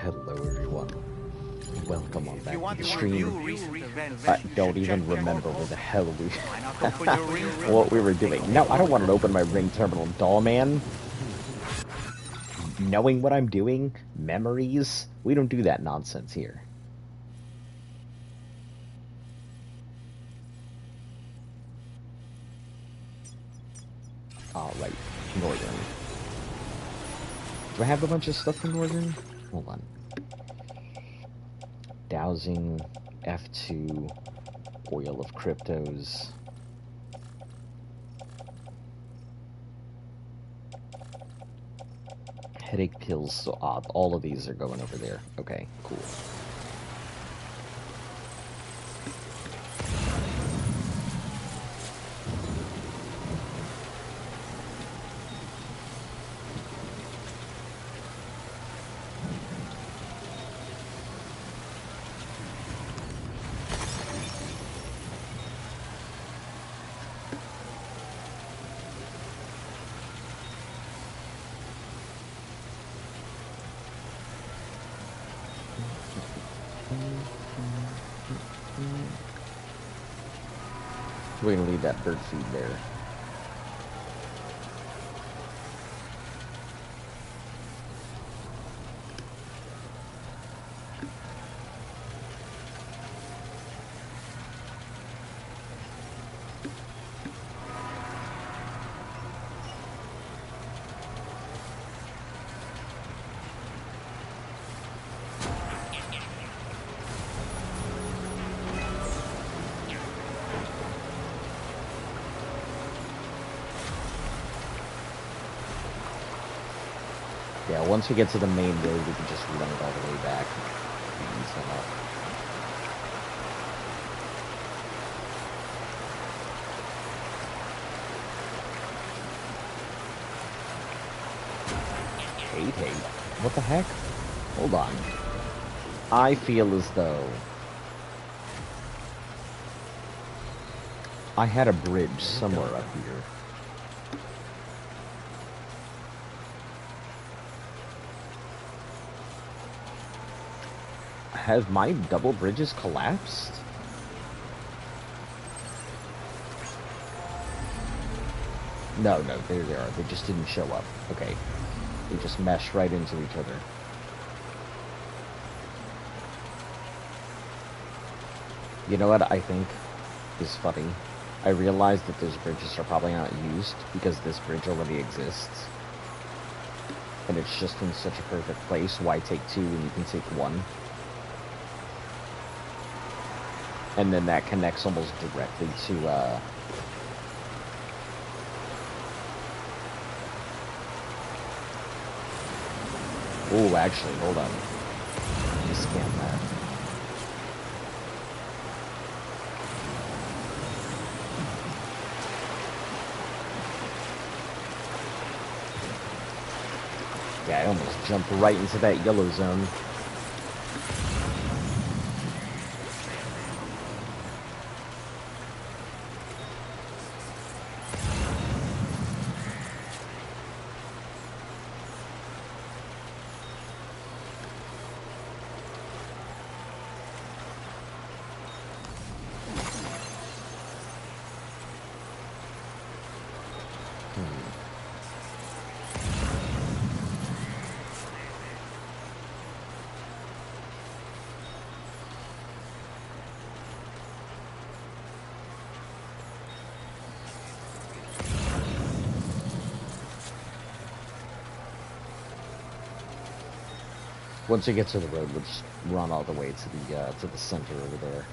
Hello everyone. Welcome on back to the stream. I don't even remember where the hell we what we were doing. No, I don't want to open my ring terminal, doll man. Knowing what I'm doing, memories, we don't do that nonsense here. Alright, Northern. Do I have a bunch of stuff from Northern? Hold on. Dowsing, F2, Oil of Cryptos. Headache pills, so all of these are going over there. Okay, cool. We're gonna leave that bird feed there. Yeah, once we get to the main road, we can just run it all the way back. Hey. What the heck? Hold on. I feel as though I had a bridge somewhere up here. Have my double bridges collapsed? No, there they are. They just didn't show up. Okay. They just mesh right into each other. You know what I think is funny? I realized that those bridges are probably not used because this bridge already exists. And it's just in such a perfect place. Why take two when you can take one? And then that connects almost directly to, oh, actually, hold on. Let me scan that. Yeah, I almost jumped right into that yellow zone. Once we get to the road, we'll just run all the way to the center over there.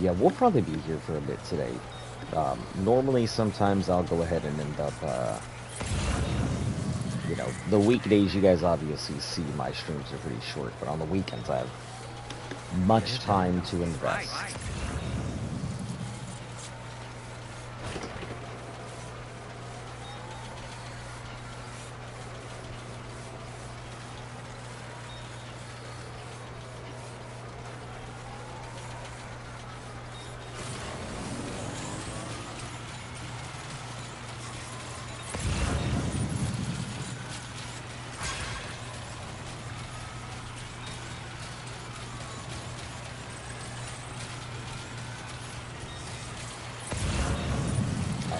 Yeah, we'll probably be here for a bit today. Normally, sometimes I'll go ahead and end up, you know, the weekdays you guys obviously see my streams are pretty short, but on the weekends I have much time to invest.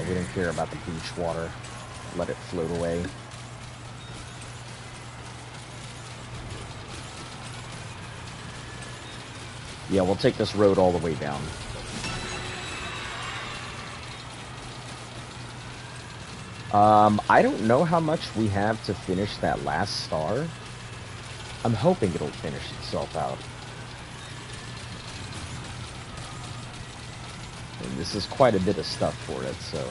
we don't care about the beach water. Let it float away. Yeah, we'll take this road all the way down. I don't know how much we have to finish that last star. I'm hoping it'll finish itself out. And this is quite a bit of stuff for it, so...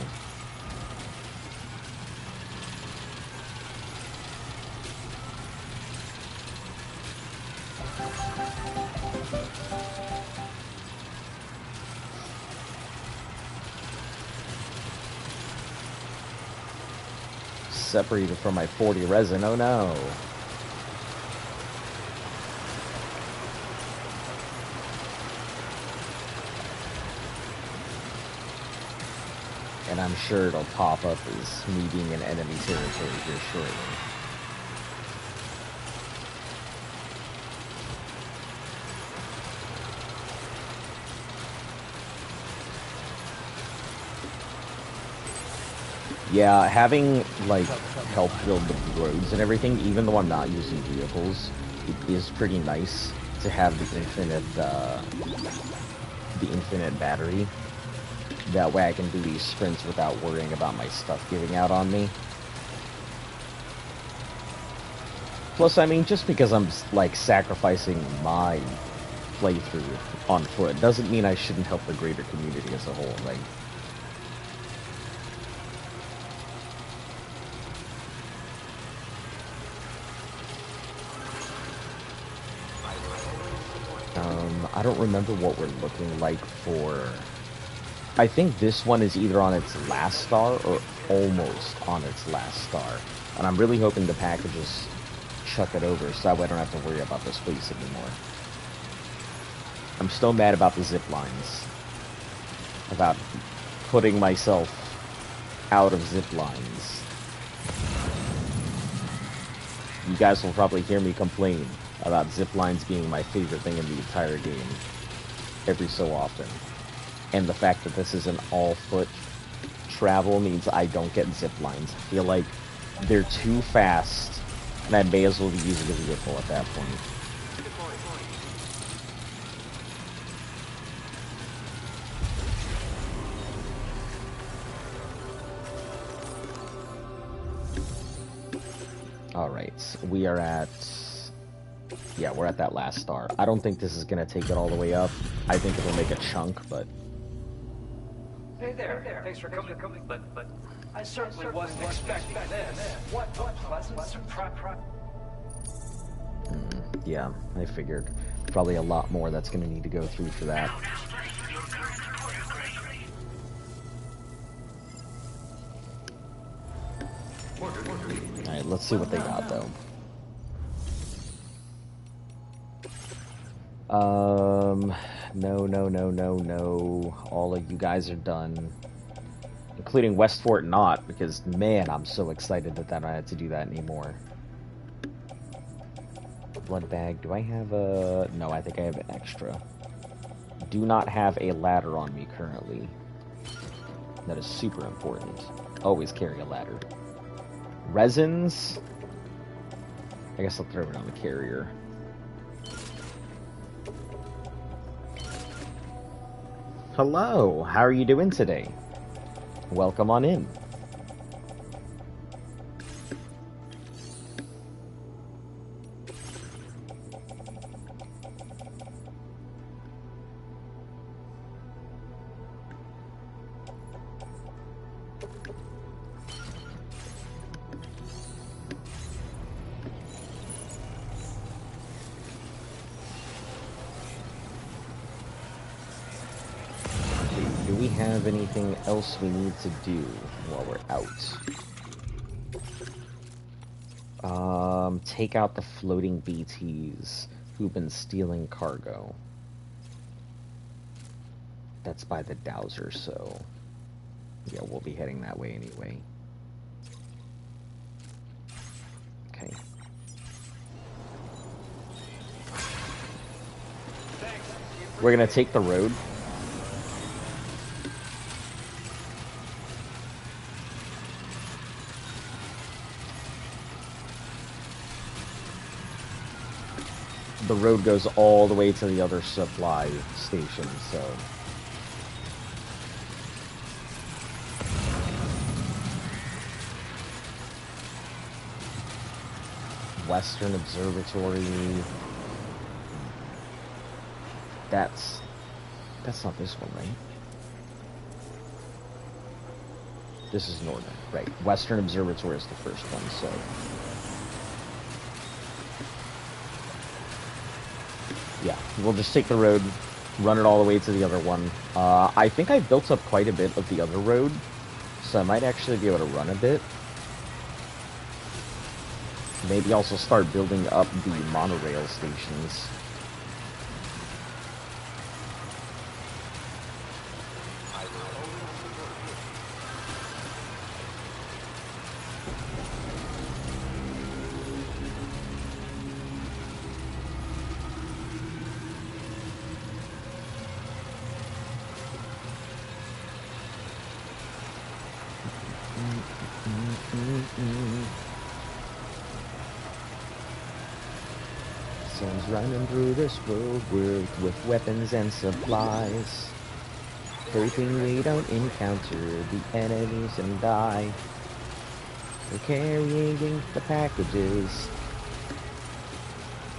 Separated from my 40 resin, oh no. And I'm sure it'll pop up as me being in enemy territory here shortly. Yeah, having, like, help build the roads and everything, even though I'm not using vehicles, it is pretty nice to have the infinite battery. That way I can do these sprints without worrying about my stuff giving out on me. Plus, I mean, just because I'm, like, sacrificing my playthrough on foot doesn't mean I shouldn't help the greater community as a whole, like... I don't remember what we're looking like for... I think this one is either on its last star or almost on its last star. And I'm really hoping the packages chuck it over so that way I don't have to worry about this place anymore. I'm still mad about the zip lines. About putting myself out of zip lines. You guys will probably hear me complain about zip lines being my favorite thing in the entire game every so often. And the fact that this is an all-foot travel means I don't get zip lines. I feel like they're too fast, and I may as well be using a vehicle at that point. Alright, we are at... Yeah, we're at that last star. I don't think this is going to take it all the way up. I think it'll make a chunk, but... Hey there. Thanks for coming. But I certainly wasn't expecting this. What a pleasant surprise. Yeah, I figured. Probably a lot more that's going to need to go through for that. Alright, let's see what they got, though. No. All of you guys are done. Including Westfort not, because, man, I'm so excited that I don't have to do that anymore. Blood bag, do I have a... No, I think I have an extra. Do not have a ladder on me currently. That is super important. Always carry a ladder. Resins? I guess I'll throw it on the carrier. Hello, how are you doing today? Welcome on in. Do we have anything else we need to do while we're out? Take out the floating BTs who've been stealing cargo. That's by the Dowser, so... Yeah, we'll be heading that way anyway. Okay. We're gonna take the road. the road goes all the way to the other supply station, so... Western Observatory... That's not this one, right? This is Northern, right. Western Observatory is the first one, so... Yeah, we'll just take the road, run it all the way to the other one. I think I built up quite a bit of the other road, so I might actually be able to run a bit. Maybe also start building up the monorail stations. Sun's running through this world with weapons and supplies, hoping we don't encounter the enemies and die. We're carrying the packages.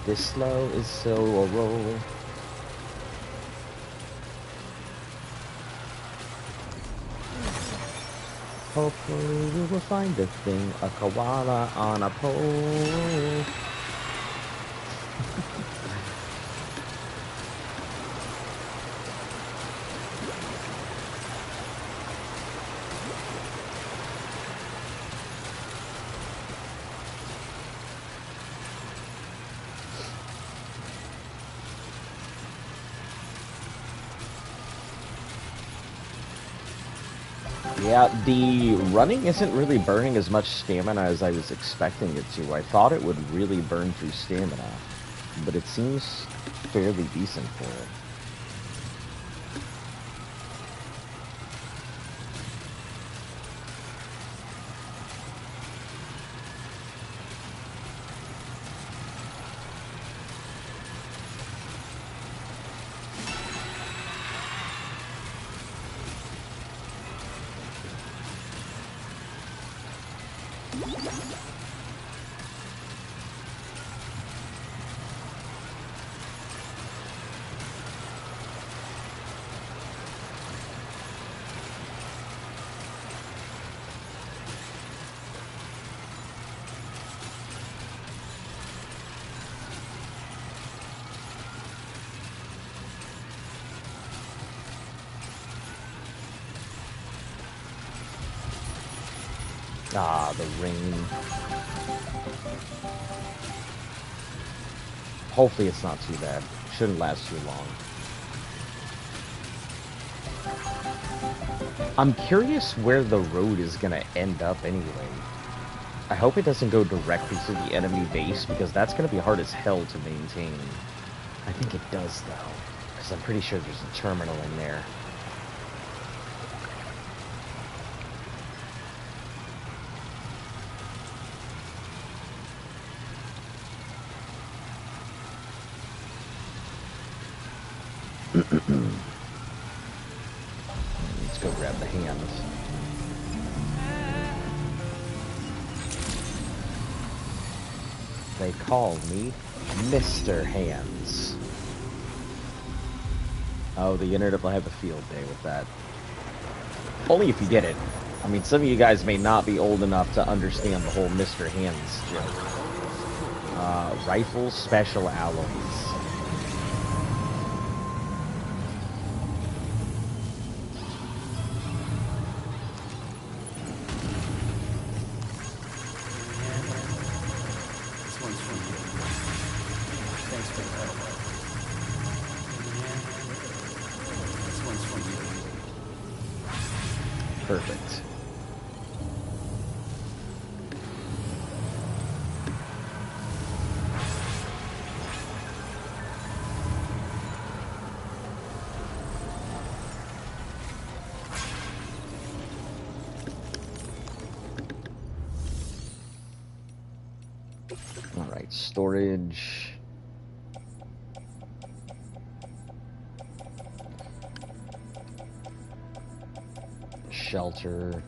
This slow is so a roll. Hopefully we will find a thing, a koala on a pole. Yeah, the running isn't really burning as much stamina as I was expecting it to. I thought it would really burn through stamina, but it seems fairly decent for it. Ah, the rain. Hopefully it's not too bad. Shouldn't last too long. I'm curious where the road is gonna end up anyway. I hope it doesn't go directly to the enemy base, because that's gonna be hard as hell to maintain. I think it does, though, because I'm pretty sure there's a terminal in there. Let's go grab the hands. They call me Mr. Hands. Oh, the internet will have a field day with that. Only if you get it. I mean, some of you guys may not be old enough to understand the whole Mr. Hands joke. Rifles, special alloys. Perfect. All right, storage. Shelter.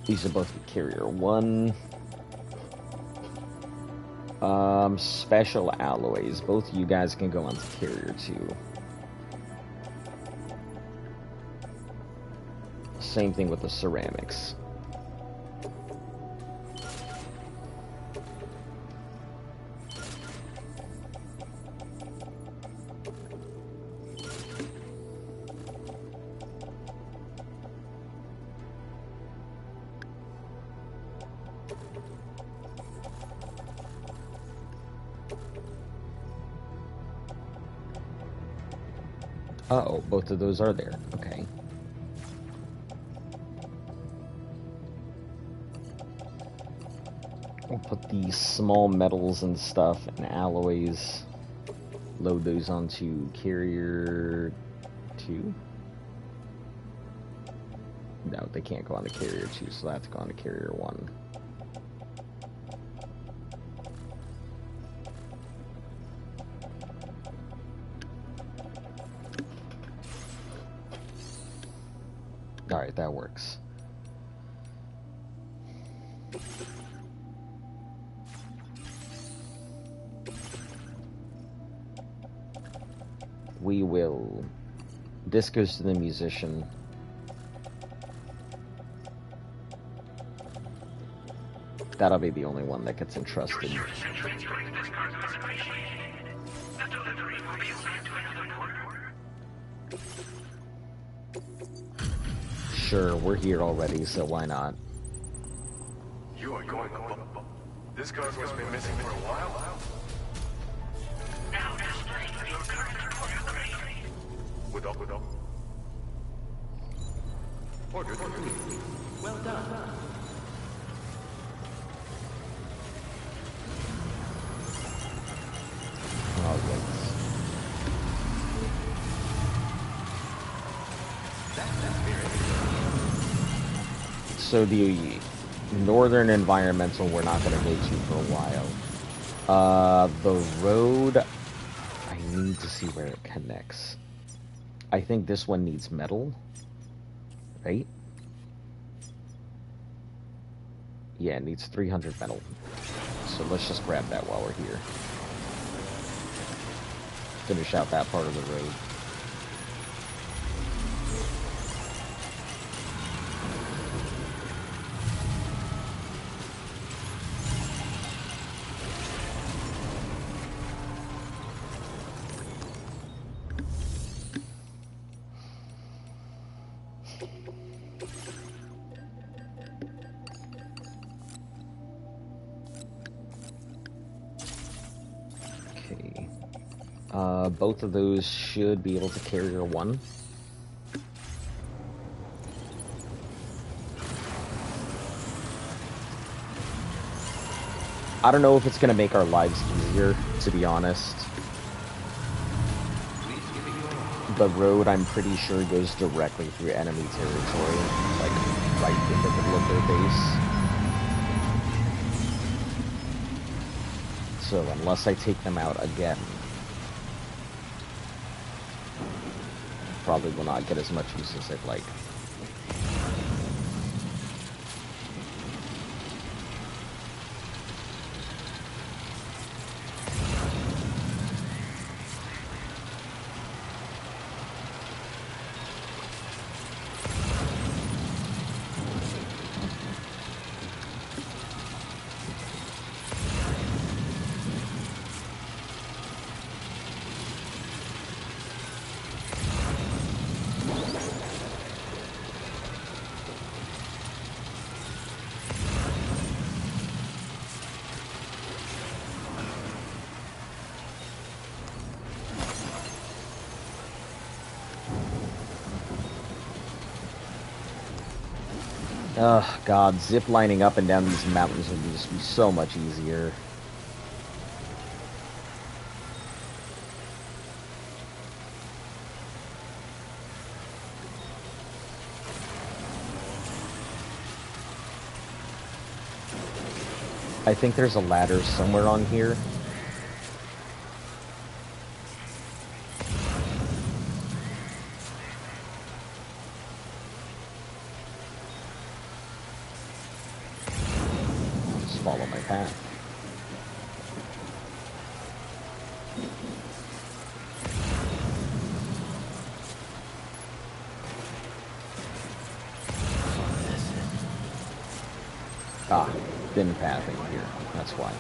These are both carrier 1. Special alloys. Both of you guys can go onto carrier 2. Same thing with the ceramics. Uh-oh, both of those are there. Okay. We'll put the small metals and stuff and alloys, load those onto carrier 2. No, they can't go on to carrier 2, so they have to go on to carrier 1. Alright, that works. We will... This goes to the musician. That'll be the only one that gets entrusted. Sure, we're here already, so why not? You are going above. This car's must be missing for a while. With up. Order 3. Well done. Oh, yes. So the northern environmental we're not going to go to for a while. The road, I need to see where it connects. I think this one needs metal, right? Yeah, it needs 300 metal. So let's just grab that while we're here. Finish out that part of the road. Both of those should be able to carrier 1. I don't know if it's going to make our lives easier, to be honest. The road, I'm pretty sure, goes directly through enemy territory, like right in the middle of their base. So unless I take them out again, probably will not get as much use as I'd like. Ugh, God, zip lining up and down these mountains would just be so much easier. I think there's a ladder somewhere on here. Ah, thin pathing here. That's why.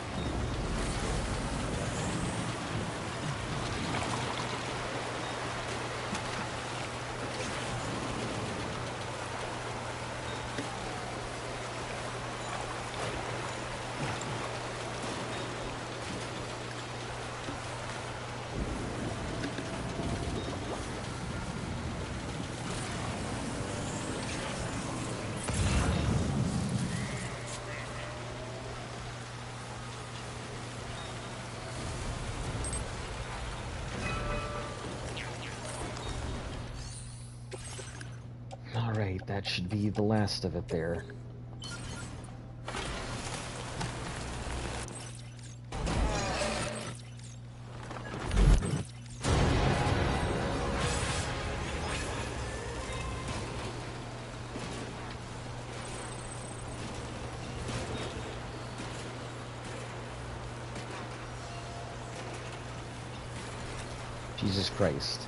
Alright, that should be the last of it there. Jesus Christ.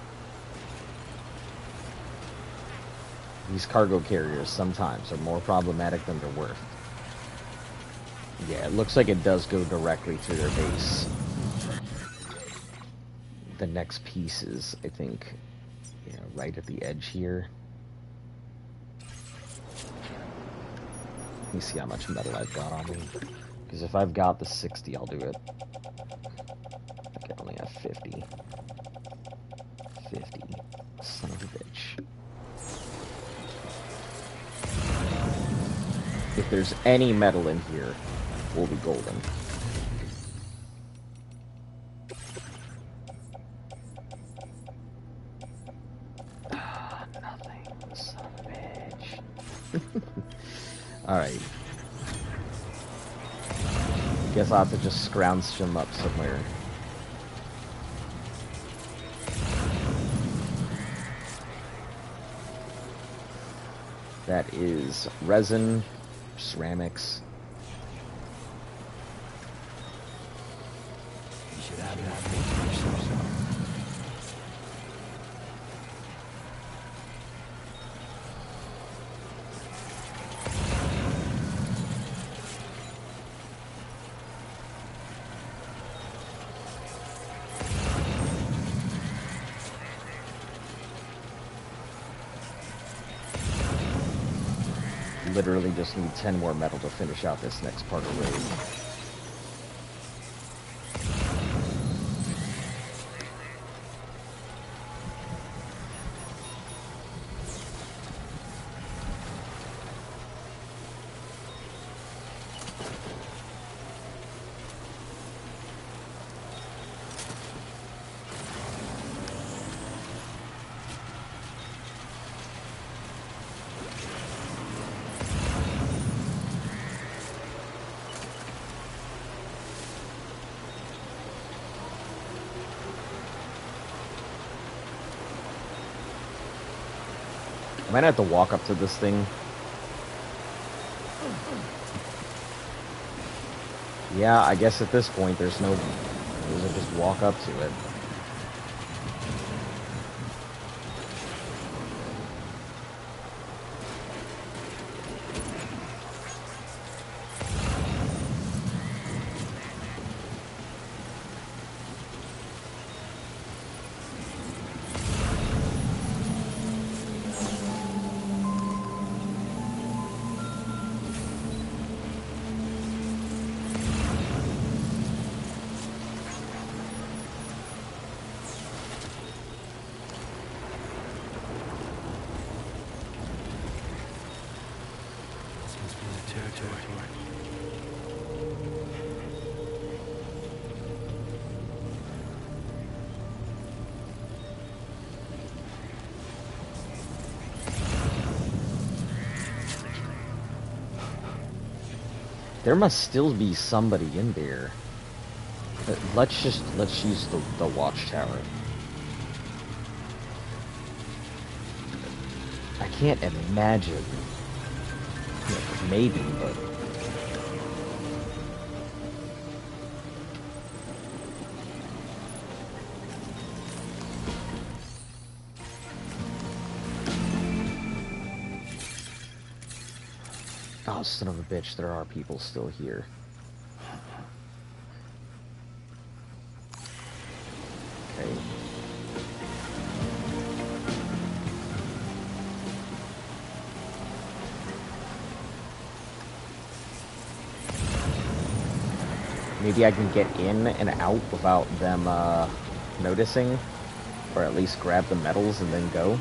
These cargo carriers sometimes are more problematic than they're worth. Yeah, it looks like it does go directly to their base. The next piece is, I think, yeah, right at the edge here. Let me see how much metal I've got on me. Because if I've got the 60, I'll do it. I think I only have 50. 50. Son of a bitch. If there's any metal in here, we'll be golden. Ah, nothing. Son of a bitch. Alright. Guess I'll have to just scrounge him up somewhere. That is resin, ceramics. You should have that for yourself. Literally just need 10 more metal to finish out this next part of the raid. I might have to walk up to this thing. Yeah, I guess at this point there's no... I'll just walk up to it. There must still be somebody in there. Let's use the watchtower. I can't imagine. Maybe, but Oh, son of a bitch, there are people still here. Okay. Maybe I can get in and out without them noticing, or at least grab the medals and then go.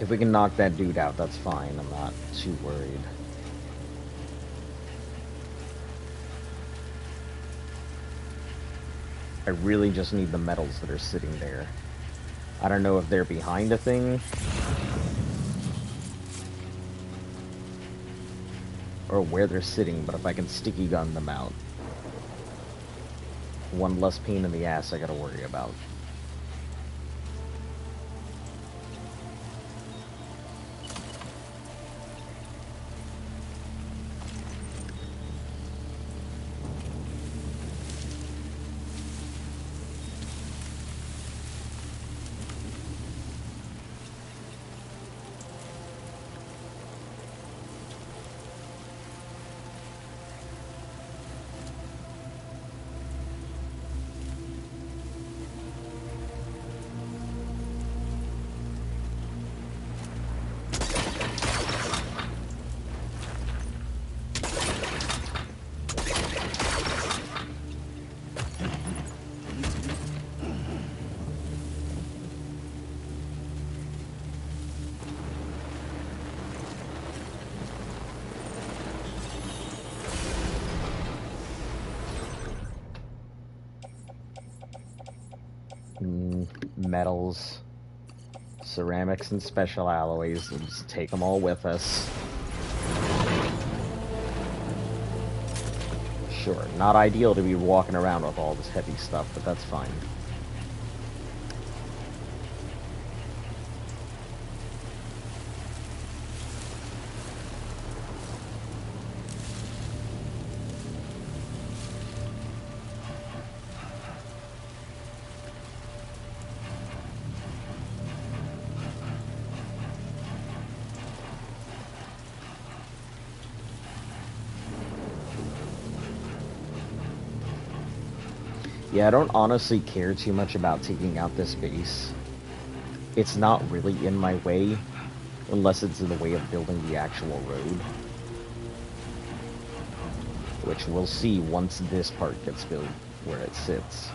If we can knock that dude out, that's fine. I'm not too worried. I really just need the medals that are sitting there. I don't know if they're behind a thing, or where they're sitting, but if I can sticky gun them out, one less pain in the ass I gotta worry about. Metals, ceramics, and special alloys. We'll just take them all with us. Sure, not ideal to be walking around with all this heavy stuff, but that's fine. Yeah, I don't honestly care too much about taking out this base. It's not really in my way, unless it's in the way of building the actual road. Which we'll see once this part gets built, where it sits.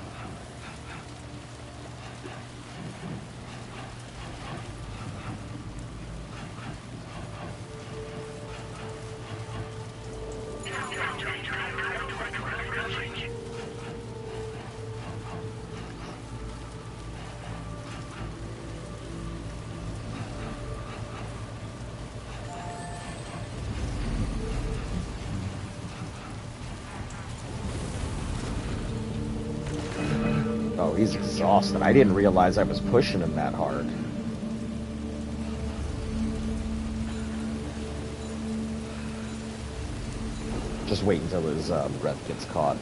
Oh, he's exhausted. I didn't realize I was pushing him that hard. Just wait until his breath gets caught.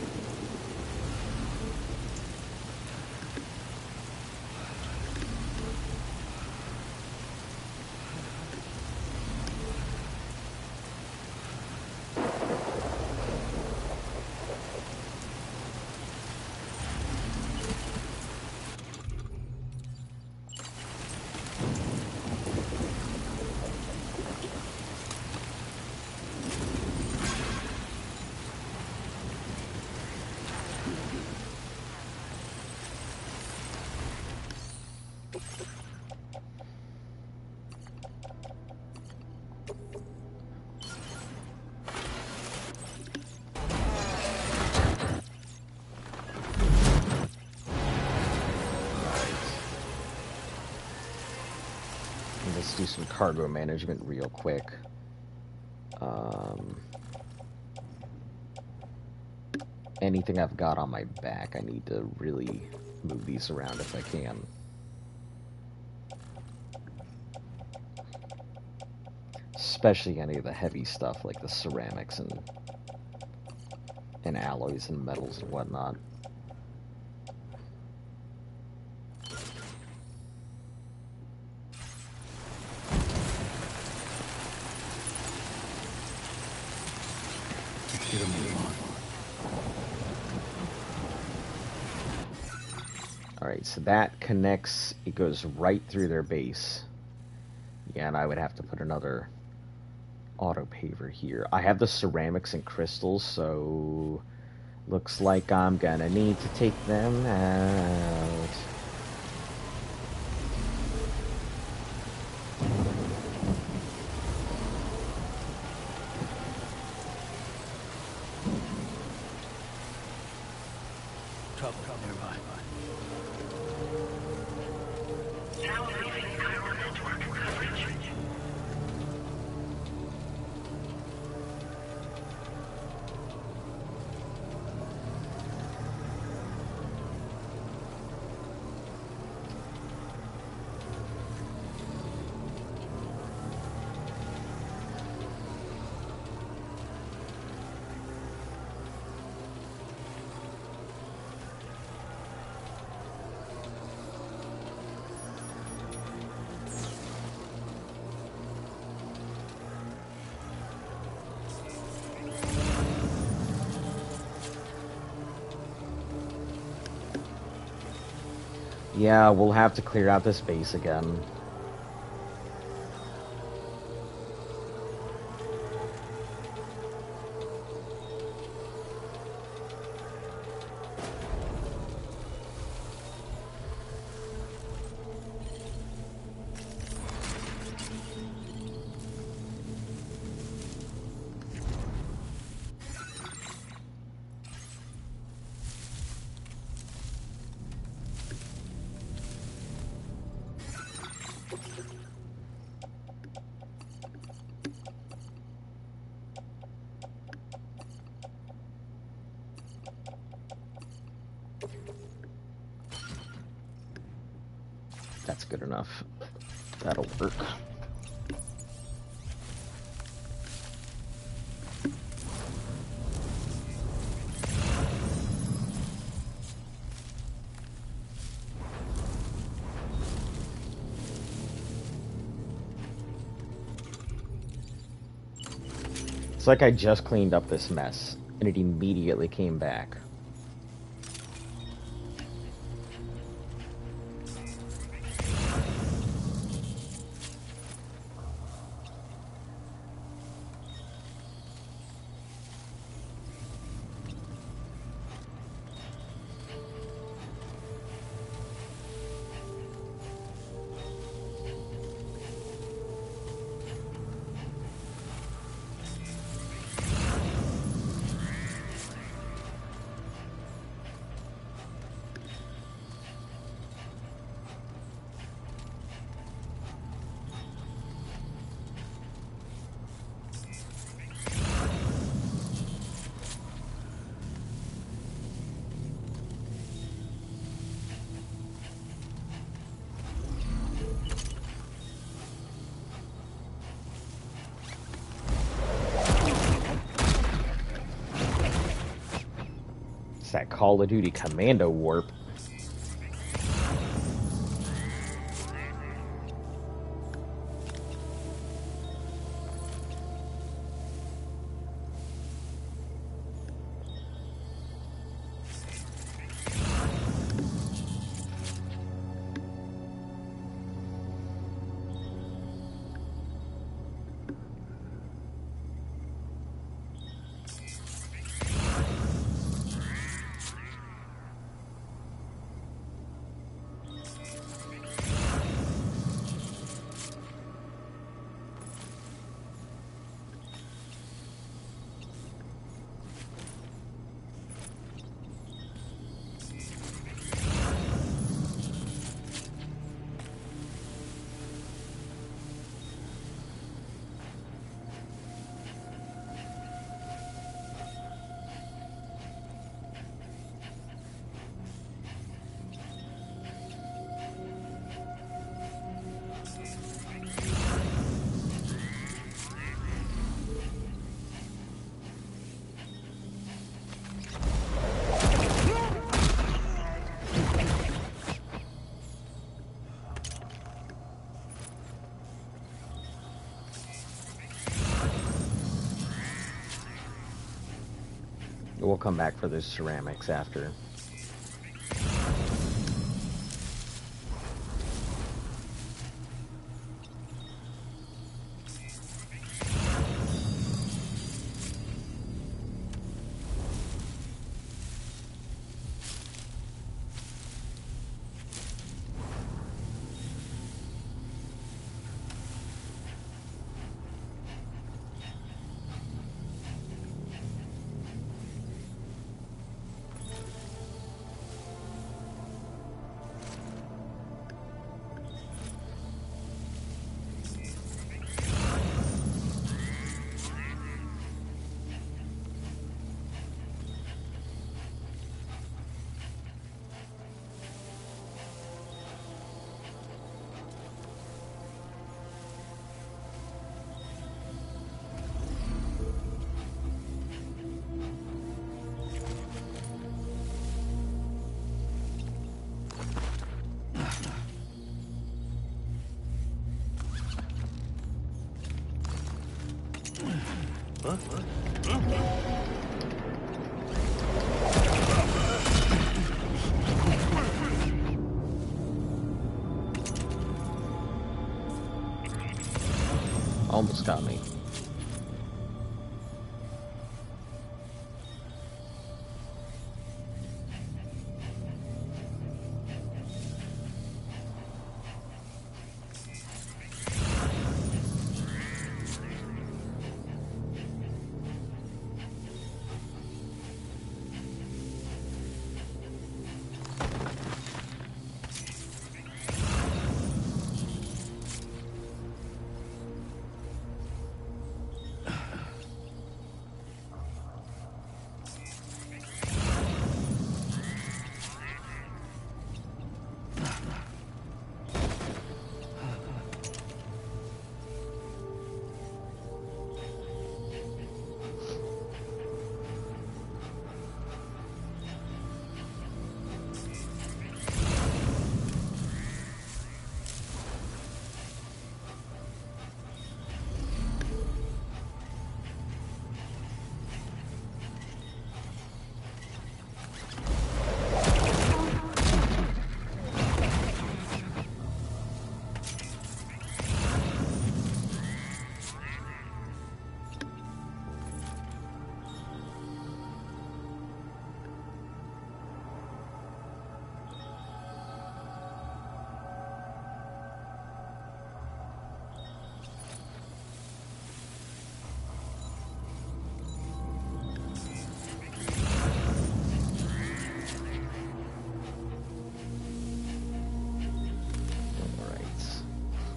let's do some cargo management real quick. Anything I've got on my back, I need to really move these around if I can. Especially any of the heavy stuff like the ceramics and alloys and metals and whatnot. Alright, so that connects, it goes right through their base. Yeah, and I would have to put another auto paver here. I have the ceramics and crystals, so looks like I'm gonna need to take them out. Trouble nearby. Now leaving Chiral network coverage. Yeah, we'll have to clear out this base again. That's good enough. That'll work. It's like I just cleaned up this mess, and it immediately came back. That Call of Duty Commando warp. we'll come back for those ceramics after. Almost got me.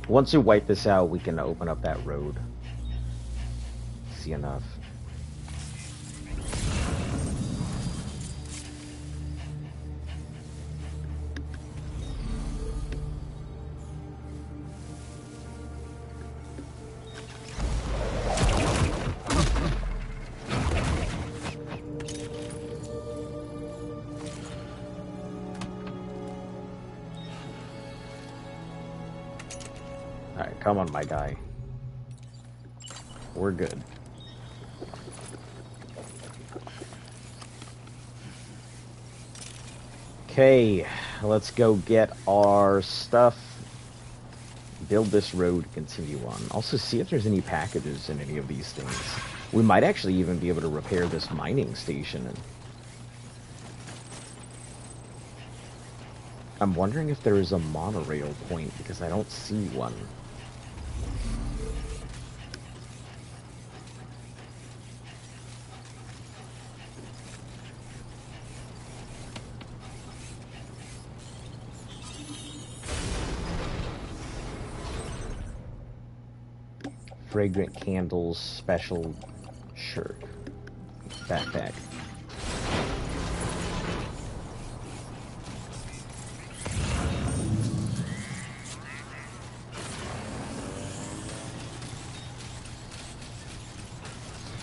Once we wipe this out, we can open up that road. Easy enough. Alright, come on, my guy. We're good. Okay, let's go get our stuff. Build this road, continue on. Also, see if there's any packages in any of these things. We might actually even be able to repair this mining station. I'm wondering if there is a monorail point, because I don't see one. Fragrant candles, special shirt, backpack.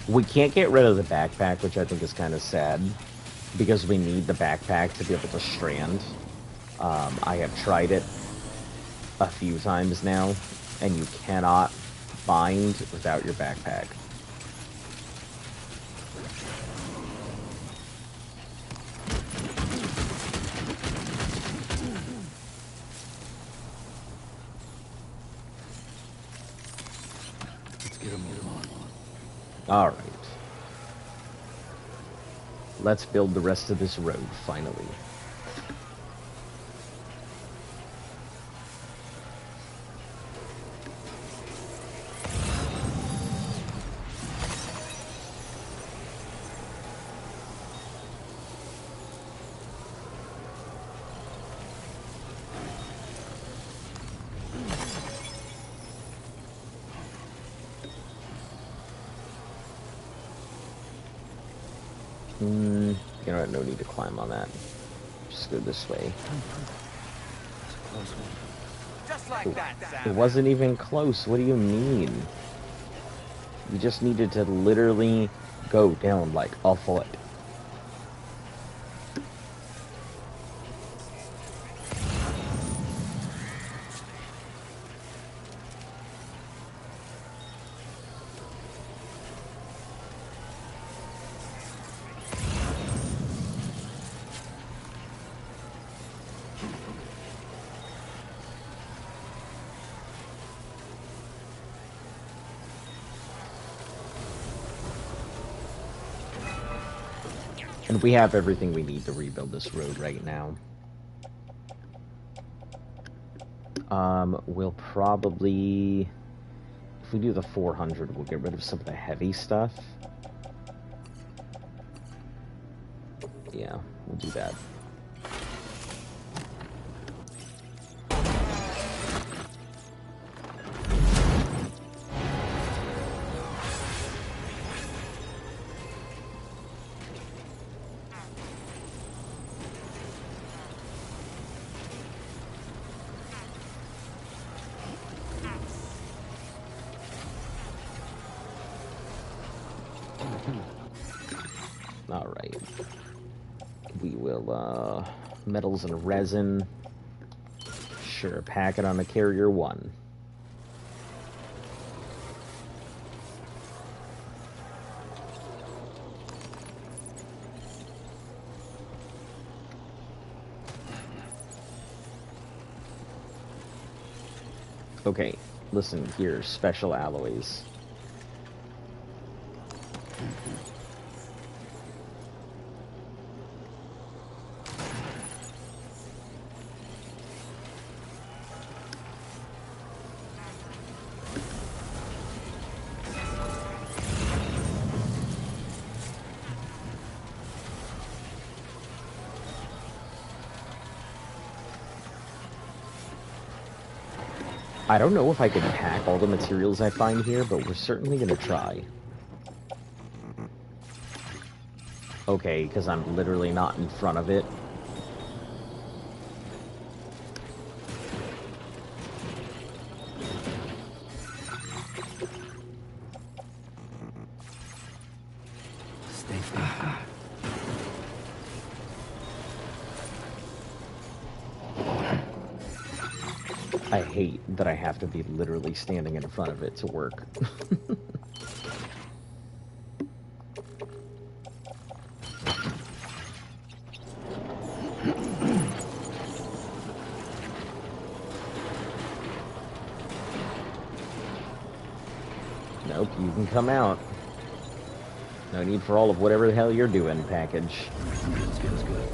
We can't get rid of the backpack, which I think is kind of sad, because we need the backpack to be able to strand. I have tried it a few times now, and you cannot bind without your backpack. Alright. Let's build the rest of this road, finally. You know what? No need to climb on that. Just go this way. Just like that, It Sam. wasn't even close. What do you mean? You just needed to literally go down like a foot. And we have everything we need to rebuild this road right now. We'll probably... If we do the 400, we'll get rid of some of the heavy stuff. Yeah, we'll do that. Alright. We will, metals and resin. Sure, pack it on the carrier 1. Okay, listen here, special alloys. I don't know if I can pack all the materials I find here, but we're certainly going to try. Okay, because I'm literally not in front of it. Stay far. I hate that I have to be literally standing in front of it to work. Nope, you can come out. No need for all of whatever the hell you're doing, package. That's good, that's good.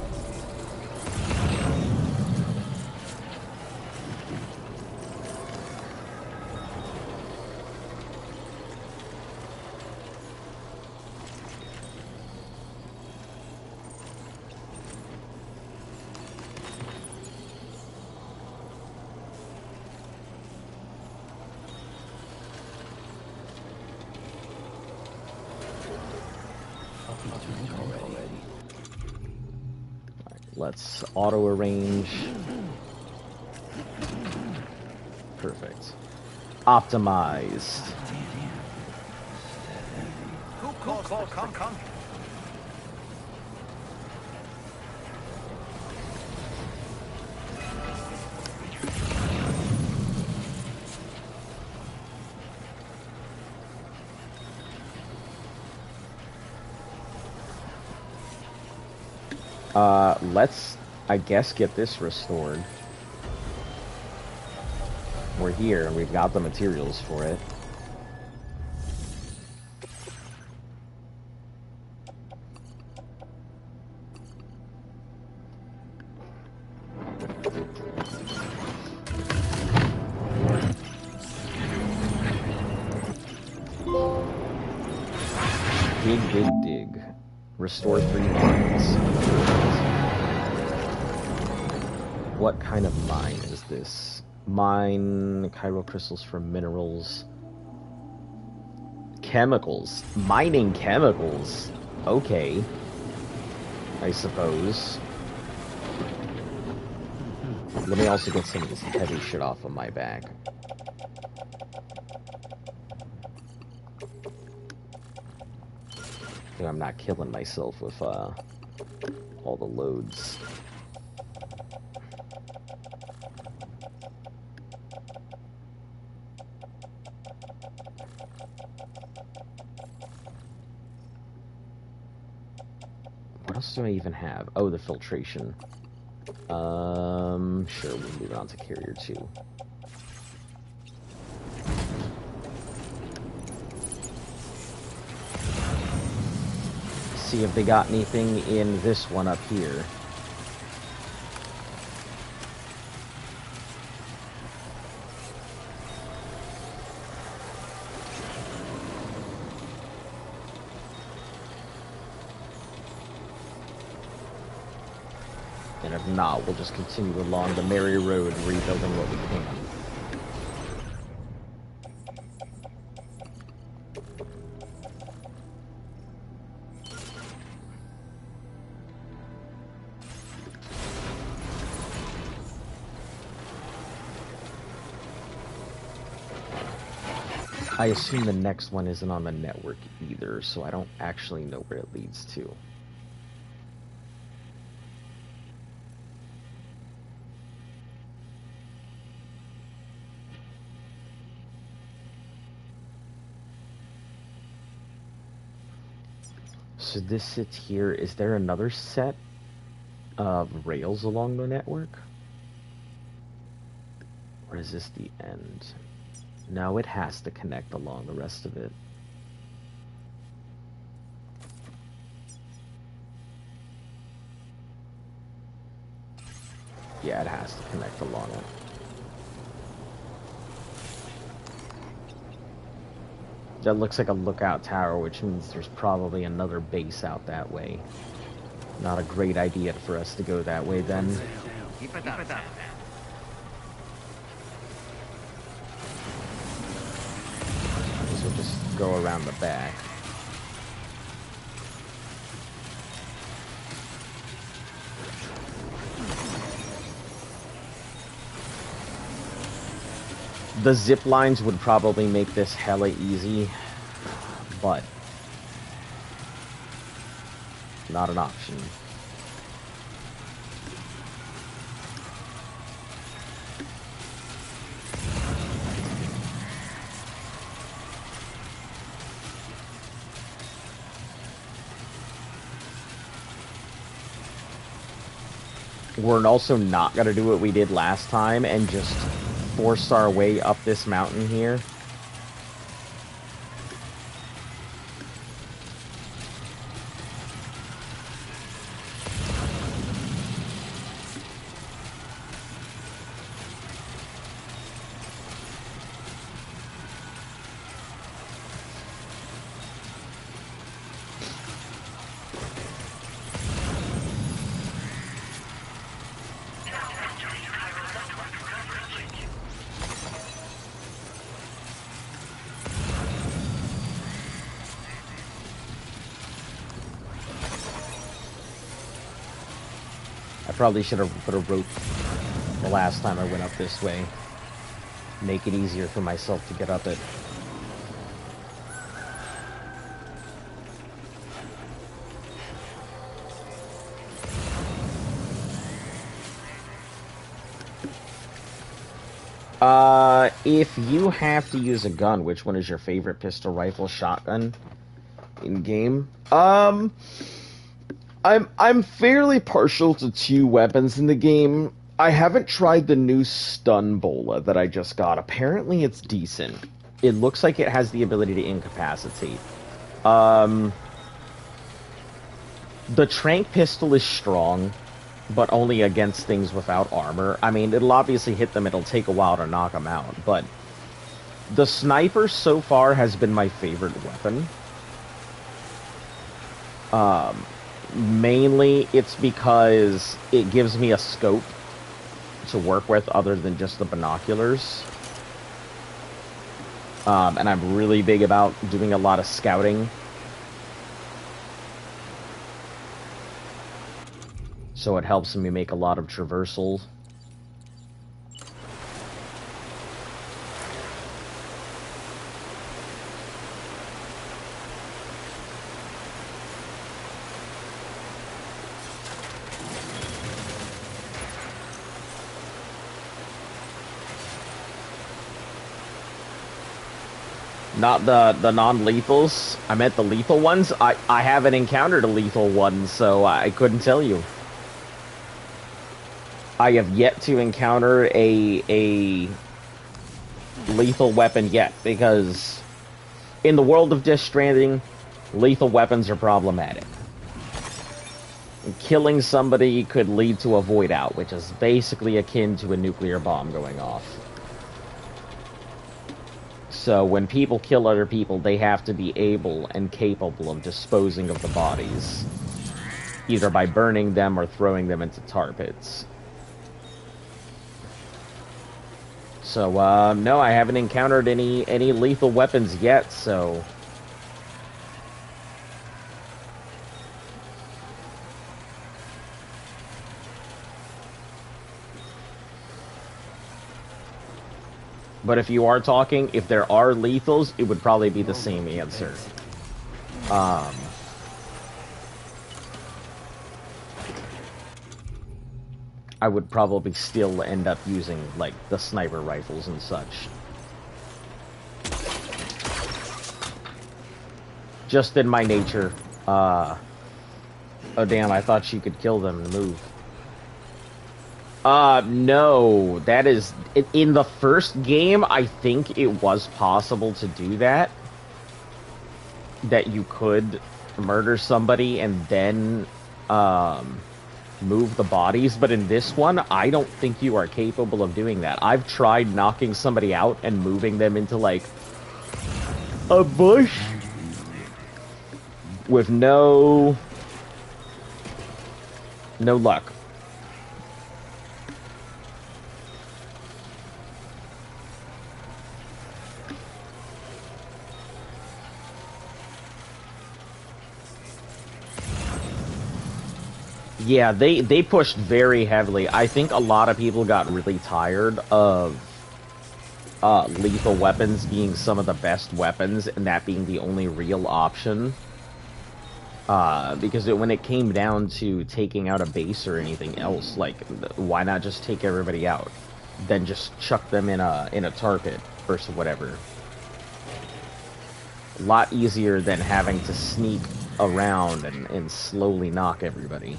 Let's auto-arrange. Perfect. Optimized. Cool, come. Let's, I guess, get this restored. We're here, and we've got the materials for it. dig. Restore 3 mines. What kind of mine is this? Mine chiral crystals for minerals. Chemicals. Mining chemicals. Okay. I suppose. Let me also get some of this heavy shit off of my back. So I'm not killing myself with all the loads. What else do I even have? Oh, the filtration. Sure, we'll move on to Carrier 2. See if they got anything in this one up here. And if not, we'll just continue along the merry road, rebuilding what we can. I assume the next one isn't on the network either, so I don't actually know where it leads to. So this sits here. Is there another set of rails along the network? Or is this the end? No, it has to connect along the rest of it. Yeah, it has to connect along it. That looks like a lookout tower, which means there's probably another base out that way. Not a great idea for us to go that way then. Keep it up. So we'll just go around the back. The zip lines would probably make this hella easy, but not an option. We're also not gonna do what we did last time and just force our way up this mountain here. Probably should have put a rope the last time I went up this way. Make it easier for myself to get up it. If you have to use a gun, which one is your favorite pistol, rifle, shotgun in game? I'm fairly partial to 2 weapons in the game. I haven't tried the new stun bola that I just got. Apparently it's decent. It looks like it has the ability to incapacitate. The tranq pistol is strong, but only against things without armor. I mean, it'll obviously hit them, it'll take a while to knock them out, but the sniper so far has been my favorite weapon. Mainly, it's because it gives me a scope to work with other than just the binoculars. And I'm really big about doing a lot of scouting. So it helps me make a lot of traversal. Not the non-lethals. I meant the lethal ones. I haven't encountered a lethal one, so I couldn't tell you. I have yet to encounter a lethal weapon yet, because in the world of Death Stranding, lethal weapons are problematic. Killing somebody could lead to a void out, which is basically akin to a nuclear bomb going off. So when people kill other people, they have to be able and capable of disposing of the bodies, either by burning them or throwing them into tar pits. So, no, I haven't encountered any lethal weapons yet, so... But if you are talking, if there are lethals, it would probably be the same answer. I would probably still end up using, like, the sniper rifles and such. Just in my nature. Oh damn, I thought you could kill them and move. No, that is... In the first game, I think it was possible to do that. That you could murder somebody and then, move the bodies, but in this one, I don't think you are capable of doing that. I've tried knocking somebody out and moving them into, like, a bush with no luck. Yeah, they pushed very heavily. I think a lot of people got really tired of lethal weapons being some of the best weapons and that being the only real option. Because when it came down to taking out a base or anything else, like, why not just take everybody out? Then just chuck them in a tar pit or whatever. A lot easier than having to sneak around and slowly knock everybody.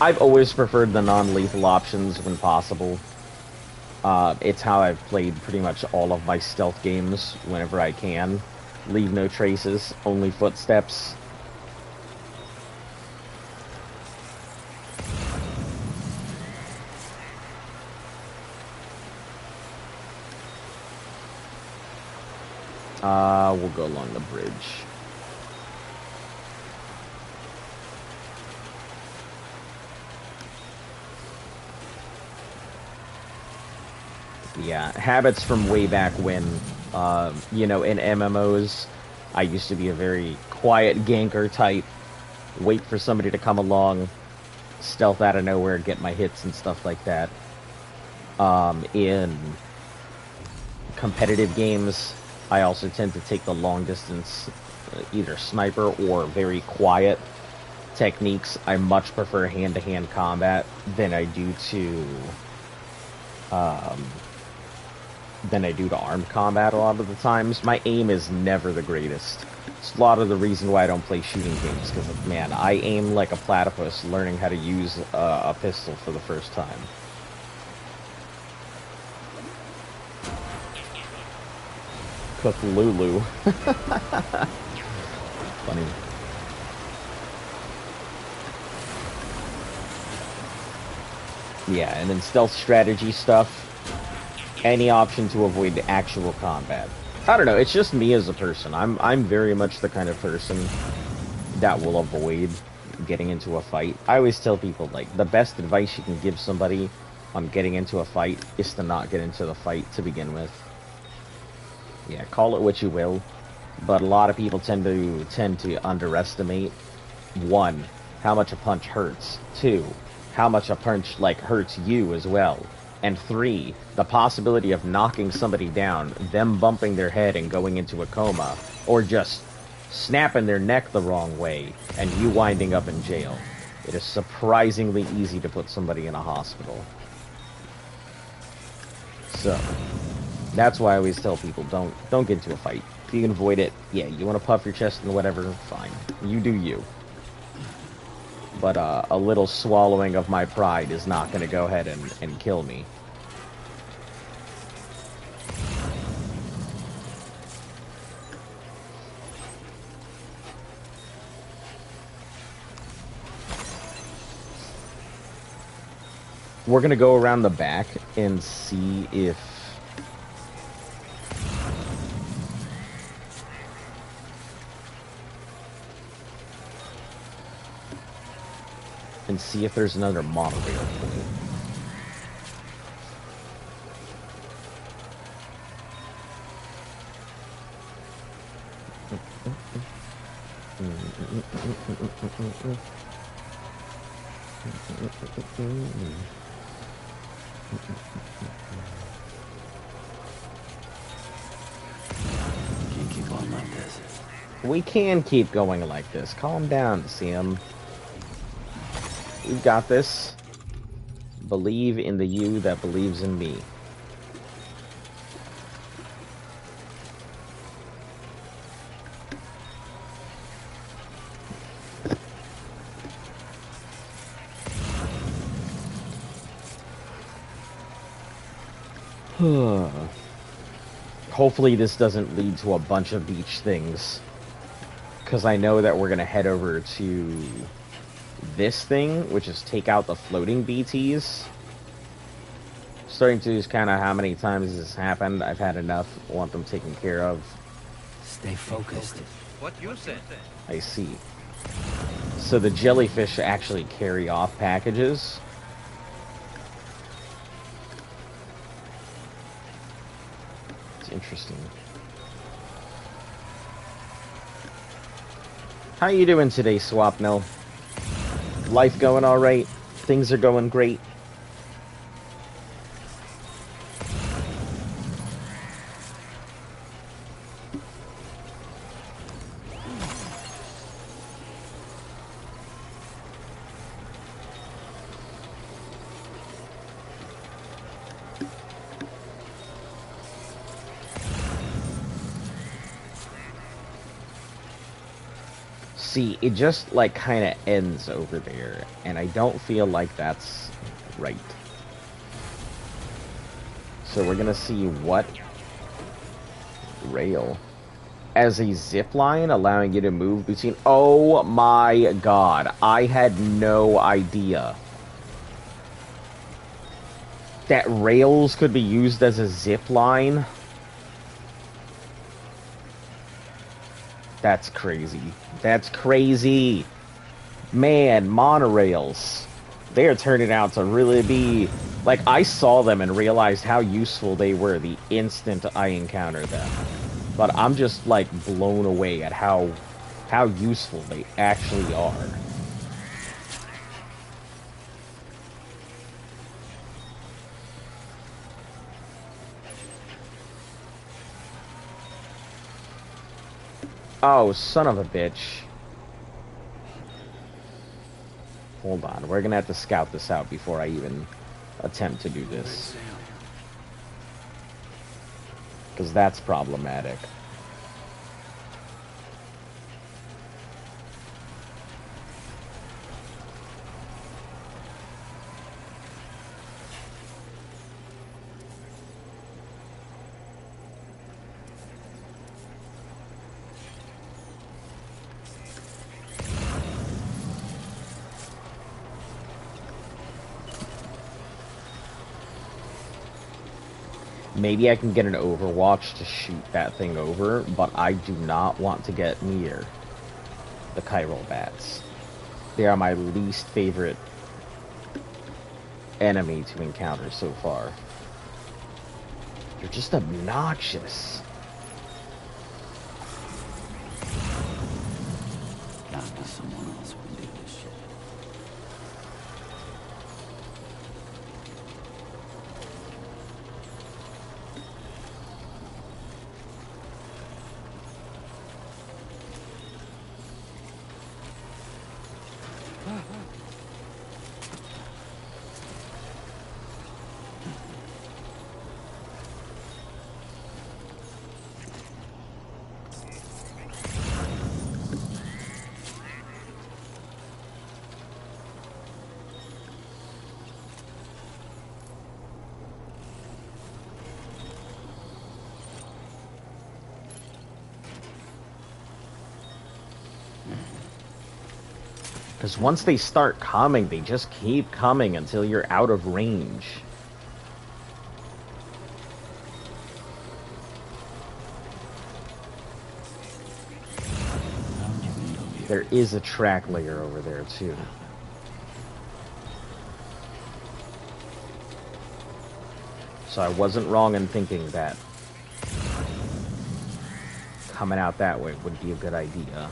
I've always preferred the non-lethal options when possible. It's how I've played pretty much all of my stealth games whenever I can. Leave no traces, only footsteps. We'll go along the bridge. Yeah, habits from way back when, you know, in MMOs, I used to be a very quiet ganker type, wait for somebody to come along, stealth out of nowhere, get my hits and stuff like that. In competitive games, I also tend to take the long distance, either sniper or very quiet techniques. I much prefer hand-to-hand combat than I do to armed combat a lot of the times. My aim is never the greatest. It's a lot of the reason why I don't play shooting games, because, man, I aim like a platypus learning how to use a pistol for the first time. Cthulhu. Funny. Yeah, and then stealth strategy stuff. any option to avoid the actual combat. I don't know, it's just me as a person. I'm very much the kind of person that will avoid getting into a fight. I always tell people, like, the best advice you can give somebody on getting into a fight is to not get into the fight to begin with. Yeah, call it what you will, but a lot of people tend to underestimate, one, how much a punch hurts, two, how much a punch, like, hurts you as well, and three, the possibility of knocking somebody down, them bumping their head and going into a coma, or just snapping their neck the wrong way, and you winding up in jail. It is surprisingly easy to put somebody in a hospital. So, that's why I always tell people, don't get into a fight. If you can avoid it, yeah, you want to puff your chest and whatever, fine. You do you. But a little swallowing of my pride is not going to go ahead and kill me. We're going to go around the back and see if... and see if there's another monorail point. Can't keep on like this. We can keep going like this. Calm down, Sam. We've got this. Believe in the you that believes in me. Hopefully this doesn't lead to a bunch of beach things. Because I know that we're going to head over to this thing, which is take out the floating BTs. Starting to use kind of how many times this has happened. I've had enough. Want them taken care of. Stay focused. What you said? I see. So the jellyfish actually carry off packages. It's interesting. How you doing today, Swapnel? Life going alright? Things are going great? See, it just, like, kind of ends over there, and I don't feel like that's right. So we're gonna see what rail. As a zip line, allowing you to move between... Oh my god, I had no idea that rails could be used as a zip line. That's crazy. That's crazy. Man, monorails. They are turning out to really be... Like, I saw them and realized how useful they were the instant I encountered them. But I'm just, like, blown away at how useful they actually are. Oh, son of a bitch. Hold on, we're gonna have to scout this out before I even attempt to do this. Because that's problematic. Maybe I can get an Overwatch to shoot that thing over, but I do not want to get near the chiral bats. They are my least favorite enemy to encounter so far. They're just obnoxious. Gotta be someone else who can do this shit. Because once they start coming, they just keep coming until you're out of range. There is a track layer over there, too. So I wasn't wrong in thinking that coming out that way would be a good idea.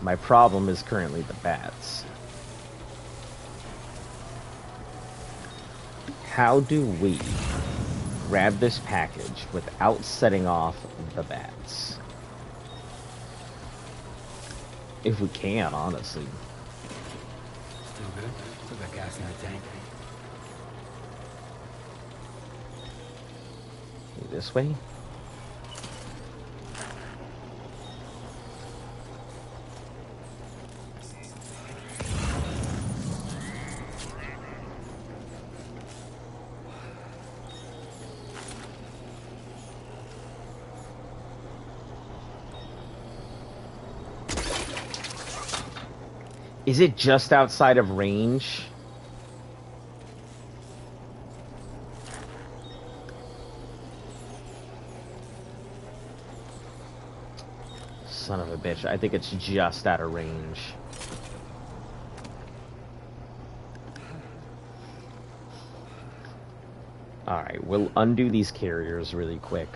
My problem is currently the bats. How do we grab this package without setting off the bats? If we can, honestly. Still good? Still got gas in the tank. This way? Is it just outside of range? Son of a bitch. I think it's just out of range. Alright, we'll undo these carriers really quick.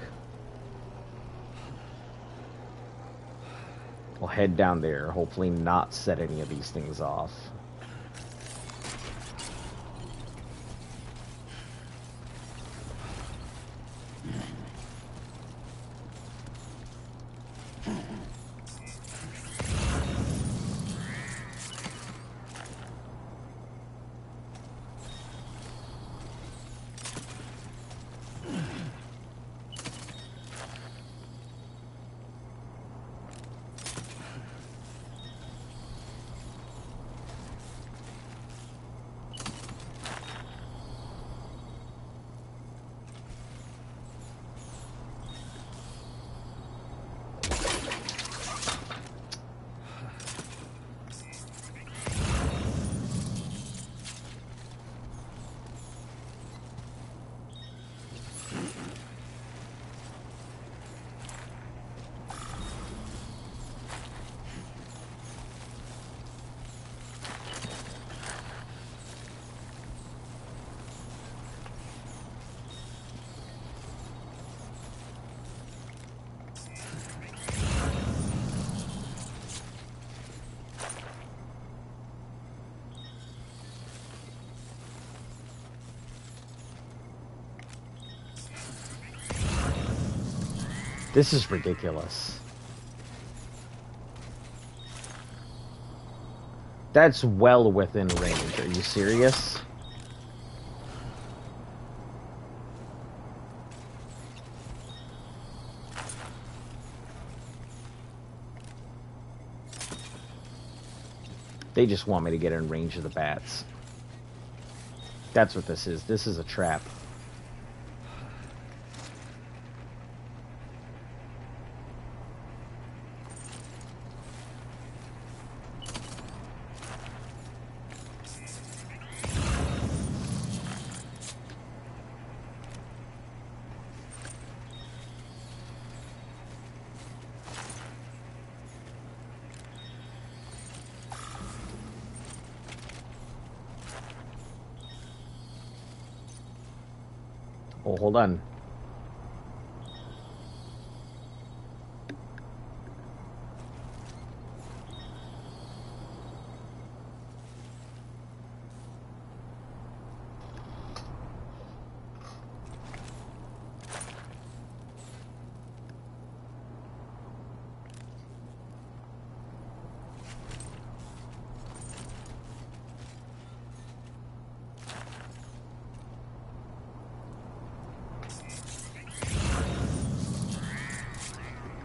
We'll head down there, hopefully not set any of these things off. This is ridiculous. That's well within range. Are you serious? They just want me to get in range of the bats. That's what this is. This is a trap. Oh, hold on.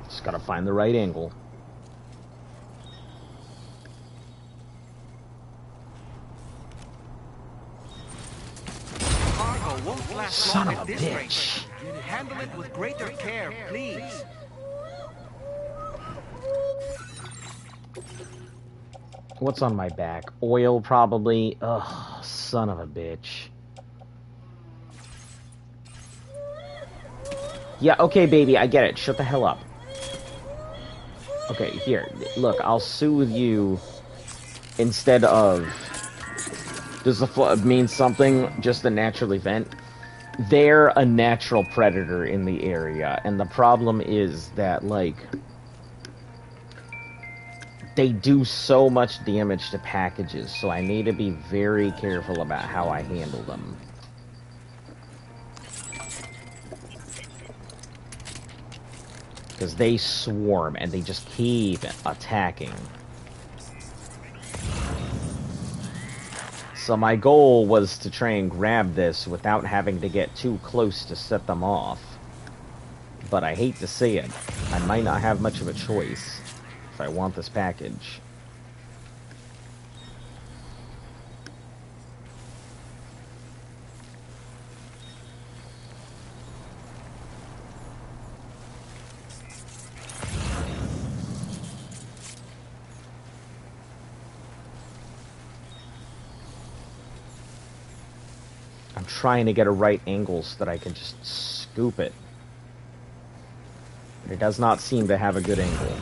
Just gotta find the right angle. Cargo won't last Son long of at a this rate. bitch. Handle it with greater care, please. What's on my back? Oil, probably. Ugh, son of a bitch. Yeah, okay, baby, I get it. Shut the hell up. Okay, here. Look, I'll soothe you instead of... Does the flood mean something? Just a natural event? They're a natural predator in the area, and the problem is that, like... They do so much damage to packages, so I need to be very careful about how I handle them. Because they swarm, and they just keep attacking. So my goal was to try and grab this without having to get too close to set them off. But I hate to say it, I might not have much of a choice if I want this package. I'm trying to get a right angle so that I can just scoop it. But it does not seem to have a good angle.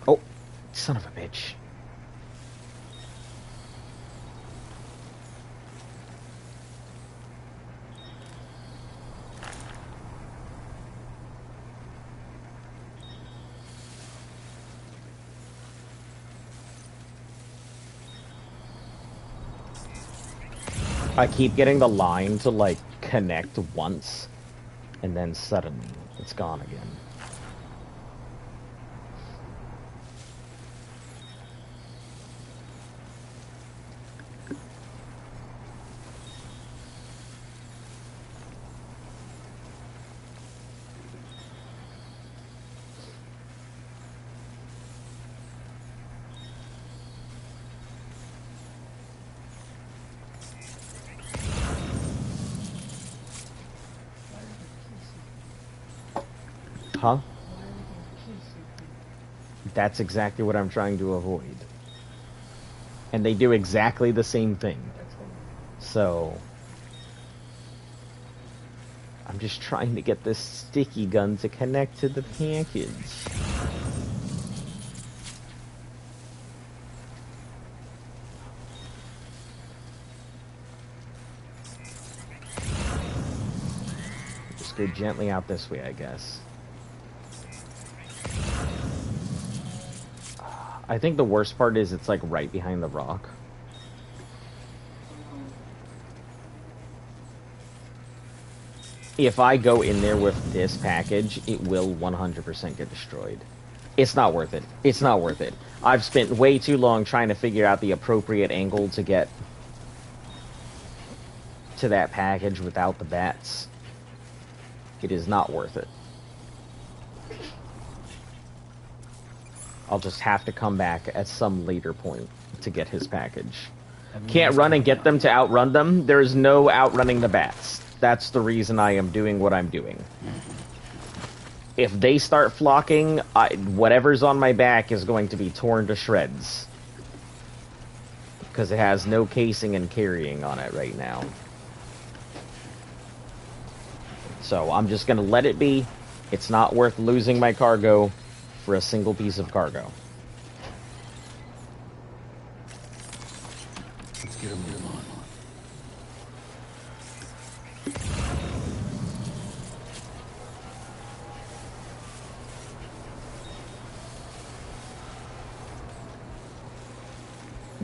Oh, son of a bitch. I keep getting the line to, like, connect once, and then suddenly it's gone again. Huh? That's exactly what I'm trying to avoid. And they do exactly the same thing. So... I'm just trying to get this sticky gun to connect to the package. Just go gently out this way, I guess. I think the worst part is it's like right behind the rock. If I go in there with this package, it will 100% get destroyed. It's not worth it. It's not worth it. I've spent way too long trying to figure out the appropriate angle to get to that package without the bats. It is not worth it. I'll just have to come back at some later point to get his package. Can't run and get them to outrun them. There is no outrunning the bats. That's the reason I am doing what I'm doing. If they start flocking, whatever's on my back is going to be torn to shreds. Because it has no casing and carrying on it right now. So I'm just going to let it be. It's not worth losing my cargo for a single piece of cargo.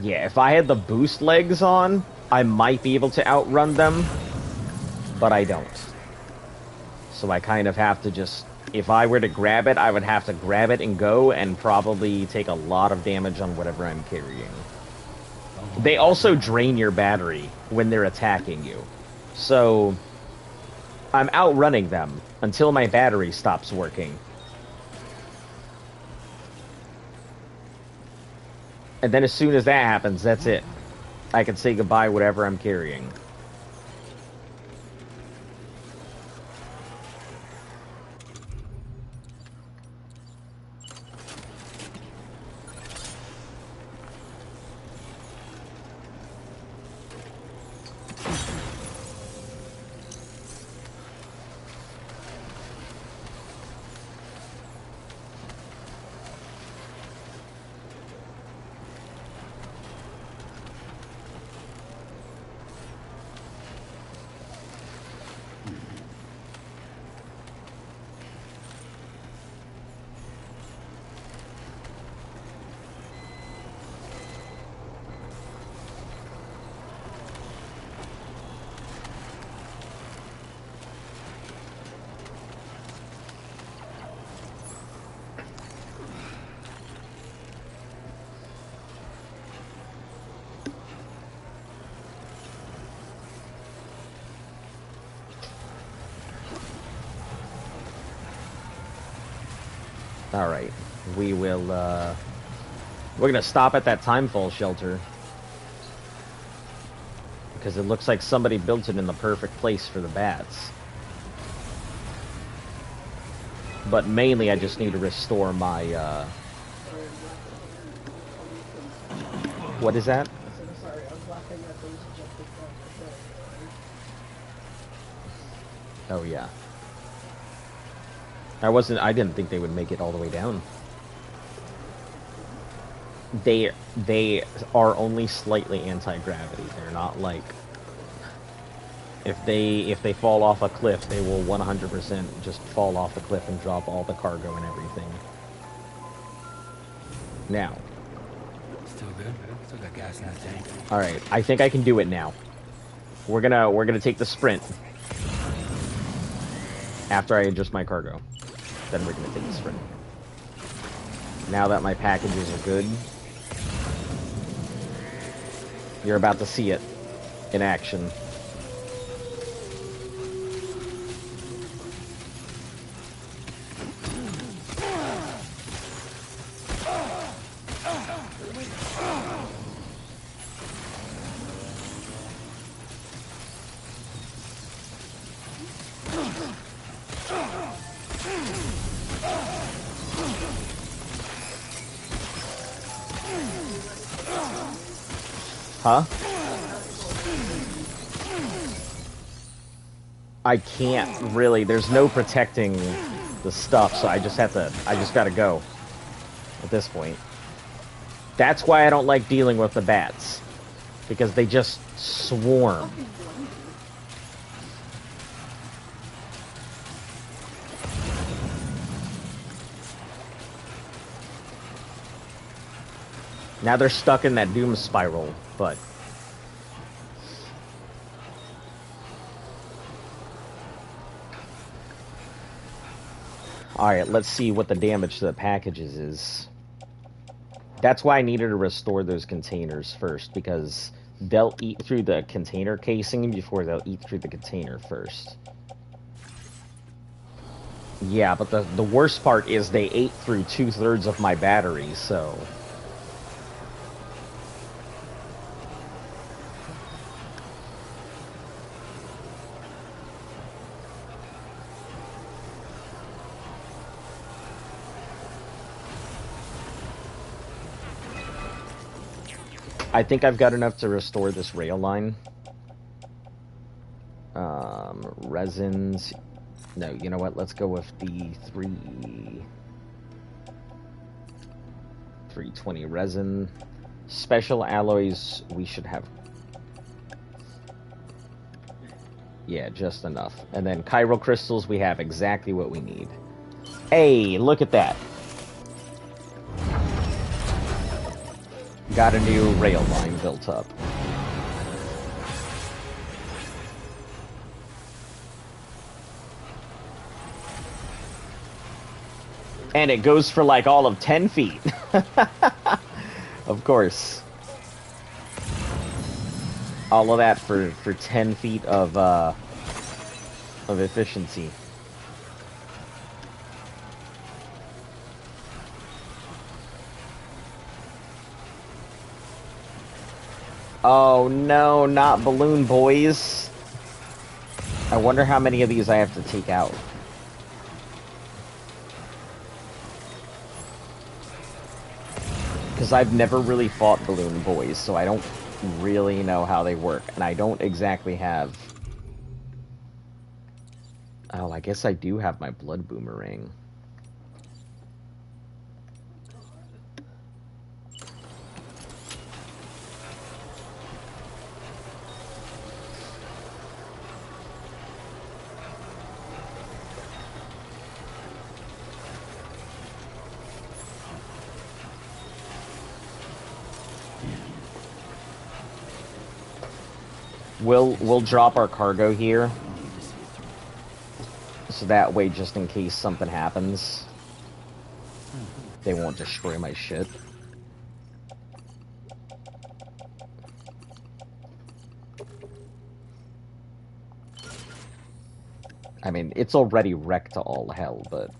Yeah, if I had the boost legs on, I might be able to outrun them, but I don't. So I kind of have to just... If I were to grab it, I would have to grab it and go, and probably take a lot of damage on whatever I'm carrying. They also drain your battery when they're attacking you. So, I'm outrunning them until my battery stops working. And then as soon as that happens, that's it. I can say goodbye whatever I'm carrying. Alright, we will, we're gonna stop at that timefall shelter. Because it looks like somebody built it in the perfect place for the bats. But mainly I just need to restore my, What is that? Sorry, I was laughing at those jumping on the Oh, yeah. I didn't think they would make it all the way down. They are only slightly anti-gravity. They're not like... If they fall off a cliff, they will 100% just fall off the cliff and drop all the cargo and everything. Now. Still good? Still got gas in that tank. Alright, I think I can do it now. We're gonna take the sprint. After I adjust my cargo. Then we're gonna take the sprint. Now that my packages are good, you're about to see it in action. Huh? I can't really, there's no protecting the stuff, so I just gotta go at this point. That's why I don't like dealing with the bats, because they just swarm. Now they're stuck in that doom spiral, but... Alright, let's see what the damage to the packages is. That's why I needed to restore those containers first, because they'll eat through the container casing before they'll eat through the container first. Yeah, but the worst part is they ate through 2/3 of my battery, so... I think I've got enough to restore this rail line. Resins. No, you know what? Let's go with the 320 resin. Special alloys, we should have... Yeah, just enough. And then chiral crystals, we have exactly what we need. Hey, look at that. Got a new rail line built up. And it goes for like all of 10 feet. Of course. All of that for 10 feet of efficiency. Oh no, not balloon boys. I wonder how many of these I have to take out. Because I've never really fought balloon boys, so I don't really know how they work. And I don't exactly have... Oh, I guess I do have my blood boomerang. We'll drop our cargo here. So that way, just in case something happens, they won't destroy my shit. I mean, it's already wrecked to all hell, but...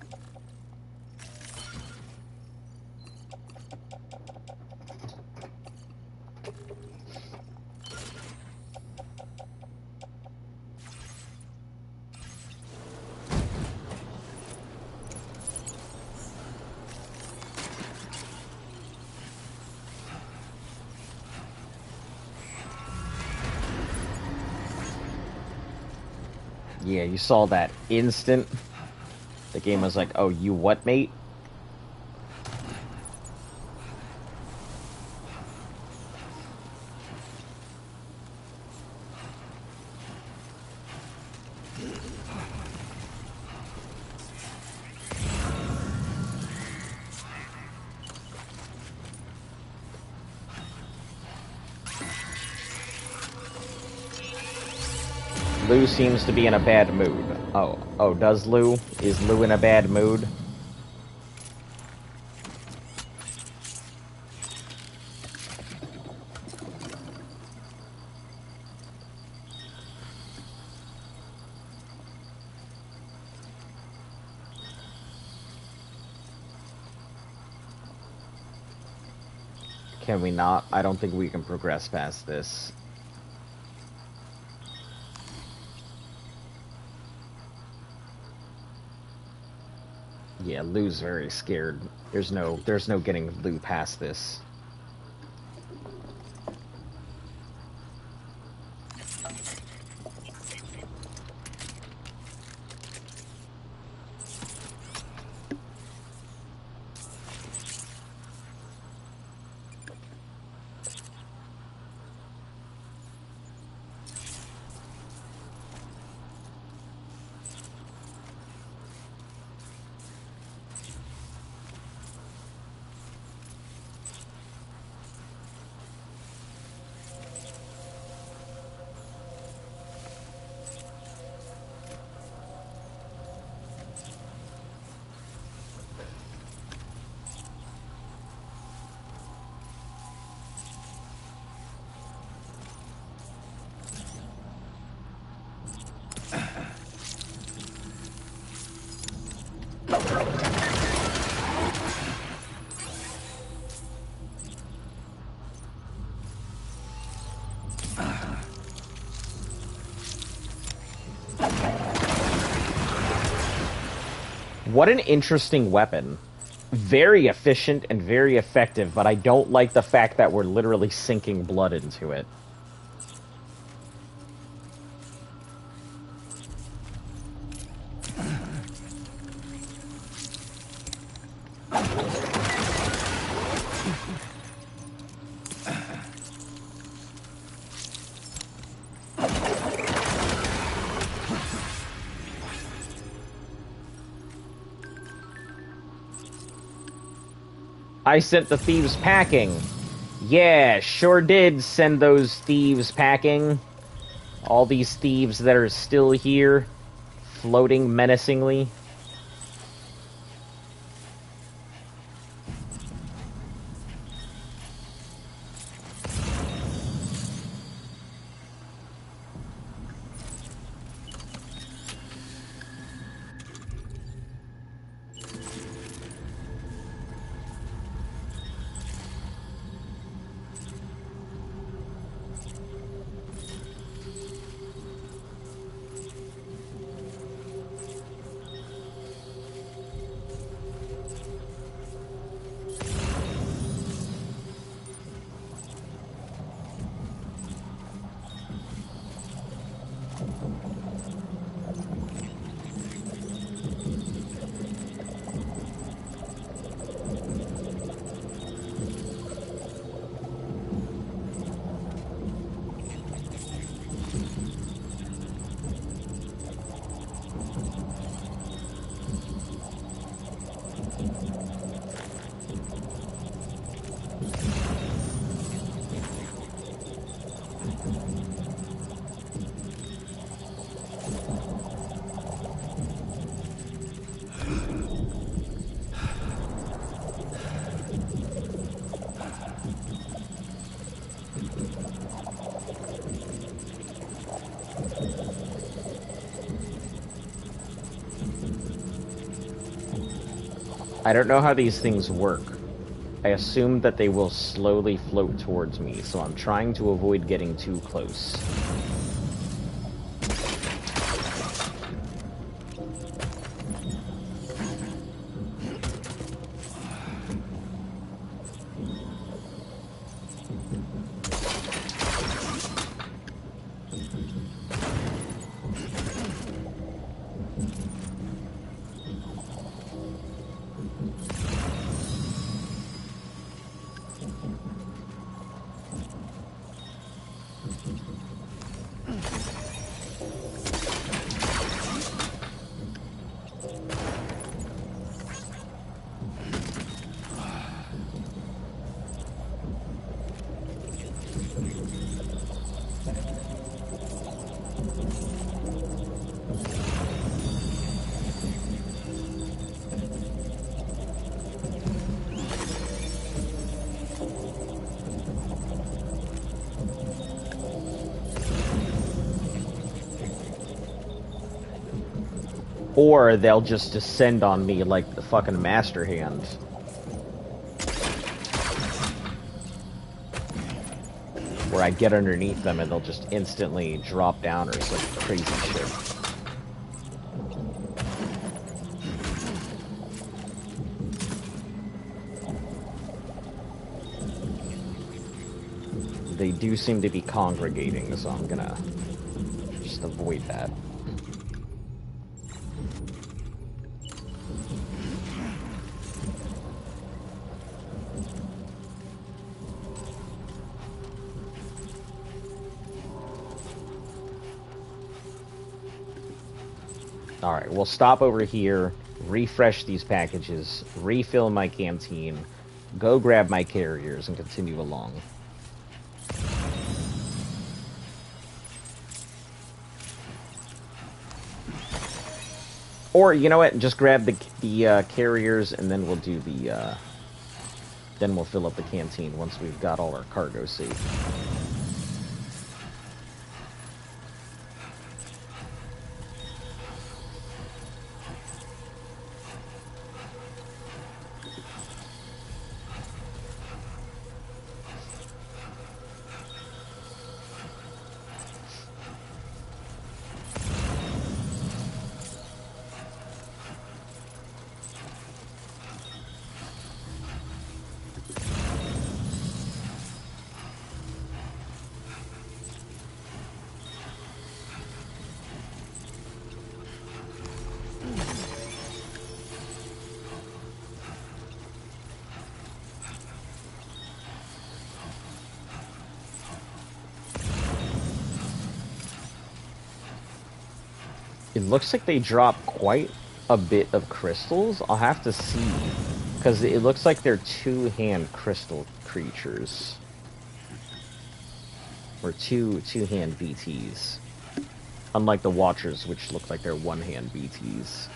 Yeah, you saw that instant. The game was like, oh, you what, mate? Lou seems to be in a bad mood. Oh, does Lou? Is Lou in a bad mood? Can we not? I don't think we can progress past this. Yeah, Lou's very scared. There's no getting Lou past this. What an interesting weapon. Very efficient and very effective, but I don't like the fact that we're literally sinking blood into it. I sent the thieves packing. Yeah, sure did send those thieves packing. All these thieves that are still here, floating menacingly. I don't know how these things work. I assume that they will slowly float towards me, so I'm trying to avoid getting too close. Or they'll just descend on me like the fucking Master Hand. Where I get underneath them and they'll just instantly drop down or some crazy shit. They do seem to be congregating, so I'm gonna just avoid that. Alright, we'll stop over here, refresh these packages, refill my canteen, go grab my carriers, and continue along. Or, you know what, just grab the carriers, and then we'll do the, then we'll fill up the canteen once we've got all our cargo safe. It looks like they drop quite a bit of crystals. I'll have to see, because it looks like they're two-hand crystal creatures. Or two-hand BTs. Unlike the Watchers, which look like they're one-hand BTs.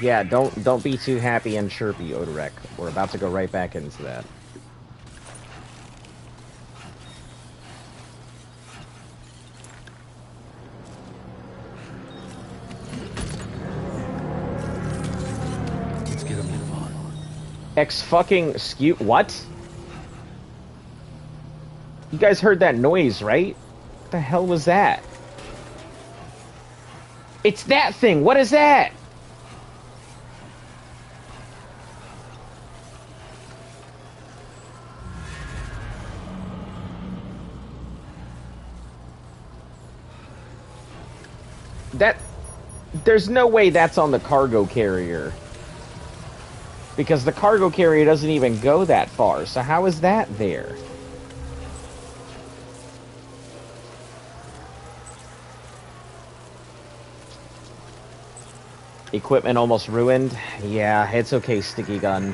Yeah, don't be too happy and chirpy, Odorek. We're about to go right back into that. Let's get a move on. X-fucking-skew- what? You guys heard that noise, right? What the hell was that? It's that thing! What is that? There's no way that's on the cargo carrier. Because the cargo carrier doesn't even go that far, so how is that there? Equipment almost ruined? Yeah, it's okay, Sticky Gun.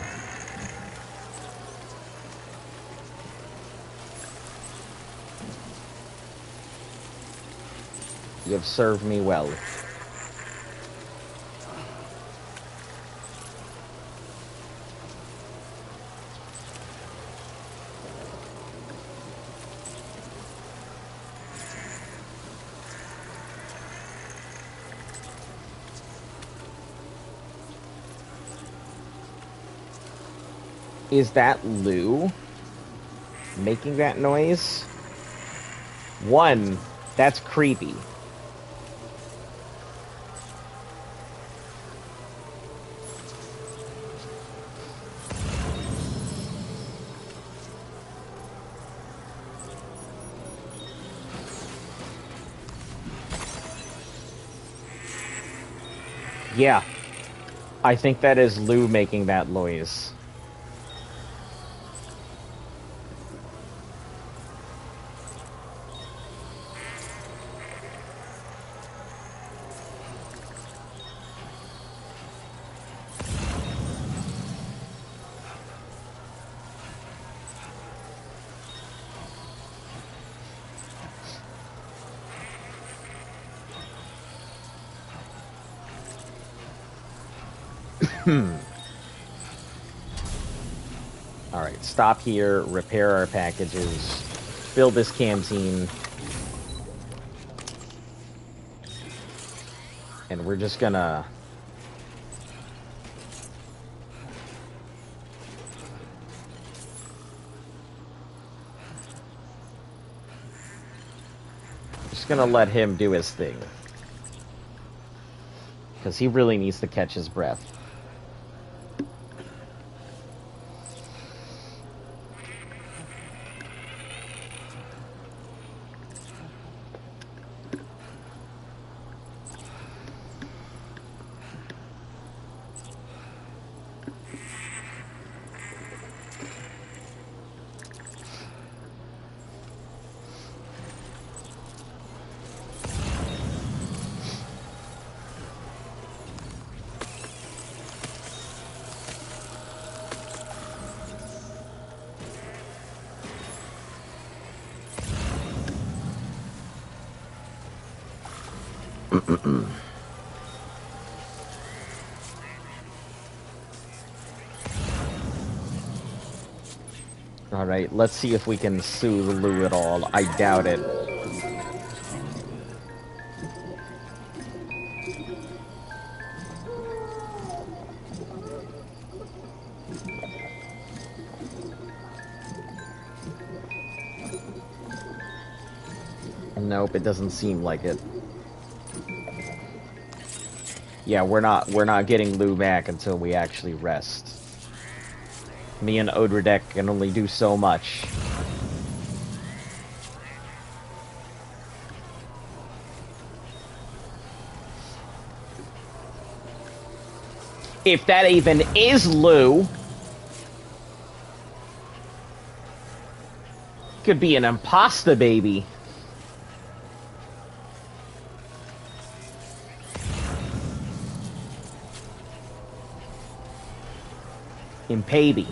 You have served me well. Is that Lou making that noise? One, that's creepy. Yeah, I think that is Lou making that noise. Alright, stop here, repair our packages, build this canteen. And we're just gonna... just gonna let him do his thing. Because he really needs to catch his breath. Alright, let's see if we can soothe Lou at all. I doubt it. Nope, it doesn't seem like it. Yeah, we're not getting Lou back until we actually rest. Me and Odradek can only do so much. If that even is Lou. Could be an imposter baby. In baby.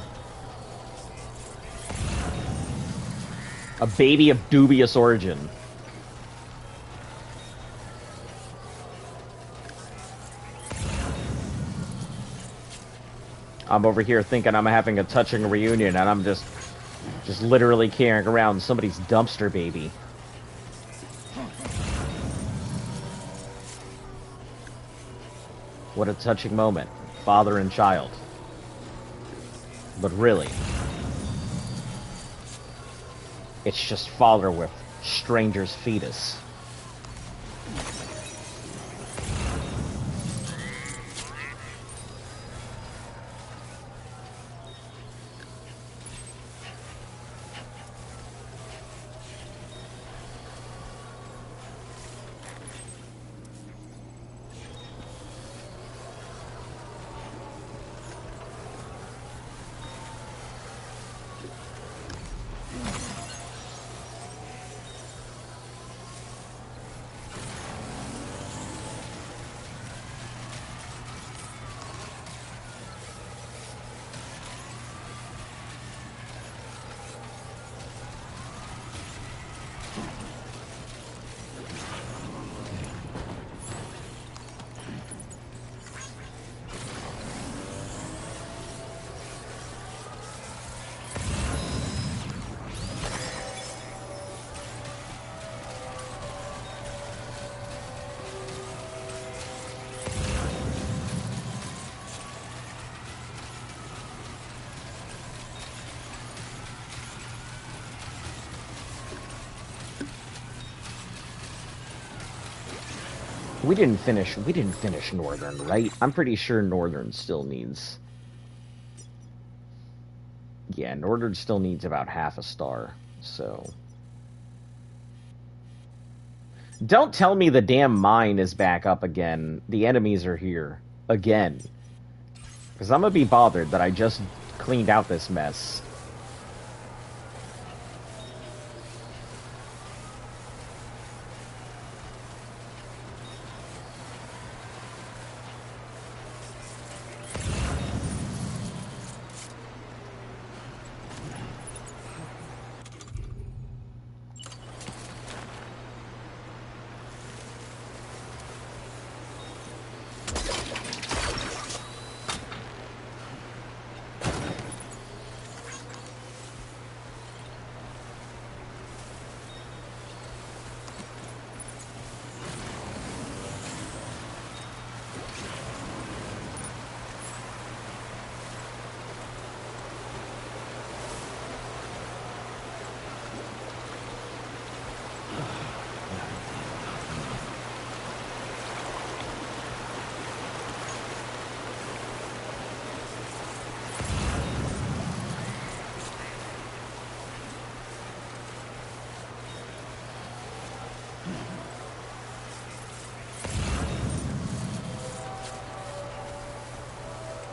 A baby of dubious origin. I'm over here thinking I'm having a touching reunion, and I'm just literally carrying around somebody's dumpster baby. What a touching moment. Father and child. But really, it's just father with stranger's fetus. We didn't finish Northern, right? I'm pretty sure Northern still needs... Yeah, Northern still needs about half a star, so... Don't tell me the damn mine is back up again. The enemies are here. Again. Because I'm gonna be bothered that I just cleaned out this mess.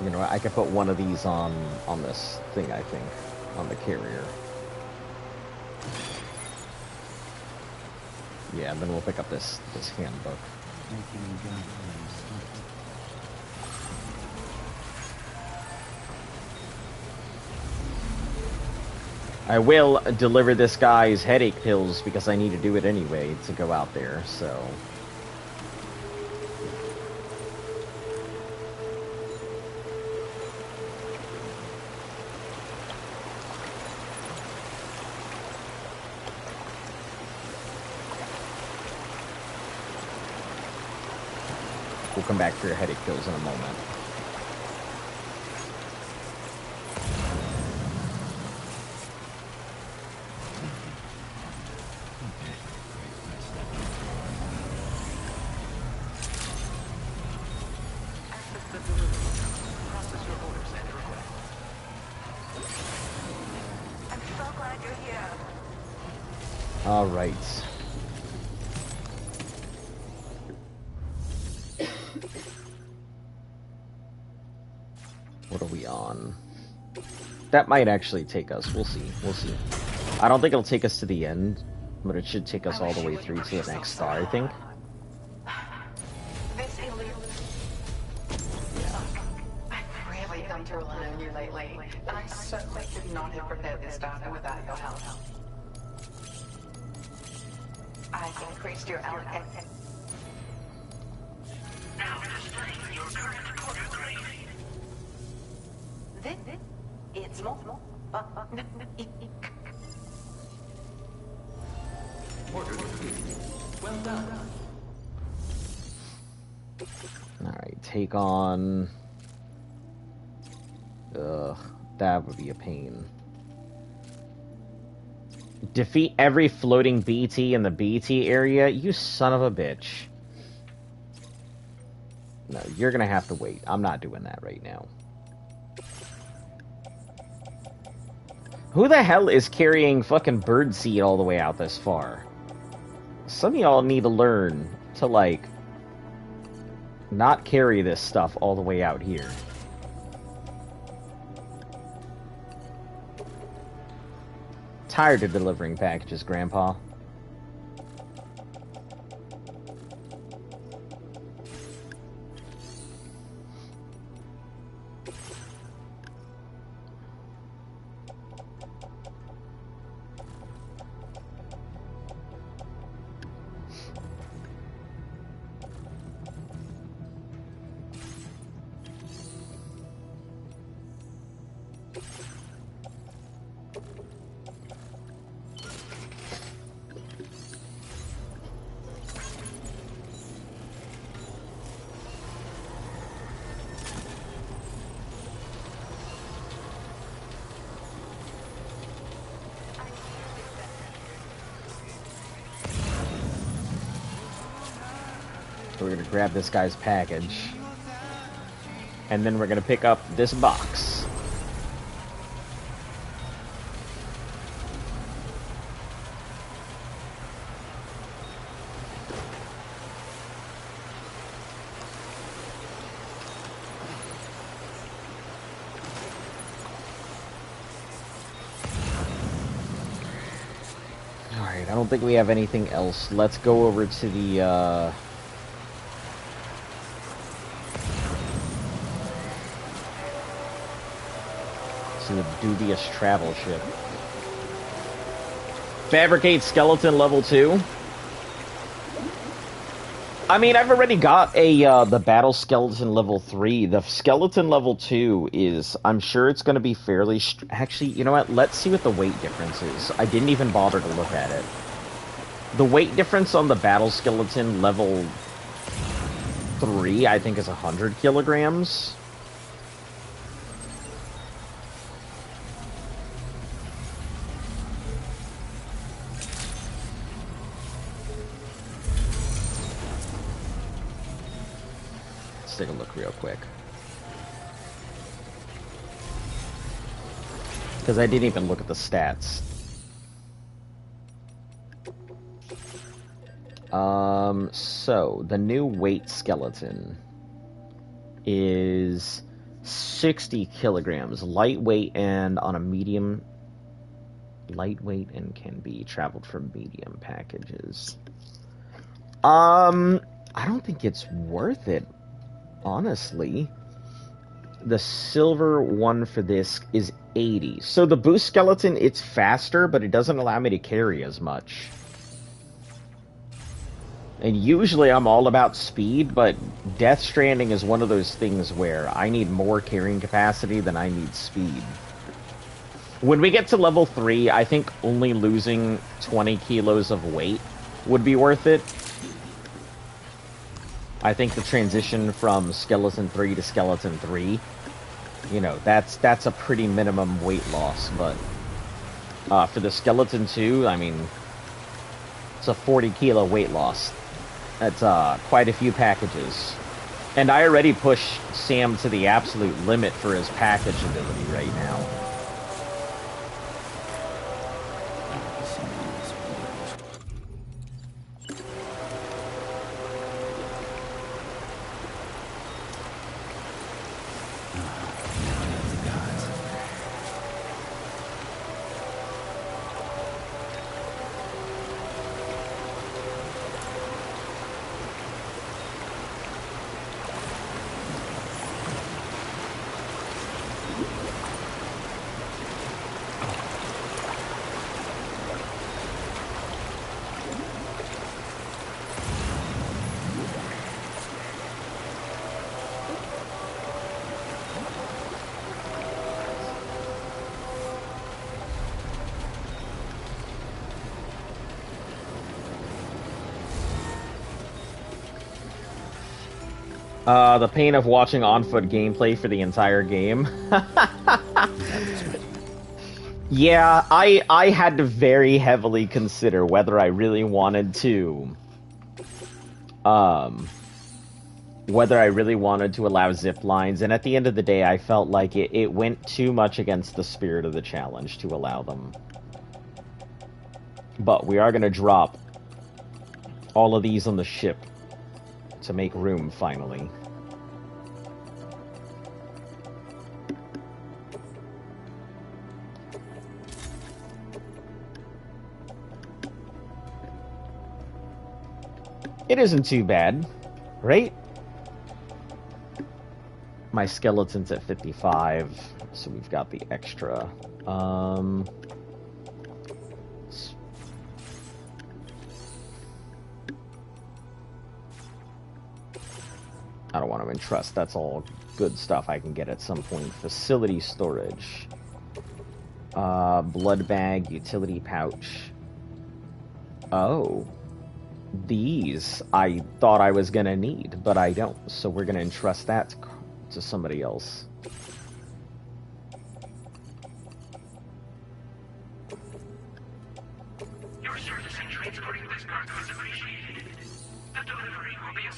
You know, I could put one of these on this thing, I think, on the carrier. Yeah, and then we'll pick up this handbook. I will deliver this guy's headache pills because I need to do it anyway to go out there, so... We'll come back for your headache pills in a moment. I'm so glad you're here. All right. What are we on? That might actually take us. We'll see. We'll see. I don't think it'll take us to the end, but it should take us all the way through to the next star, I think. This illusion. Yeah. I've really come to rely on you lately. prepare this data without your help. I've increased your allocation. Now displaying your current order grade. This, it's more, but Order completed. Well done. Alright, take on... Ugh, that would be a pain. Defeat every floating BT in the BT area? You son of a bitch. No, you're gonna have to wait. I'm not doing that right now. Who the hell is carrying fucking birdseed all the way out this far? Some of y'all need to learn to, like, not carry this stuff all the way out here. Tired of delivering packages, Grandpa. We're gonna grab this guy's package. And then we're gonna pick up this box. Alright, I don't think we have anything else. Let's go over to the, to the dubious travel ship. Fabricate skeleton level 2? I mean, I've already got a, the battle skeleton level 3. The skeleton level 2 is, I'm sure it's going to be fairly... Actually, you know what? Let's see what the weight difference is. I didn't even bother to look at it. The weight difference on the battle skeleton level 3, I think, is 100 kilograms. Let's take a look real quick. Because I didn't even look at the stats. So, the new weight skeleton is 60 kilograms. Lightweight and on a medium... Lightweight and can be traveled from medium packages. I don't think it's worth it. Honestly, the silver one for this is 80. So the boost skeleton, it's faster, but it doesn't allow me to carry as much. And usually I'm all about speed, but Death Stranding is one of those things where I need more carrying capacity than I need speed. When we get to level 3, I think only losing 20 kilos of weight would be worth it. I think the transition from Skeleton 3 to Skeleton 3, you know, that's a pretty minimum weight loss, but for the Skeleton 2, I mean, it's a 40 kilo weight loss. That's quite a few packages. And I already pushed Sam to the absolute limit for his package ability right now. The pain of watching on-foot gameplay for the entire game. Yeah, I had to very heavily consider whether I really wanted to, whether I really wanted to allow zip lines, and at the end of the day, I felt like it went too much against the spirit of the challenge to allow them. But we are going to drop all of these on the ship to make room, finally. It isn't too bad, right? My skeleton's at 55, so we've got the extra. I don't want to entrust. That's all good stuff I can get at some point. Facility storage. Blood bag, utility pouch. Oh. These I thought I was going to need, but I don't. So we're going to entrust that to somebody else. Your service and transporting this cargo is appreciated. The delivery will be a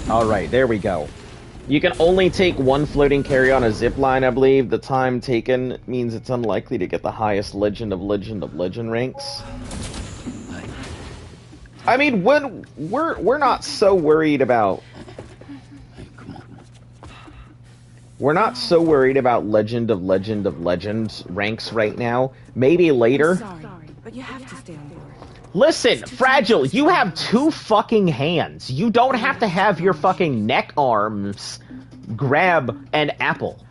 Alright, there we go. You can only take one floating carry-on a zip line, I believe. The time taken means it's unlikely to get the highest Legend of Legend ranks. I mean, when we're not so worried about... We're not so worried about Legend of Legends ranks right now. Maybe later. Sorry, but you have to stay on board. Listen, Fragile, you have 2 fucking hands. You don't have to have your fucking neck arms grab an apple.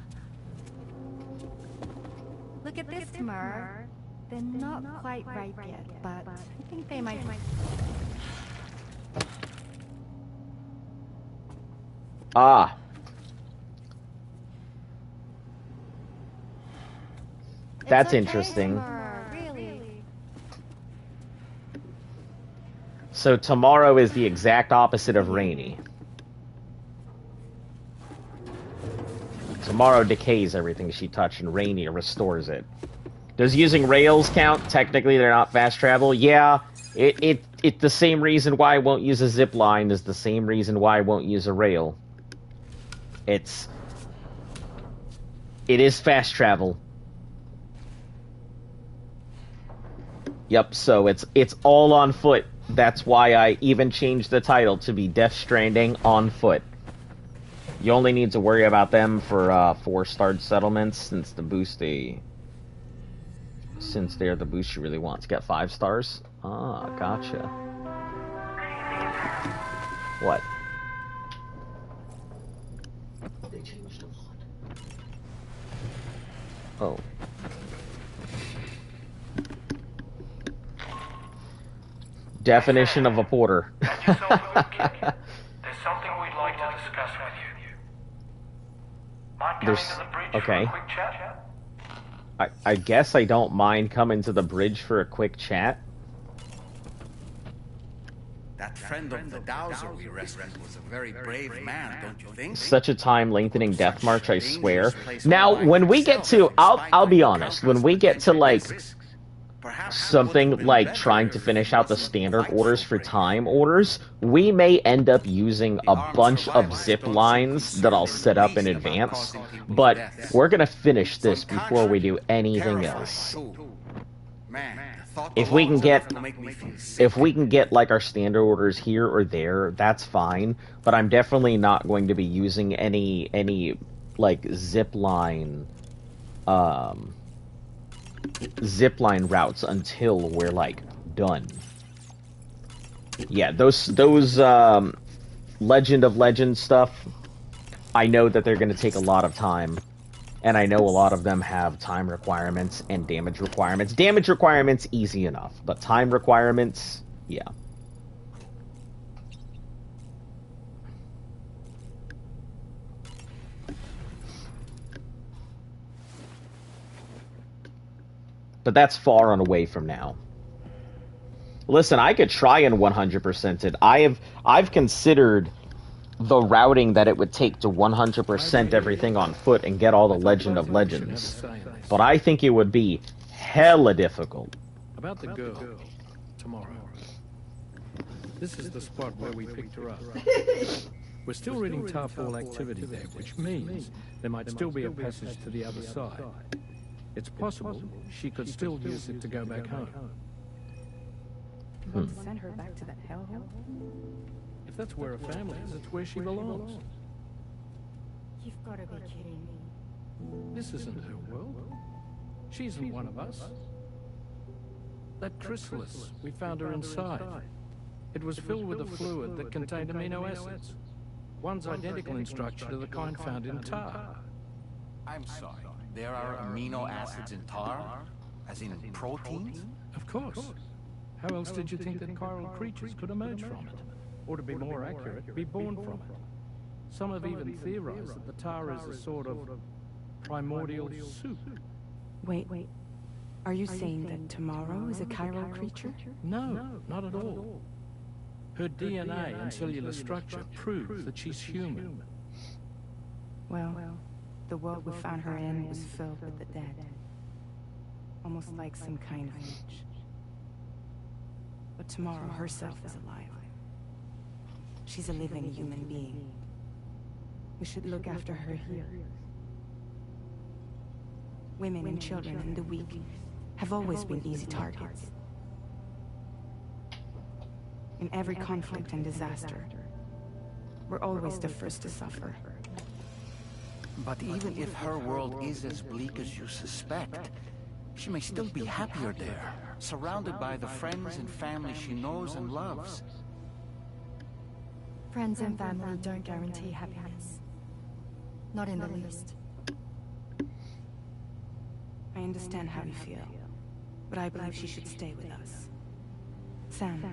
Look at this, Mer. They're not quite ripe yet, but I think they might. Ah. That's It's okay, interesting. Mer, really. So tomorrow is the exact opposite of rainy. Tomorrow decays everything she touched, and rainy restores it. Does using rails count? Technically, they're not fast travel. Yeah, it's the same reason why I won't use a zip line is the same reason why I won't use a rail. It is fast travel. Yep, so it's all on foot. That's why I even changed the title to be Death Stranding on foot. You only need to worry about them for 4-starred settlements since they're the boost you really want to get 5 stars. Ah, gotcha. What? They changed a lot. Oh. Definition of a porter. Get yourself a good kick. There's something we'd like to discuss with you. Mind coming to the bridge okay. for a quick chat? I guess I don't mind coming to the bridge for a quick chat. That friend of the Dowser we rescued was a very brave man, don't you think? Such a time-lengthening death march, I swear. Now, when we get to... I'll be honest. When we get to, like... something like trying to finish out the standard orders for time orders, we may end up using a bunch of zip lines that I'll set up in advance, but we're gonna finish this before we do anything else. If we can get like our standard orders here or there, that's fine, but I'm definitely not going to be using any like zipline routes until we're like done. Yeah, those Legend of Legends stuff, I know that they're going to take a lot of time, and I know a lot of them have time requirements and damage requirements. Damage requirements, easy enough, but time requirements, yeah. but that's far and away from now. Listen, I could try and 100% it. I've considered the routing that it would take to 100% everything on foot and get all the Legend of Legends. But I think it would be hella difficult. About the girl, tomorrow. This is the spot where we picked her up. We're still reading Tarfall activity there, which means there might still be a passage to the other side. It's possible she could still use it to go back home. You want to send her back to that hellhole? If that's where her family is, it's where she belongs. You've got to be kidding me. This isn't her world. She isn't one of us. That chrysalis, we found her inside. It was filled with a fluid that contained amino acids. One's identical in structure to the kind found in tar. I'm sorry. There are amino acids in tar? As in proteins? Of course. How else did you think that chiral creatures could emerge from it? Or to be more accurate, be born from it? Some have even theorized that the tar is a sort of primordial soup. Wait. Are you saying that tomorrow is a chiral creature? No, not at all. Her DNA and cellular structure prove that she's human. Well, the world we found her in was filled with the dead. Almost like some kind of witch. But tomorrow herself is alive. She's a living human being. We should look after her here. Women and children and the weak have always been easy targets. In every conflict and disaster, we're always the first to suffer. But even if her world is as bleak as you suspect, she may still be happier there, surrounded by the friends and family she knows and loves. Friends and family don't guarantee happiness. Not in the least. I understand how you feel, but I believe she should stay with us. Sam.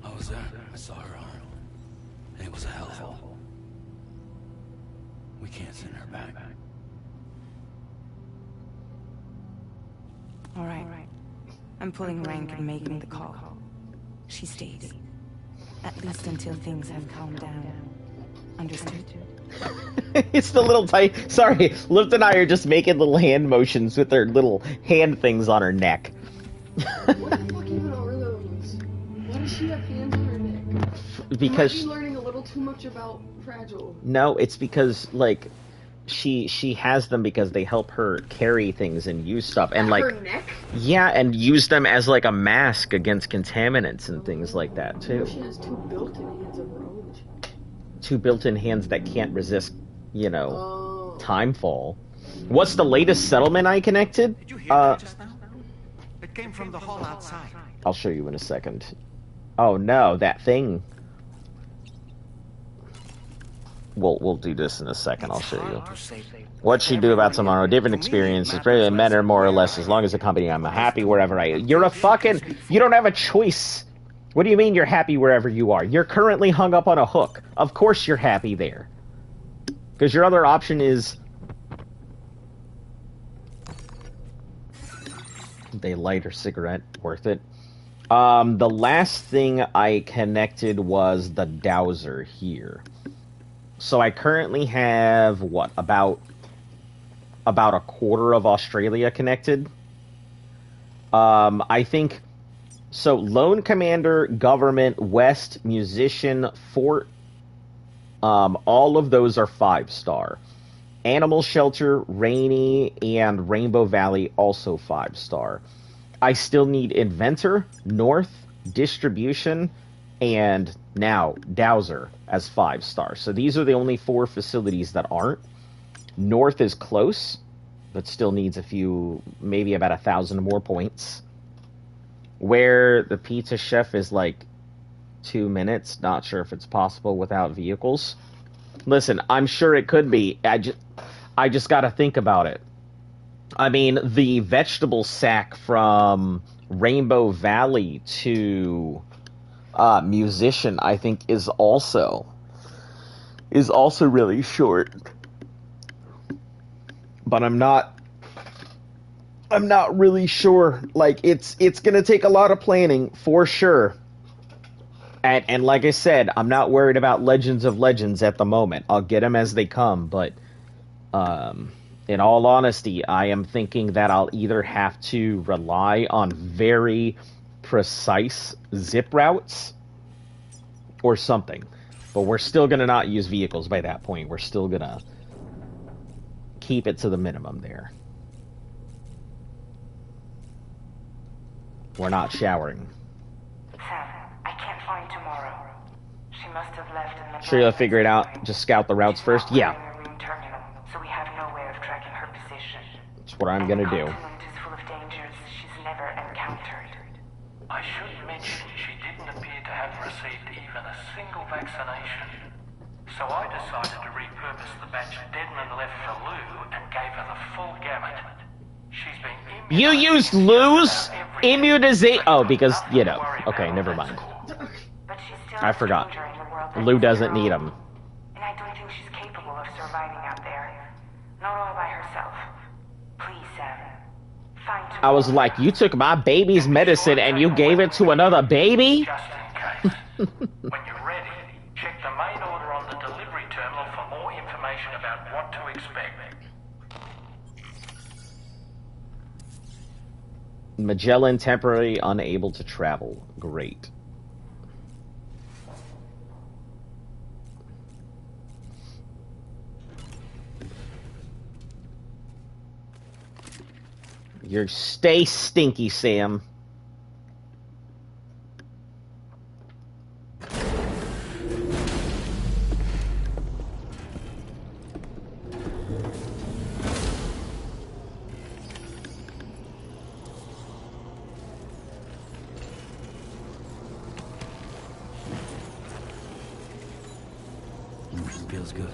I was there. I saw her home. And it was a hellhole. We can't send her back. All right. I'm pulling rank and making the call. She stays. At least until things have calmed down. Understood? It's the little tight. Sorry, Lift and I are just making little hand motions with their little hand things on her neck. What the fuck even are those? Why does she have hands on her neck? Because you might be learning a little too much about Fragile. No, it's because like she has them because they help her carry things and use stuff and like her neck? Yeah, and use them as like a mask against contaminants and things like that too. She has two built-in hands of her own. Two built-in hands that can't resist, timefall. What's the latest settlement I connected? Did you hear that just now? It came from the hall outside. I'll show you in a second. Oh no, that thing. We'll do this in a second. I'll show you. What she do about tomorrow? Different experiences. Really matter more or less as long as the company. I'm happy wherever I. You're a fucking. You don't have a choice. What do you mean you're happy wherever you are? You're currently hung up on a hook. Of course you're happy there. Because your other option is... They light her cigarette. Worth it. The last thing I connected was the dowser here. So I currently have, what, about a quarter of Australia connected. I think... So, Lone Commander, Government, West, Musician, Fort, all of those are 5-star. Animal Shelter, Rainy, and Rainbow Valley, also 5-star. I still need Inventor, North, Distribution, and now Dowser as 5-star. So these are the only 4 facilities that aren't. North is close, but still needs a few, maybe about 1,000 more points. Where the pizza chef is like 2 minutes. Not sure if it's possible without vehicles. Listen, I'm sure it could be. I just got to think about it. I mean, the vegetable sack from Rainbow Valley to Musician, I think, is also really short. But I'm not I'm not really sure. Like, it's gonna take a lot of planning, for sure. And like I said, I'm not worried about Legends of Legends at the moment. I'll get them as they come, but in all honesty, I am thinking that I'll either have to rely on very precise zip routes or something. But we're still going to not use vehicles by that point. We're still going to keep it to the minimum there. We're not showering. Sam, I can't find tomorrow. She must have left in the Sure you'll figure it out? Just scout the routes first? Yeah. terminal, so we have no way of tracking her position. That's what I'm going to do. The continent is full of dangers she's never encountered. I should mention she didn't appear to have received even a single vaccination. So I decided to repurpose the batch Deadman left for Lou and gave her the full gamut. She's been You used Lou's immunization. Oh, because, you know. Okay, never mind. But she's still I forgot. in the world that Lou is doesn't her need own. them. And I don't think she's capable of surviving out there. Not all by herself. Please, Sam. Find I was like, you took my baby's medicine and you gave it to another baby? just in case. When you're ready, check the main order on the delivery terminal for more information about what to expect. Magellan temporarily unable to travel. Great. You're stay stinky, Sam. Feels good.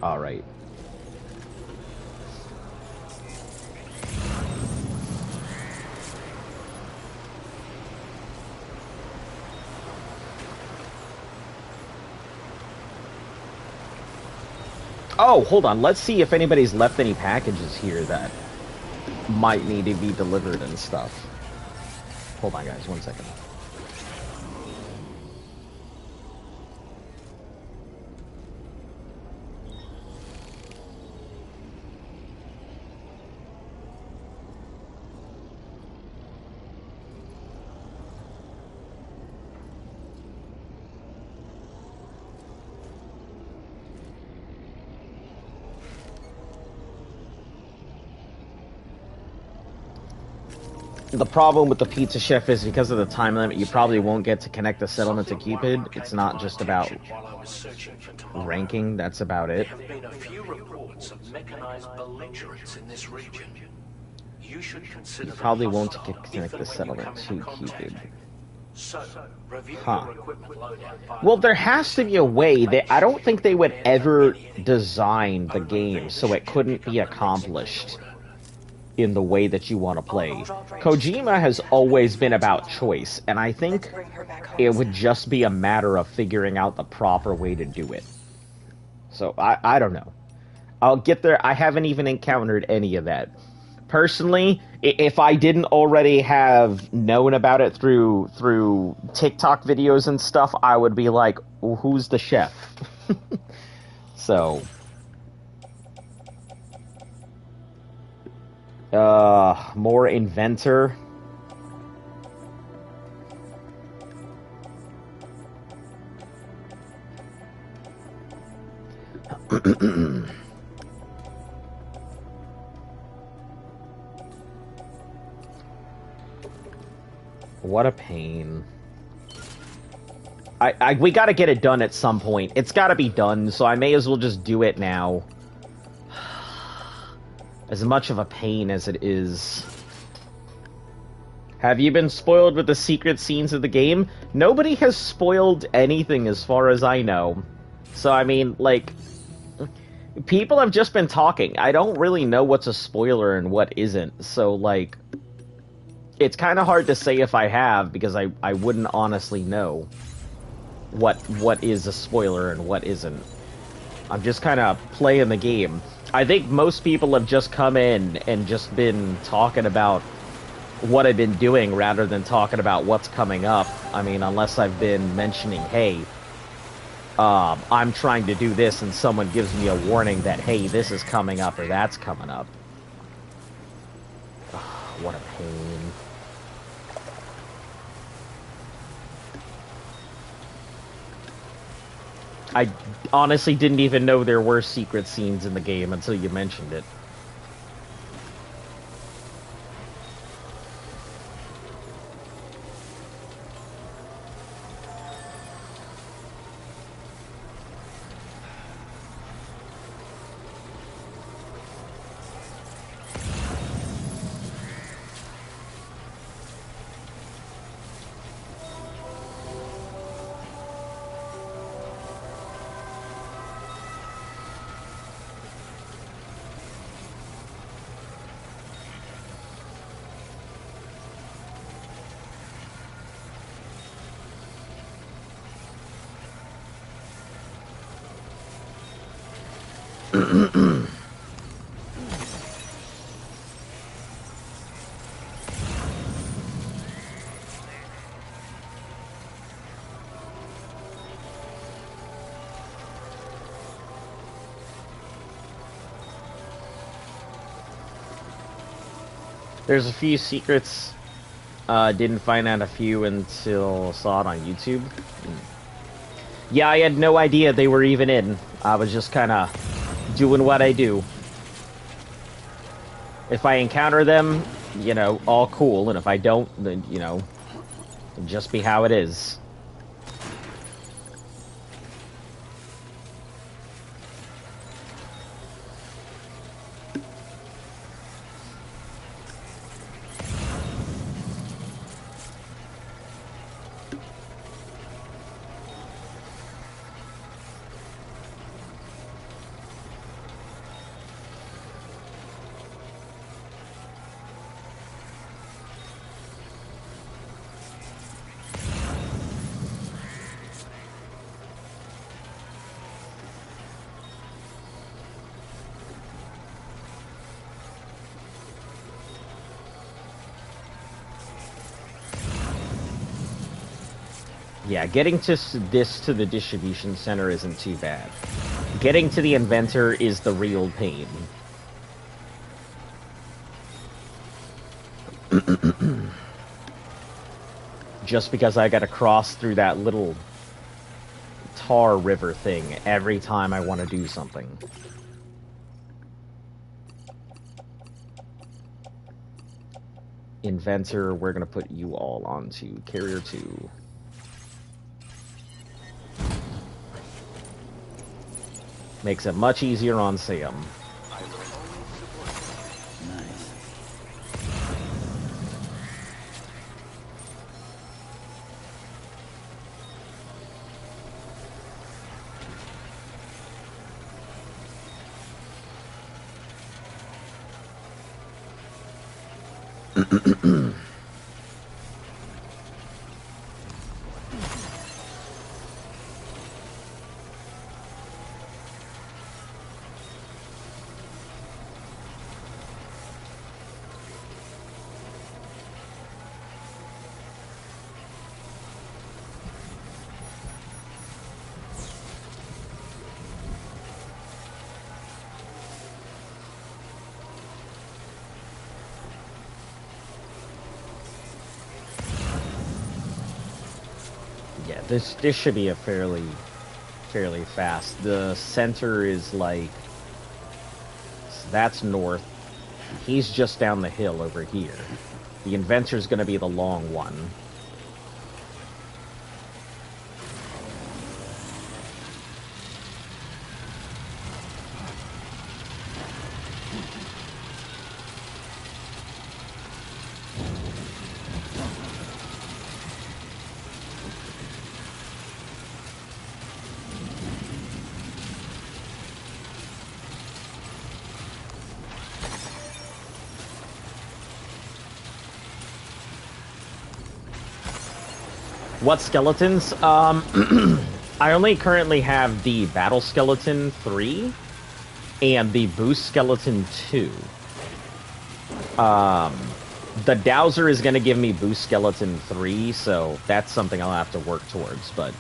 All right. Oh, hold on. Let's see if anybody's left any packages here that might need to be delivered and stuff. Hold on, guys. 1 second. The problem with the Pizza Chef is because of the time limit, you probably won't get to connect the settlement to Cupid. It's not just about ranking, that's about it. There have been a few reports of mechanized belligerents in this region. You should consider You probably them won't hostile get to connect even the when you settlement come to into contact. Cupid. So, review Huh. your equipment loadout. Well, there has to be a way. I don't think they would ever design the game so it couldn't be accomplished in the way that you want to play. Kojima has always been about choice, and I think it would just be a matter of figuring out the proper way to do it. So, I don't know. I'll get there. I haven't even encountered any of that. Personally, if I didn't already have known about it through TikTok videos and stuff, I would be like, well, who's the chef? So... more inventor. What a pain. We gotta get it done at some point. It's gotta be done, so I may as well just do it now. As much of a pain as it is. Have you been spoiled with the secret scenes of the game? Nobody has spoiled anything as far as I know. So, I mean, like... people have just been talking. I don't really know what's a spoiler and what isn't. So, like... it's kind of hard to say if I have, because I wouldn't honestly know what is a spoiler and what isn't. I'm just kind of playing the game. I think most people have just come in and just been talking about what I've been doing rather than talking about what's coming up. I mean, unless I've been mentioning, hey, I'm trying to do this, and someone gives me a warning that, hey, this is coming up or that's coming up. Ugh, what a pain. I honestly didn't even know there were secret scenes in the game until you mentioned it. There's a few secrets. Didn't find out a few until saw it on YouTube. Yeah, I had no idea they were even in. I was just kind of doing what I do. If I encounter them, you know, all cool, and if I don't, then, you know, it'll just be how it is. Yeah, getting to the distribution center isn't too bad. Getting to the inventor is the real pain. Just because I gotta cross through that little tar river thing every time I want to do something. Inventor, we're gonna put you all onto Carrier 2. Makes it much easier on Sam. Yeah, this should be a fairly fast. The center is like, that's north. He's just down the hill over here. The inventor's gonna be the long one. What skeletons? I only currently have the Battle Skeleton 3 and the Boost Skeleton 2. The Dowser is going to give me Boost Skeleton 3, so that's something I'll have to work towards, but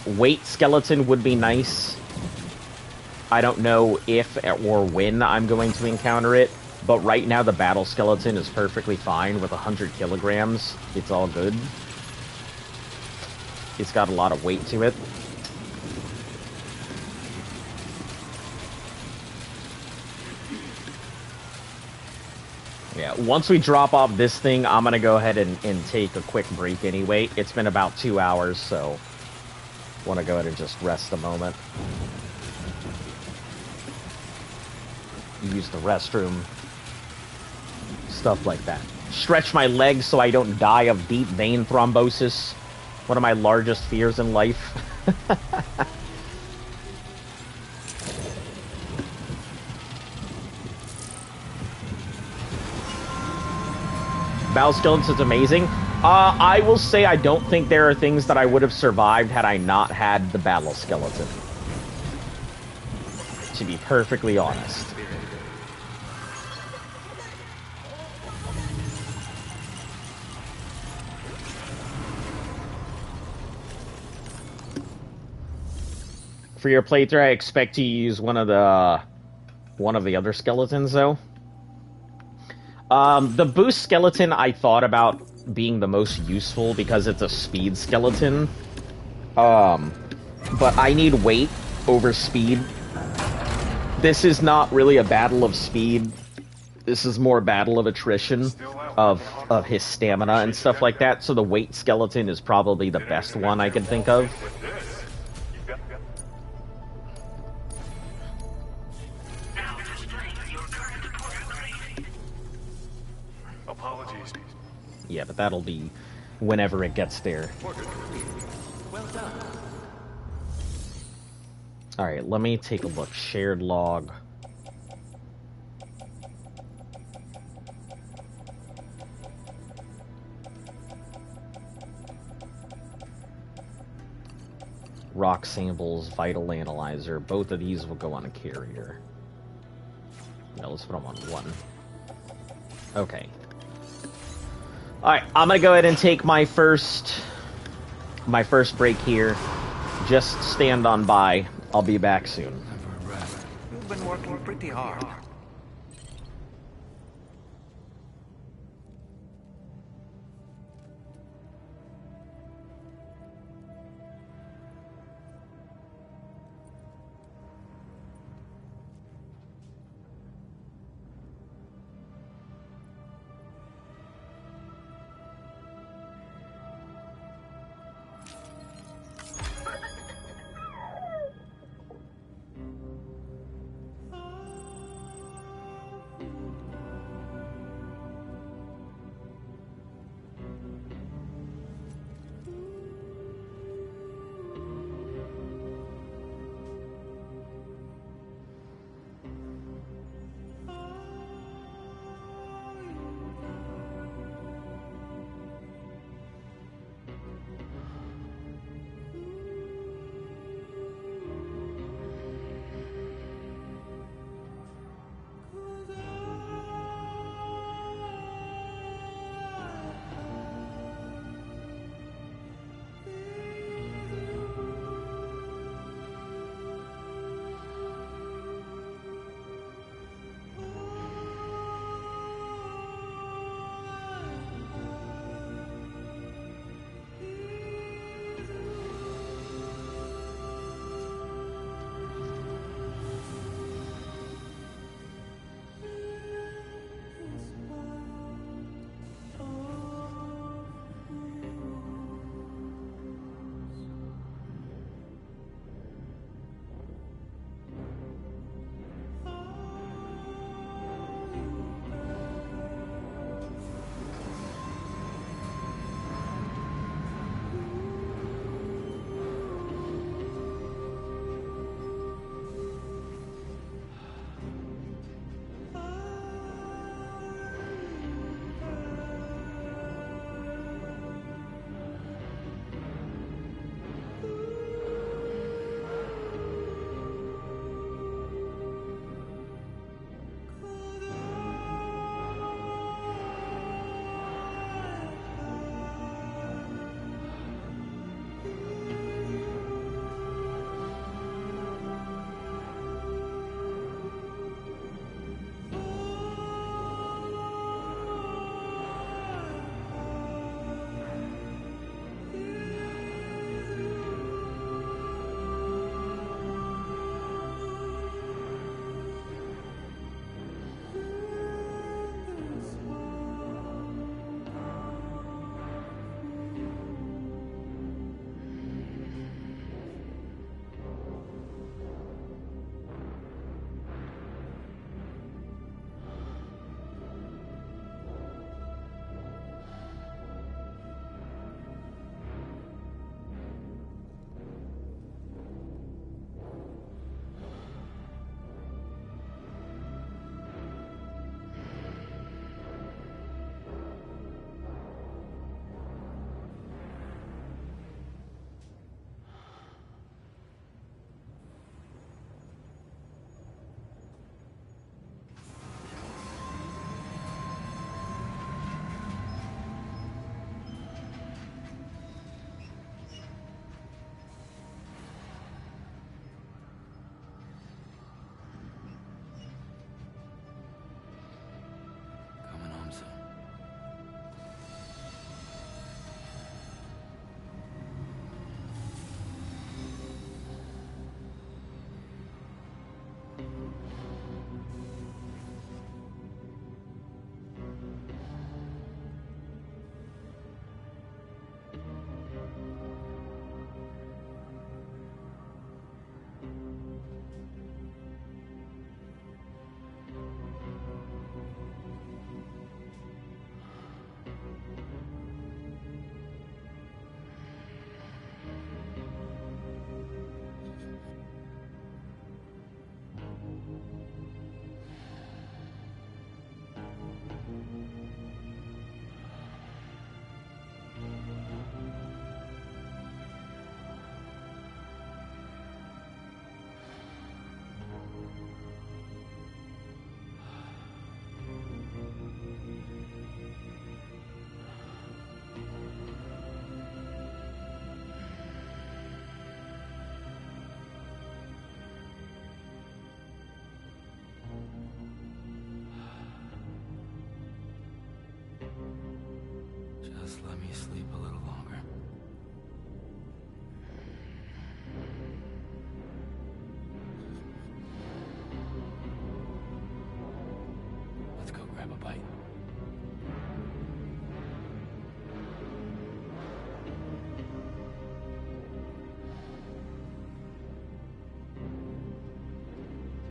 Weight Skeleton would be nice. I don't know if or when I'm going to encounter it, but right now the Battle Skeleton is perfectly fine with 100 kilograms. It's all good. It's got a lot of weight to it. Yeah, once we drop off this thing, I'm gonna go ahead and take a quick break anyway. It's been about 2 hours, so want to go ahead and just rest a moment. Use the restroom. Stuff like that. Stretch my legs so I don't die of deep vein thrombosis. One of my largest fears in life. Battle Skeleton's amazing. I will say I don't think there are things that I would have survived had I not had the Battle Skeleton. To be perfectly honest. For your playthrough, I expect to use one of the other skeletons, though. The Boost Skeleton I thought about being the most useful because it's a speed skeleton. But I need weight over speed. This is not really a battle of speed. This is more a battle of attrition of his stamina and stuff like that. So the weight skeleton is probably the best one I can think of. Apologies. Yeah, but that'll be whenever it gets there. Well done. Alright, let me take a look. Shared log. Rock samples, vital analyzer. Both of these will go on a carrier. No, let's put them on one. Okay. Alright, I'm gonna go ahead and take my first break here. Just stand on by. I'll be back soon. You've been working pretty hard. Just let me sleep a little longer. Let's go grab a bite.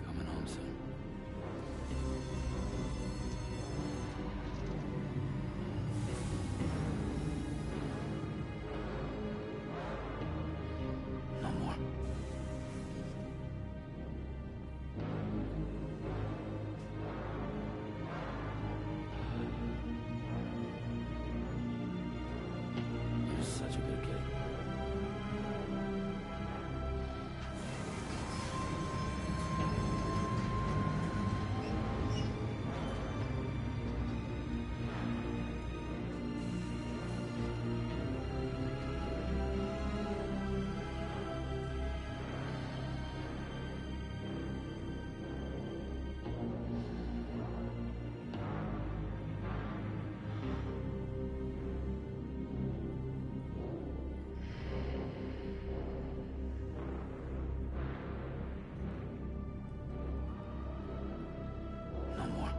Coming home soon. No more. You're such a good kid. No more.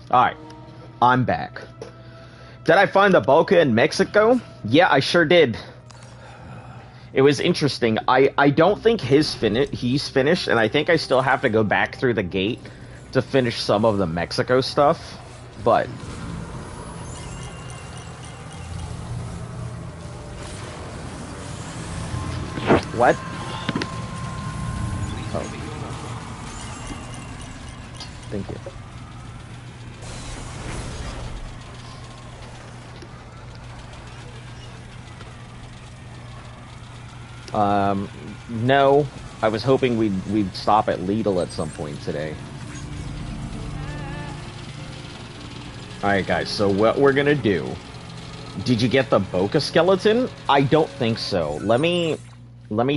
Alright, I'm back. Did I find the Boca in Mexico? Yeah, I sure did. It was interesting. I don't think he's finished, and I think I still have to go back through the gate to finish some of the Mexico stuff, but... What? Oh. Thank you. No. I was hoping we'd stop at Lidl at some point today. Alright guys, so what we're gonna do... Did you get the Boca skeleton? I don't think so. Let me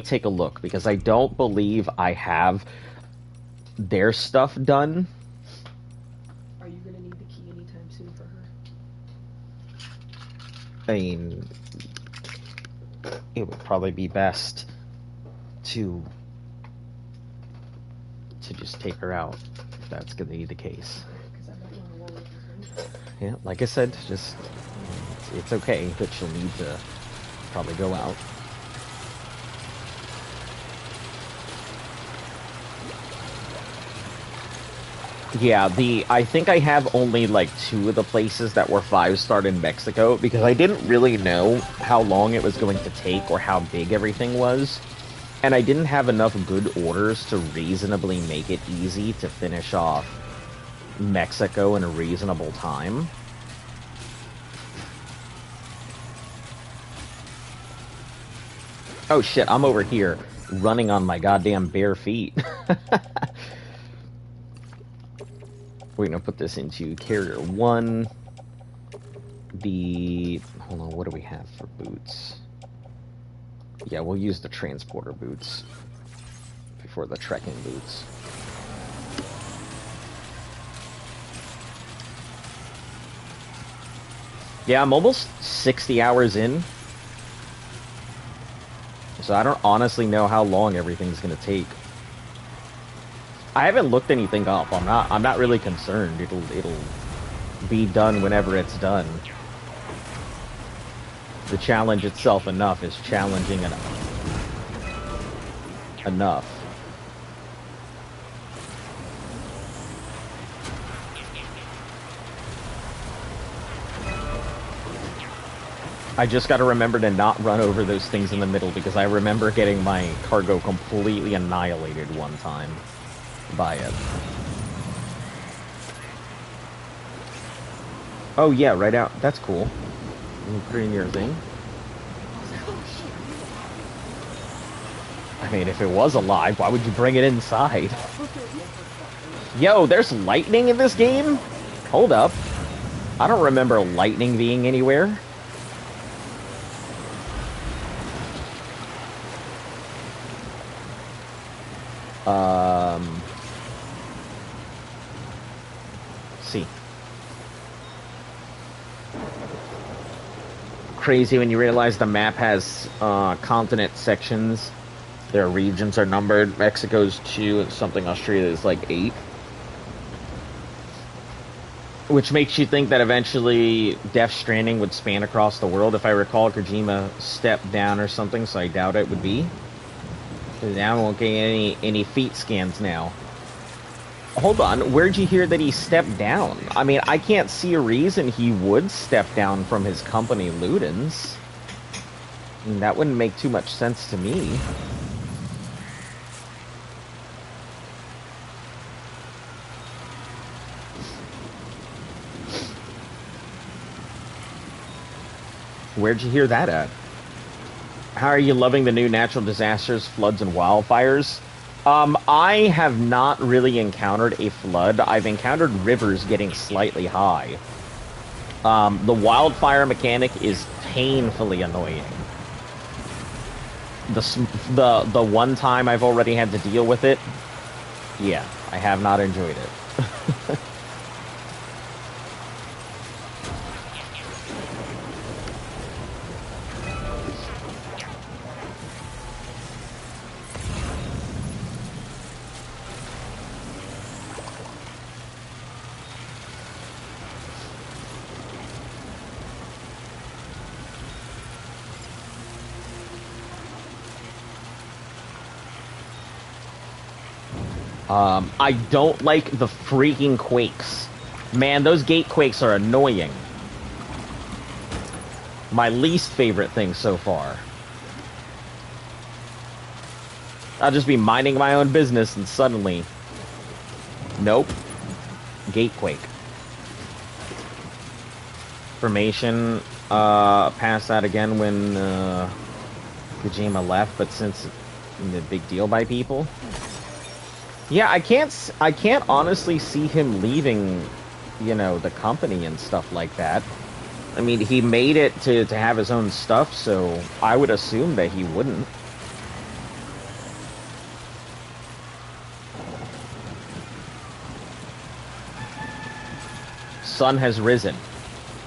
take a look, because I don't believe I have their stuff done. Are you gonna need the key anytime soon for her? I mean... It would probably be best to just take her out, if that's gonna be the case. Yeah, like I said, just it's okay, but she'll need to probably go out. Yeah, I think I have only like 2 of the places that were 5-star in Mexico, because I didn't really know how long it was going to take or how big everything was. And I didn't have enough good orders to reasonably make it easy to finish off Mexico in a reasonable time. Oh shit, I'm over here running on my goddamn bare feet. We're gonna put this into carrier 1. Hold on, what do we have for boots? Yeah, we'll use the transporter boots before the trekking boots. Yeah, I'm almost 60 hours in. So I don't honestly know how long everything's gonna take. I haven't looked anything up. I'm not really concerned. It'll be done whenever it's done. The challenge itself is challenging enough. I just gotta remember to not run over those things in the middle, because I remember getting my cargo completely annihilated one time by it. Oh yeah, right out. That's cool. You put it in your thing. I mean, if it was alive, why would you bring it inside? Yo, there's lightning in this game? Hold up. I don't remember lightning being anywhere. See. Crazy when you realize the map has continent sections. Their regions are numbered. Mexico's 2 and something. Australia is like 8. Which makes you think that eventually Death Stranding would span across the world. If I recall, Kojima stepped down or something, so I doubt it would be. Because now I won't get any feet scans now. Hold on, where'd you hear that he stepped down? I mean, I can't see a reason he would step down from his company, Ludens. I mean, that wouldn't make too much sense to me. Where'd you hear that at? How are you loving the new natural disasters, floods, and wildfires? I have not really encountered a flood. I've encountered rivers getting slightly high. The wildfire mechanic is painfully annoying. The one time I've already had to deal with it, yeah, I have not enjoyed it. I don't like the freaking quakes. Man, those gate quakes are annoying. My least favorite thing so far. I'll just be minding my own business and suddenly... Nope. Gate quake. Formation, passed that again when, Kojima left, but since the big deal by people... Yeah, I can't honestly see him leaving, you know, the company and stuff like that. I mean, he made it to have his own stuff, so I would assume that he wouldn't. Sun has risen.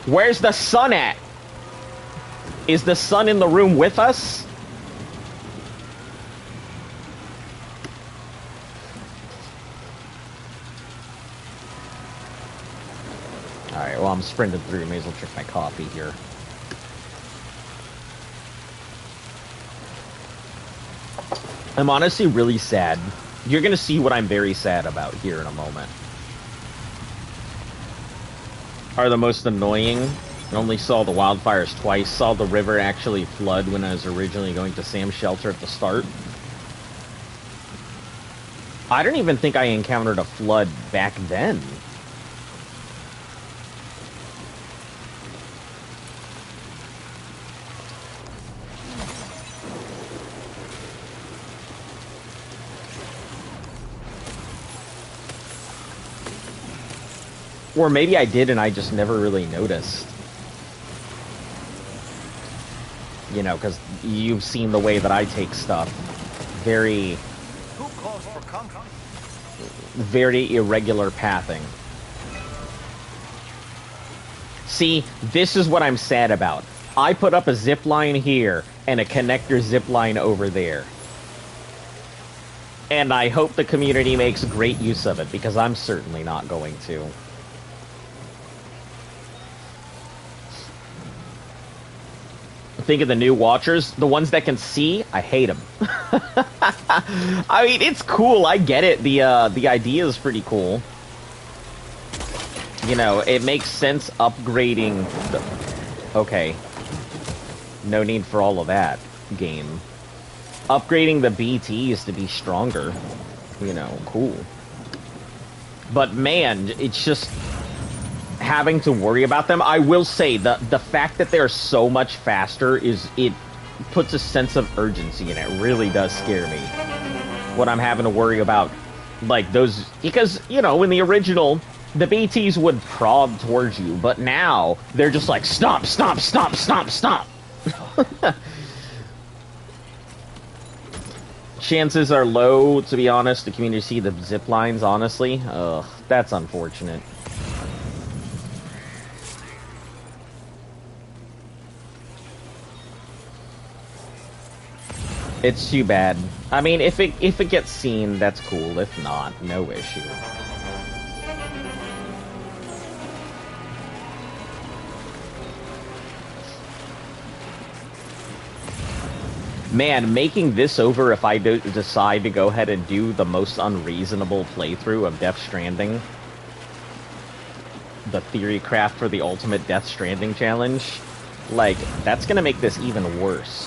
Where's the sun at? Is the sun in the room with us? Alright, well, I'm sprinting through. May as well drink my coffee here. I'm honestly really sad. You're gonna see what I'm very sad about here in a moment. Are the most annoying. I only saw the wildfires twice. Saw the river actually flood when I was originally going to Sam's shelter at the start. I don't even think I encountered a flood back then. Or maybe I did and I just never really noticed. You know, because you've seen the way that I take stuff. Very... Who calls for comfort? Very irregular pathing. See, this is what I'm sad about. I put up a zip line here and a connector zip line over there. And I hope the community makes great use of it, because I'm certainly not going to. Think of the new Watchers, the ones that can see. I hate them. I mean, it's cool. I get it. The idea is pretty cool. You know, it makes sense upgrading. Okay. No need for all of that, game. Upgrading the BTs to be stronger, you know, cool. But man, it's just having to worry about them. I will say, the fact that they're so much faster it puts a sense of urgency, and it really does scare me when I'm having to worry about, like, those, because, you know, in the original, the BTs would prod towards you, but now they're just like, stop, stop, stop, stop, stop. Chances are low, to be honest, the community see the zip lines, honestly. Ugh, that's unfortunate. It's too bad. I mean, if it gets seen, that's cool. If not, no issue. Man, making this over if I decide to go ahead and do the most unreasonable playthrough of Death Stranding, the theory craft for the ultimate Death Stranding challenge, like, that's gonna make this even worse.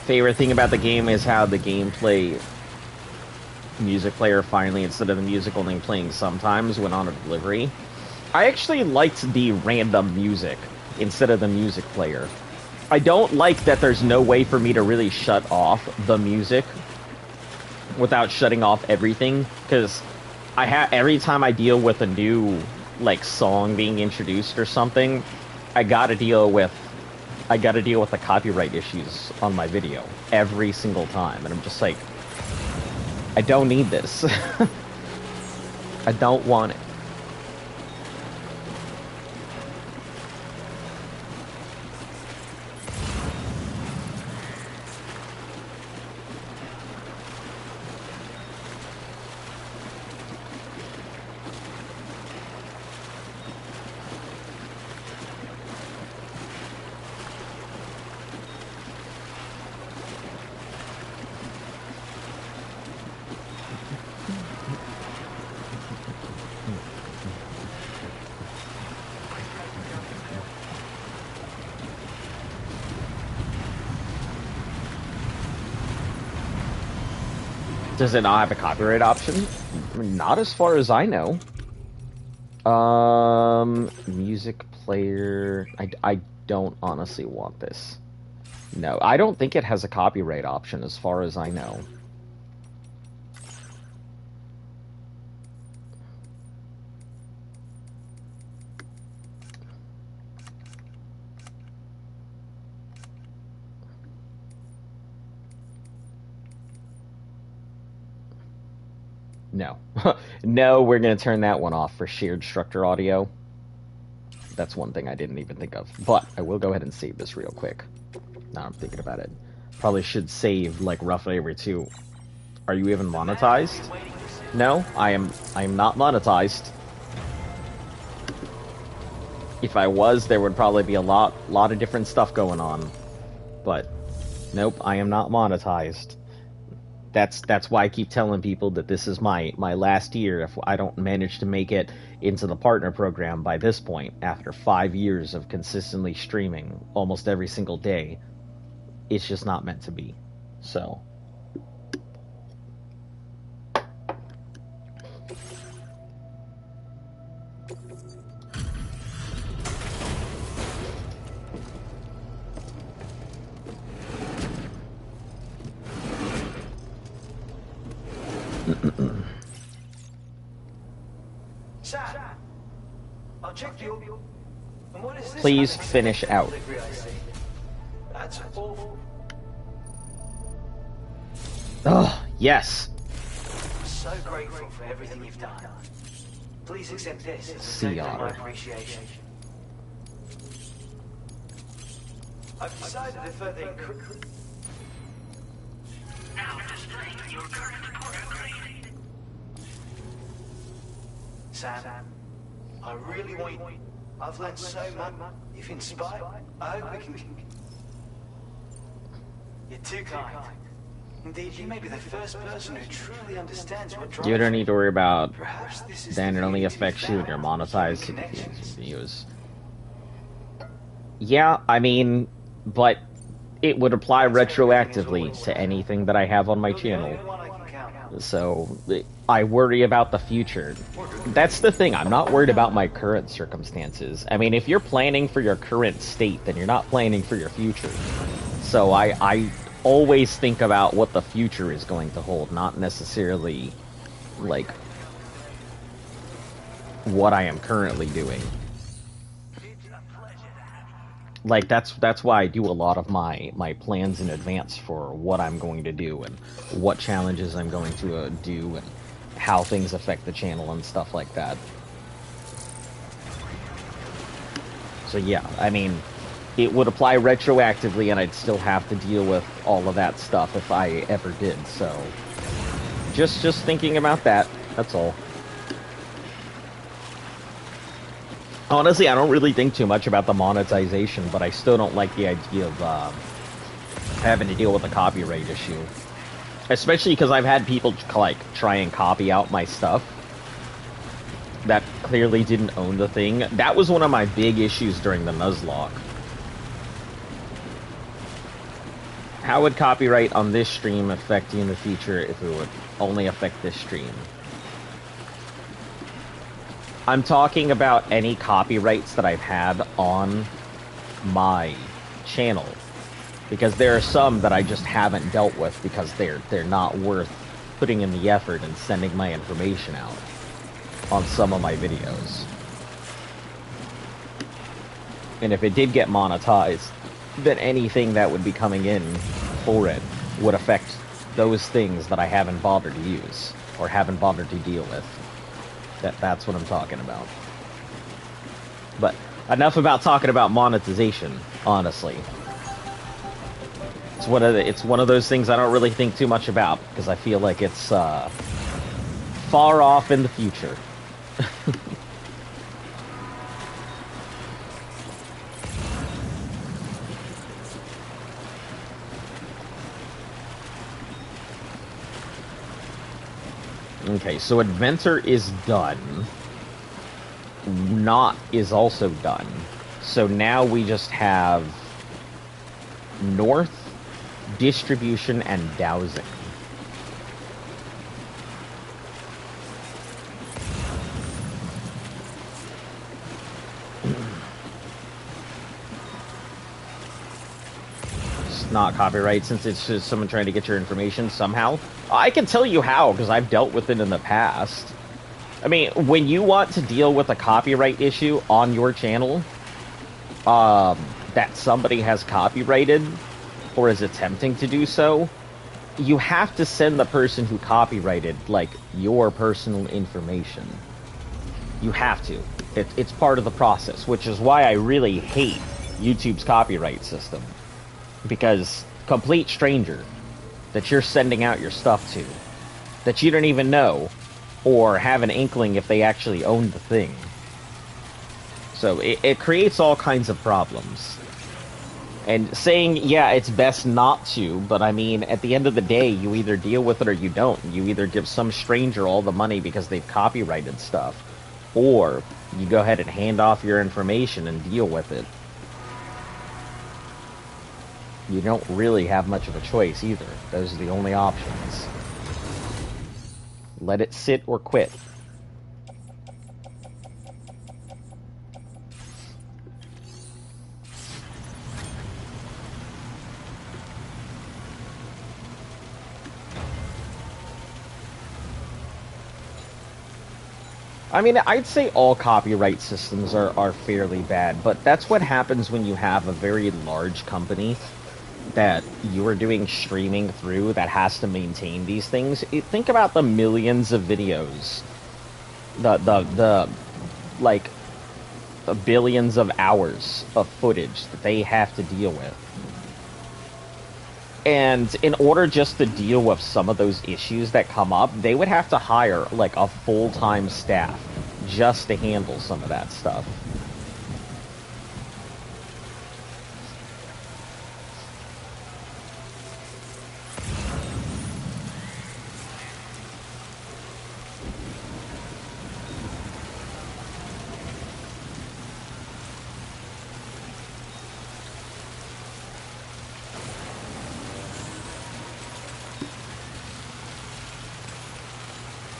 Favorite thing about the game is how the gameplay music player finally, instead of the music only playing sometimes, went on a delivery. I actually liked the random music instead of the music player. I don't like that there's no way for me to really shut off the music without shutting off everything, because every time I deal with a new, like, song being introduced or something, I gotta deal with the copyright issues on my video every single time, and I'm just like, I don't need this. I don't want it. Does it not have a copyright option? Not as far as I know. Music player... I don't honestly want this. No, I don't think it has a copyright option as far as I know. No. No, we're going to turn that one off for shared structure audio. That's one thing I didn't even think of. But I will go ahead and save this real quick. Now I'm thinking about it. Probably should save, like, roughly every two. Are you even monetized? No, I am not monetized. If I was, there would probably be a lot of different stuff going on. But, nope, I am not monetized. That's why I keep telling people that this is my last year if I don't manage to make it into the partner program by this point, after 5 years of consistently streaming almost every single day. It's just not meant to be. So... Please finish out. Oh, yes. I'm so grateful for everything you've done. Please accept this as a Sea token of my otter. appreciation. I've decided to further increase... Now displaying your current product grade. Sam, I really want you... I've learned so much. You've inspired... I hope we can... You're too kind. Indeed, you may be the first person who truly understands what drives You don't need to worry about Perhaps this is then the it only beauty to be affects you when you're found in monetized human to connections. views. Yeah, I mean, but it would apply retroactively to anything that I have on my You're the channel. only one I can count on. So I worry about the future. That's the thing. I'm not worried about my current circumstances. I mean, if you're planning for your current state, then you're not planning for your future. So I always think about what the future is going to hold, not necessarily like what I am currently doing. Like that's why I do a lot of my plans in advance for what I'm going to do and what challenges I'm going to do and how things affect the channel and stuff like that. So yeah, I mean, it would apply retroactively and I'd still have to deal with all of that stuff if I ever did. So just thinking about that, that's all. Honestly, I don't really think too much about the monetization, but I still don't like the idea of having to deal with a copyright issue. Especially because I've had people, like, try and copy out my stuff that clearly didn't own the thing. That was one of my big issues during the Nuzlocke. How would copyright on this stream affect you in the future if it would only affect this stream? I'm talking about any copyrights that I've had on my channel. Because there are some that I just haven't dealt with because they're not worth putting in the effort and sending my information out on some of my videos. And if it did get monetized, then anything that would be coming in for it would affect those things that I haven't bothered to use or haven't bothered to deal with. That's what I'm talking about. But enough about talking about monetization, honestly. It's one of those things I don't really think too much about because I feel like it's far off in the future. Okay, so Adventure is done. Not is also done. So now we just have North, Distribution, and Dowsing. It's not copyright since it's just someone trying to get your information somehow. I can tell you how, because I've dealt with it in the past. I mean, when you want to deal with a copyright issue on your channel, that somebody has copyrighted, or is attempting to do so, you have to send the person who copyrighted, like, your personal information. You have to. It's part of the process, which is why I really hate YouTube's copyright system. Because complete stranger that you're sending out your stuff to, that you don't even know, or have an inkling if they actually own the thing. So it creates all kinds of problems. And saying, yeah, it's best not to, but I mean, at the end of the day, you either deal with it or you don't. You either give some stranger all the money because they've copyrighted stuff, or you go ahead and hand off your information and deal with it. You don't really have much of a choice either. Those are the only options. Let it sit or quit. I mean, I'd say all copyright systems are fairly bad, but that's what happens when you have a very large company that you are doing streaming through that has to maintain these things, think about the millions of videos, the like the billions of hours of footage that they have to deal with. And in order just to deal with some of those issues that come up, they would have to hire like a full-time staff just to handle some of that stuff.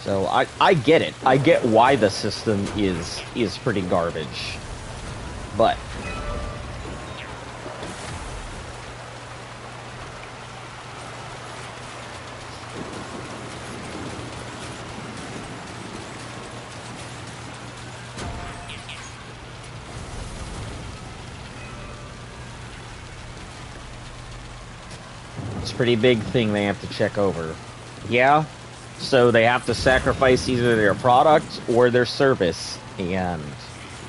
So I get it. I get why the system is pretty garbage. But it's a pretty big thing they have to check over. Yeah. So they have to sacrifice either their product or their service, and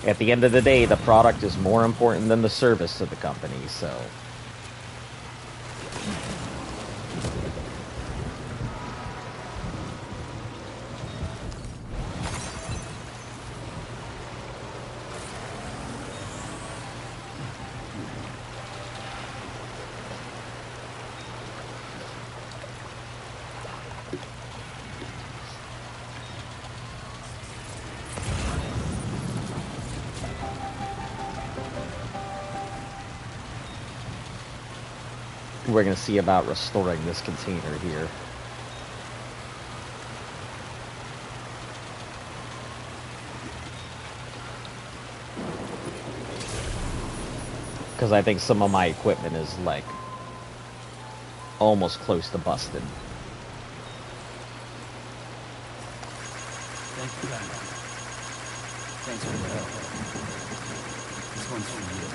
at the end of the day, the product is more important than the service to the company, so... We're going to see about restoring this container here. Because I think some of my equipment is, like, almost close to busted. Thank you, guys. Thanks for the help. This one's for you.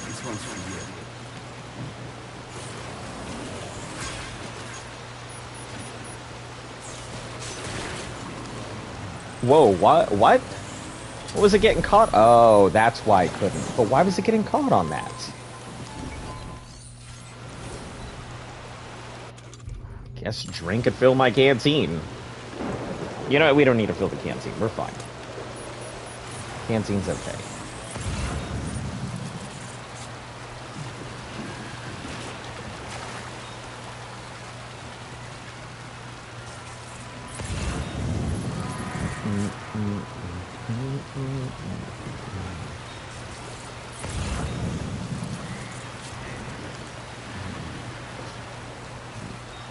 This one's for you. Whoa, what? What? What was it getting caught? Oh, that's why I couldn't. But why was it getting caught on that? Guess drink and fill my canteen. You know what? We don't need to fill the canteen. We're fine. Canteen's okay.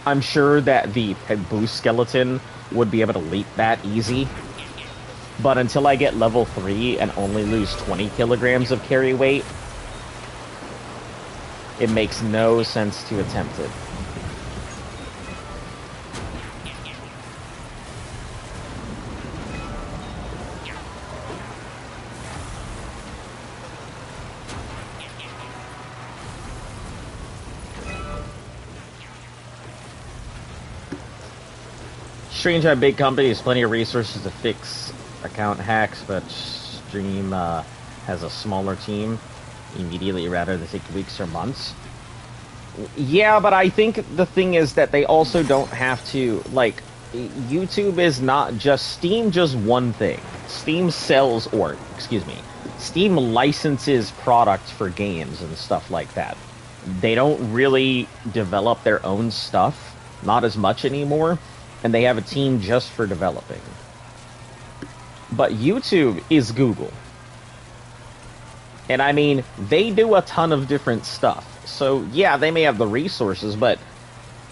I'm sure that the boost skeleton would be able to leap that easy, but until I get level 3 and only lose 20 kilograms of carry weight, it makes no sense to attempt it. Strange how big company has plenty of resources to fix account hacks, but Stream has a smaller team immediately rather than take weeks or months. Yeah, but I think the thing is that they also don't have to, like, YouTube is not just Steam, just one thing. Steam sells, or, excuse me, Steam licenses product for games and stuff like that. They don't really develop their own stuff, not as much anymore. And they have a team just for developing. But YouTube is Google. And I mean, they do a ton of different stuff. So yeah, they may have the resources, but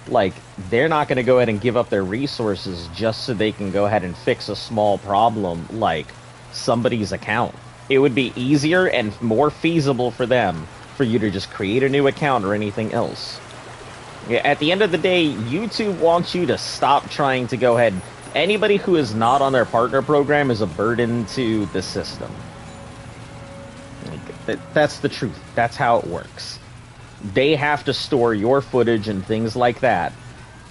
like, they're not going to go ahead and give up their resources just so they can go ahead and fix a small problem like somebody's account. It would be easier and more feasible for them for you to just create a new account or anything else. Yeah, at the end of the day, YouTube wants you to stop trying to go ahead. Anybody who is not on their partner program is a burden to the system. Like, that's the truth. That's how it works. They have to store your footage and things like that,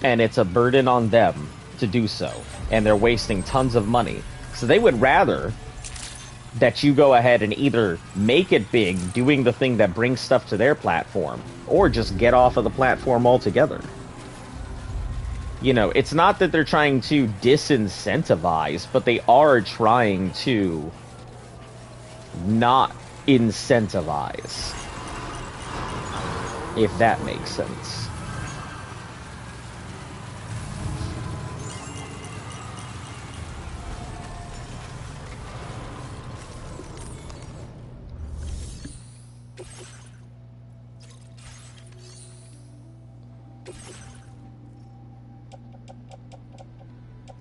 and it's a burden on them to do so. And they're wasting tons of money. So they would rather that you go ahead and either make it big, doing the thing that brings stuff to their platform, or just get off of the platform altogether. You know, it's not that they're trying to disincentivize, but they are trying to not incentivize. If that makes sense.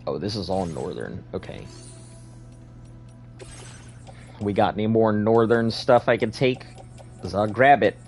Oh, this is all northern. Okay. We got any more northern stuff I can take? Because I'll grab it.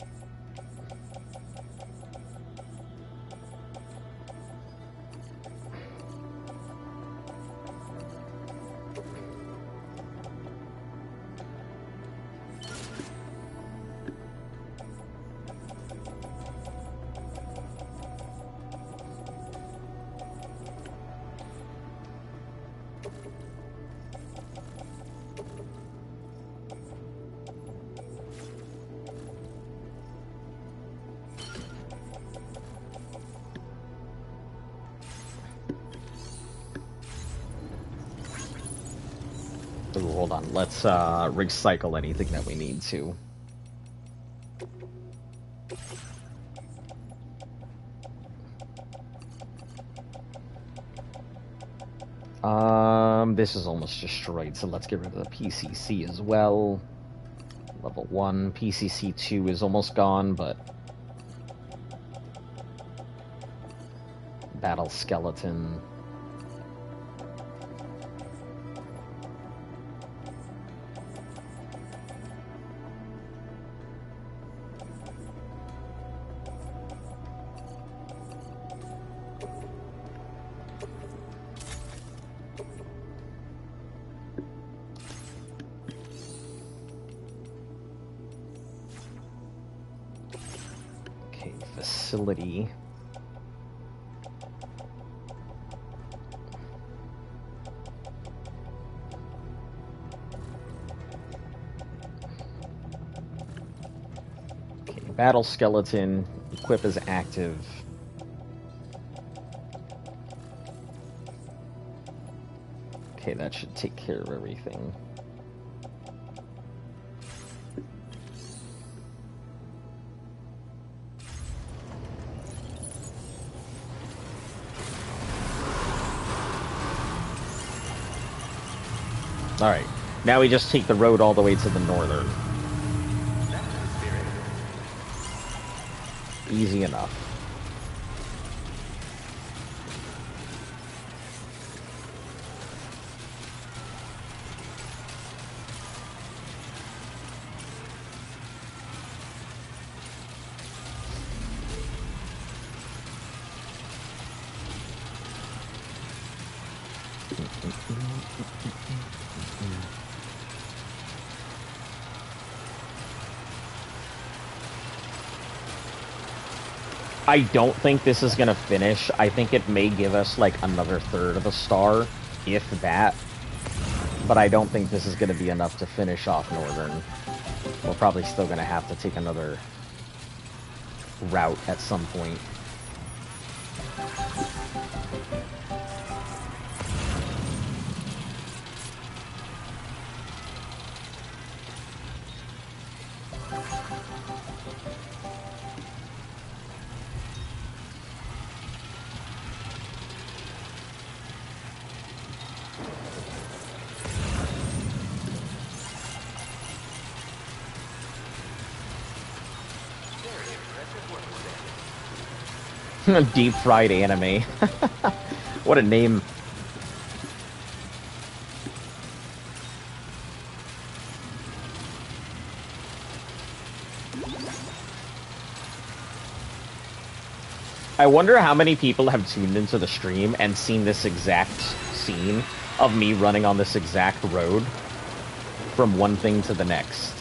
Ooh, hold on. Let's recycle anything that we need to. This is almost destroyed, so let's get rid of the PCC as well. Level 1. PCC 2 is almost gone, but... Battle Skeleton... Facility. Okay, Battle Skeleton. Equip is active. Okay, that should take care of everything. Alright, now we just take the road all the way to the northern. Easy enough. I don't think this is gonna finish. I think it may give us like another third of a star, if that. But I don't think this is gonna be enough to finish off Northern. We're probably still gonna have to take another route at some point. Deep fried anime. What a name. I wonder how many people have tuned into the stream and seen this exact scene of me running on this exact road from one thing to the next.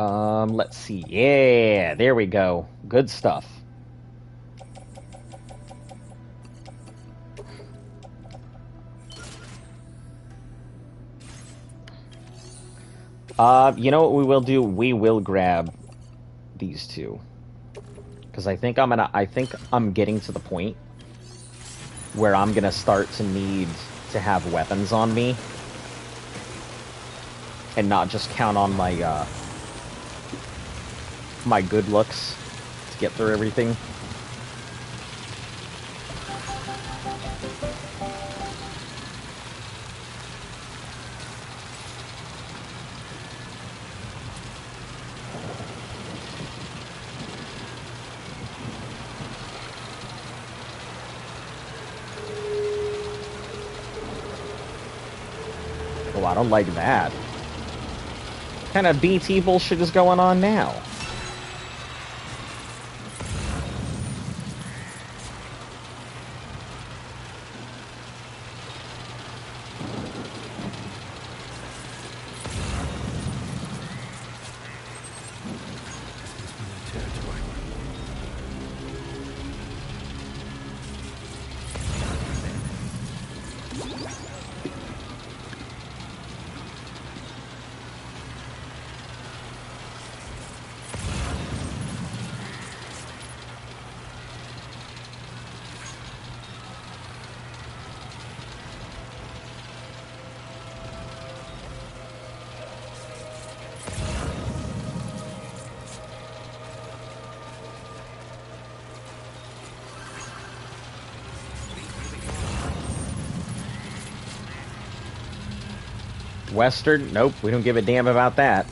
Let's see. Yeah, there we go. Good stuff. You know what we will do? We will grab these two. Because I think I'm getting to the point where I'm gonna start to need to have weapons on me. And not just count on my, my good looks to get through everything. Oh, I don't like that. What kind of BT bullshit is going on now? Western? Nope, we don't give a damn about that.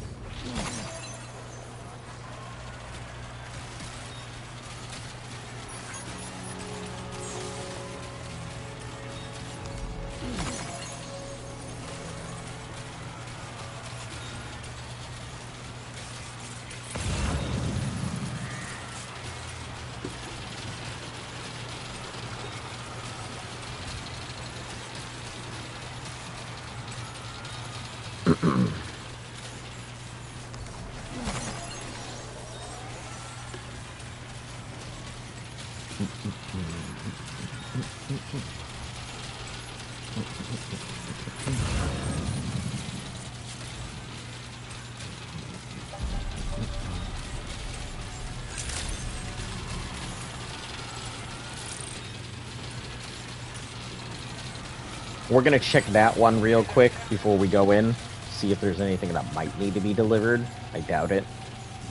We're gonna check that one real quick before we go in. See if there's anything that might need to be delivered. I doubt it,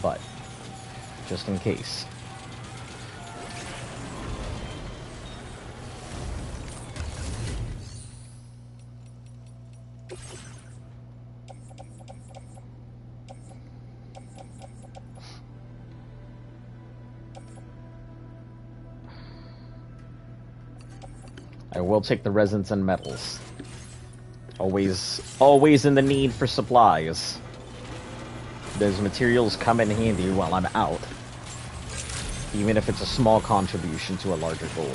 but just in case. I will take the resins and metals. Always in the need for supplies. Those materials come in handy while I'm out. Even if it's a small contribution to a larger goal.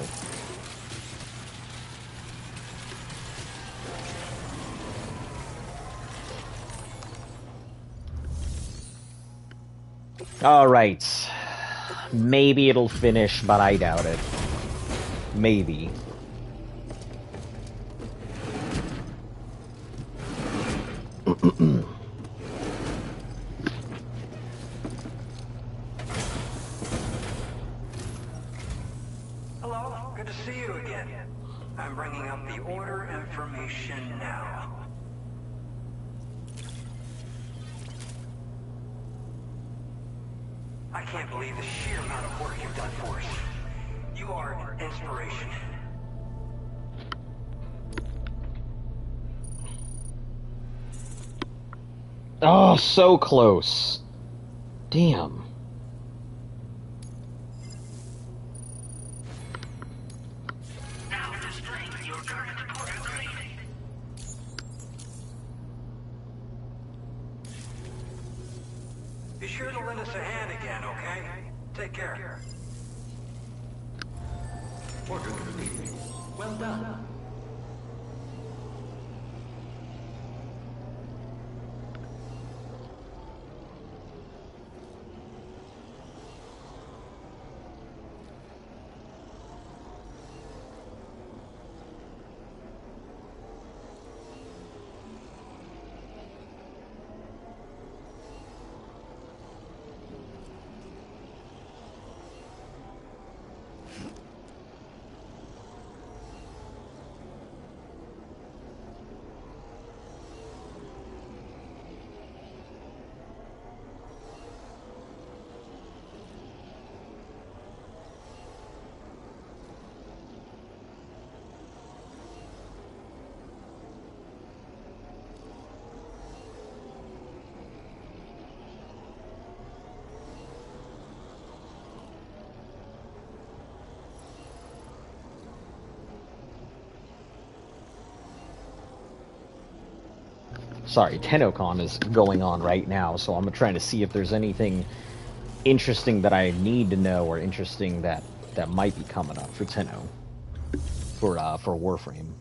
Alright. Maybe it'll finish, but I doubt it. Maybe. Hello, good to see you again. I'm bringing up the order information now. I can't believe the sheer amount of work you've done for us. You are an inspiration. Oh, so close. Damn. Be sure to lend us a hand again, okay? Take care. Order completed. Well done. sorry, TennoCon is going on right now, so I'm trying to see if there's anything interesting that I need to know or interesting that might be coming up for Tenno for Warframe.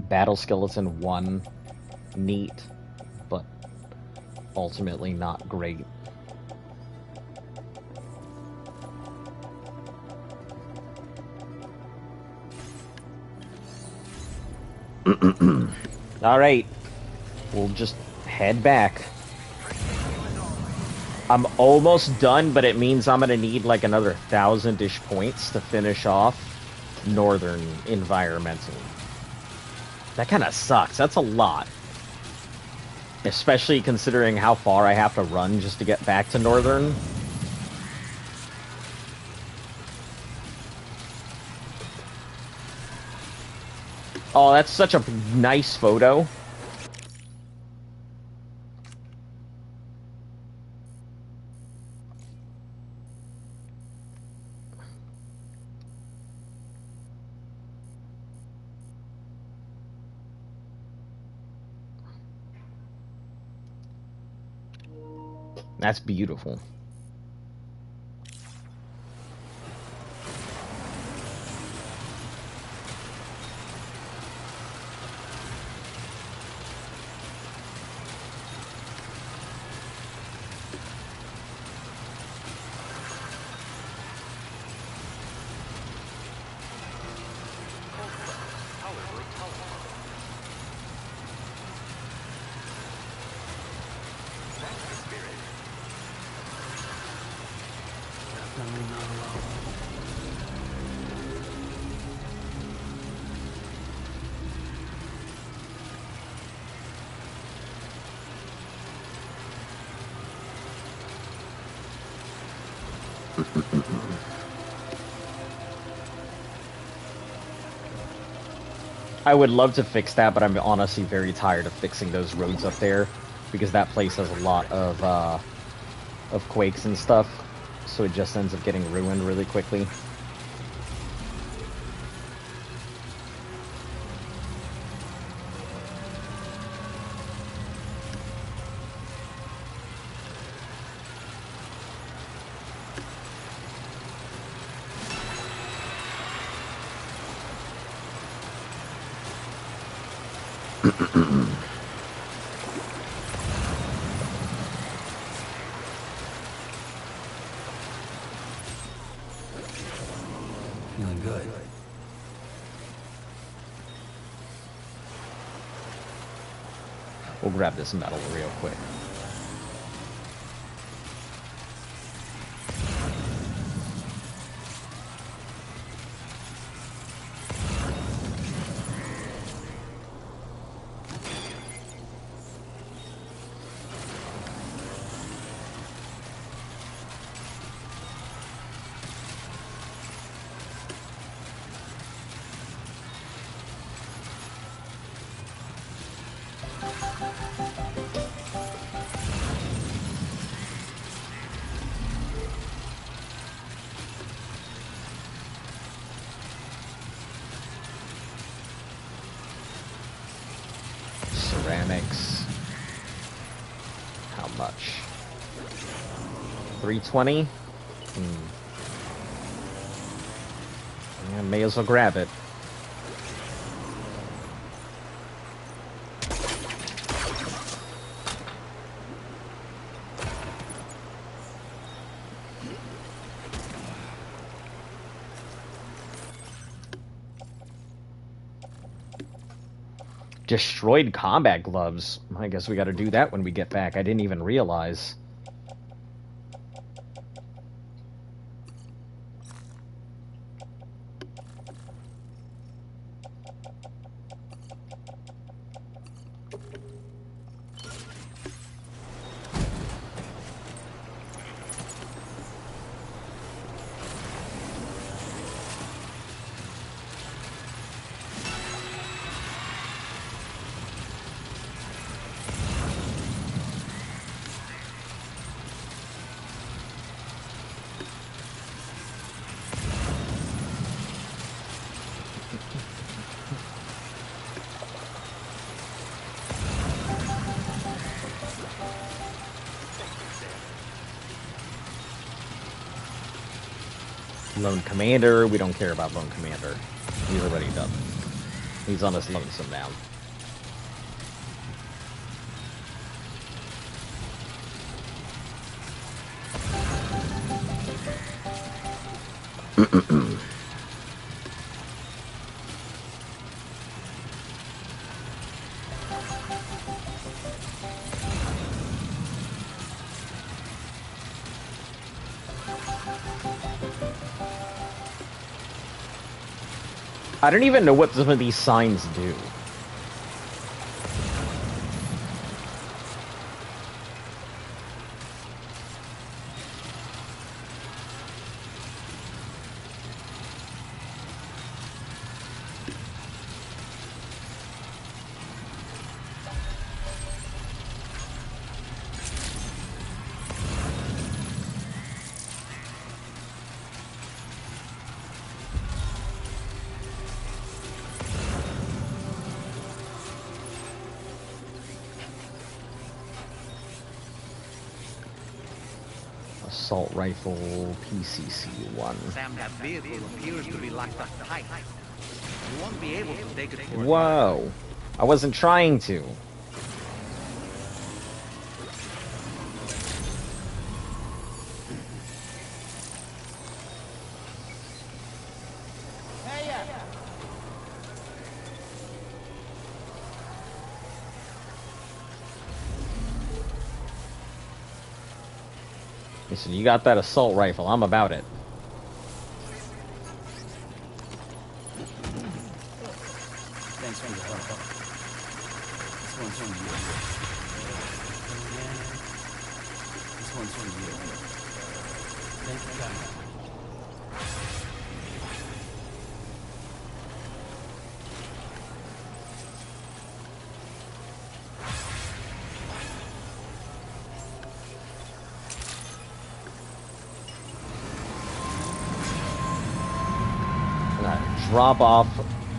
Battle Skeleton 1, neat, but ultimately not great. Alright, we'll just head back. I'm almost done, but it means I'm gonna need like another 1,000-ish points to finish off Northern Environmental. That kind of sucks. That's a lot. Especially considering how far I have to run just to get back to Northern. Oh, that's such a nice photo. That's beautiful. I would love to fix that, but I'm honestly very tired of fixing those roads up there, because that place has a lot of quakes and stuff, so it just ends up getting ruined really quickly. Feeling good. We'll grab this metal real quick. Ceramics. How much? 320? Yeah, may as well grab it. Destroyed combat gloves. I guess we gotta do that when we get back. I didn't even realize. Lone Commander, we don't care about Lone Commander. He's already done. He's on his lonesome now. I don't even know what some of these signs do. Assault rifle, PCC-1. Sam, that vehicle appears to be locked up tight. You won't be able to take it for Whoa. I wasn't trying to. Listen, you got that assault rifle. I'm about it. Thanks for the help. This one's from you. This one's from you. Thank you, guys. Drop off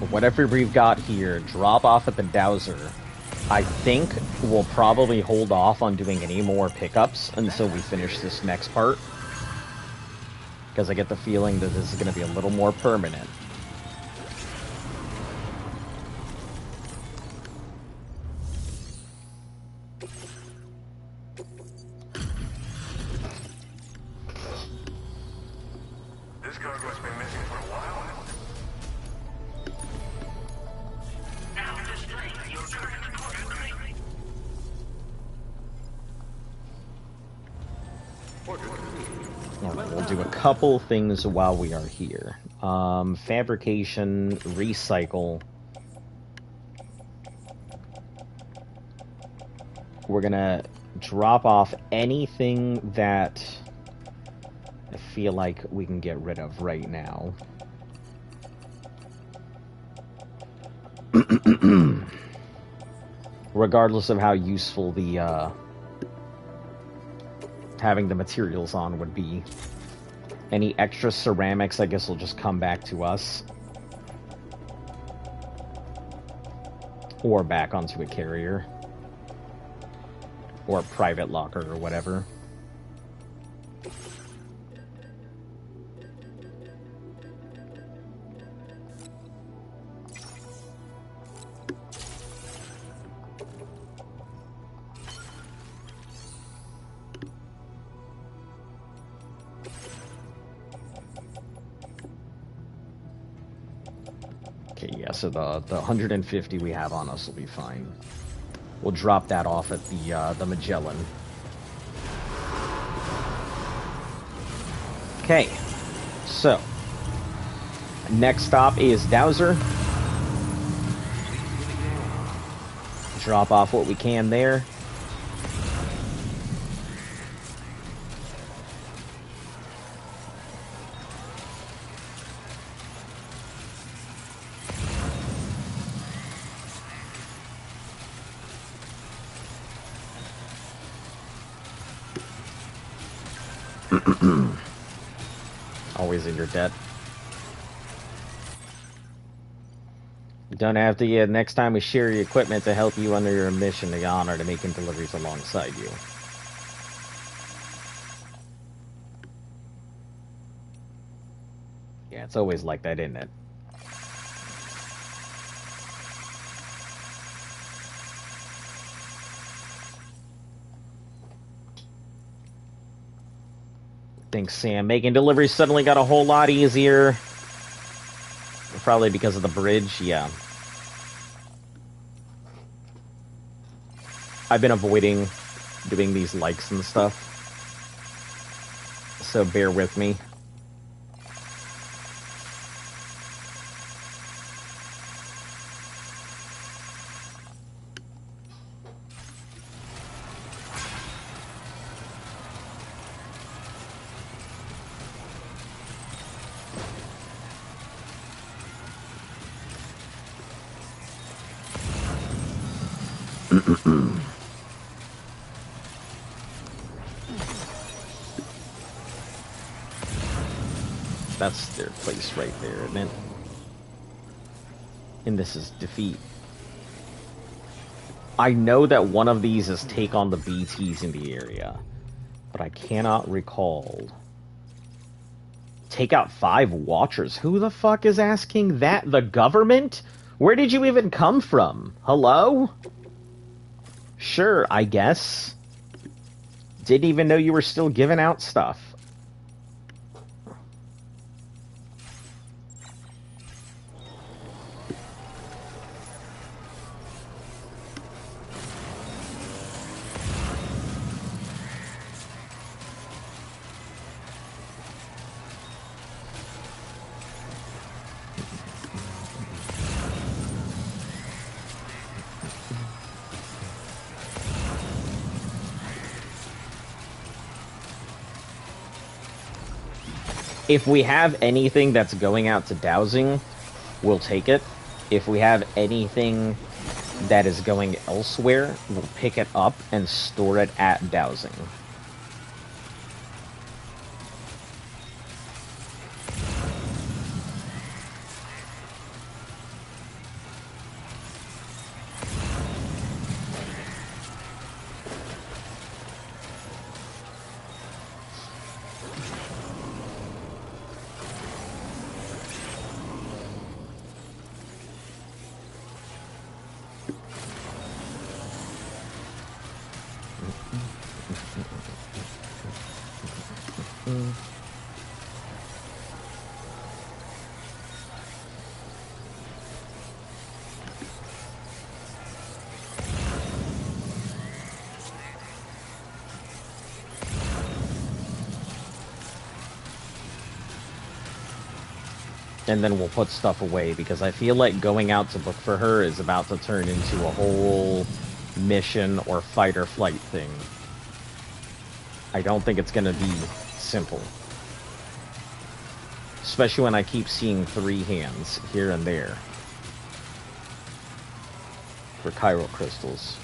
whatever we've got here. Drop off at the Dowser. I think we'll probably hold off on doing any more pickups until we finish this next part. Because I get the feeling that this is going to be a little more permanent. This cargo's been missing for a while. Alright, we'll do a couple things while we are here. Fabrication, recycle. We're gonna drop off anything that I feel like we can get rid of right now. Regardless of how useful the having the materials on would be. Any extra ceramics, I guess, will just come back to us. Or back onto a carrier. Or a private locker or whatever. Okay, yeah, so the 150 we have on us will be fine. We'll drop that off at the Magellan. Okay, so next stop is Dowser. Drop off what we can there. Always in your debt. You don't have to yet. Next time we share your equipment to help you under your mission, the honor to making deliveries alongside you. Yeah, it's always like that, isn't it? Thanks, Sam. Making deliveries suddenly got a whole lot easier. Probably because of the bridge, yeah. I've been avoiding doing these likes and stuff, so bear with me. That's their place right there, isn't it? And this is defeat. I know that one of these is take on the BTs in the area, but I cannot recall. Take out 5 Watchers. Who the fuck is asking that? The government? Where did you even come from? Hello? Sure, I guess. Didn't even know you were still giving out stuff. If we have anything that's going out to dowsing, we'll take it. If we have anything that is going elsewhere, we'll pick it up and store it at dowsing. And then we'll put stuff away, because I feel like going out to look for her is about to turn into a whole mission or fight or flight thing. I don't think it's gonna be simple. Especially when I keep seeing 3 hands here and there for chiral crystals.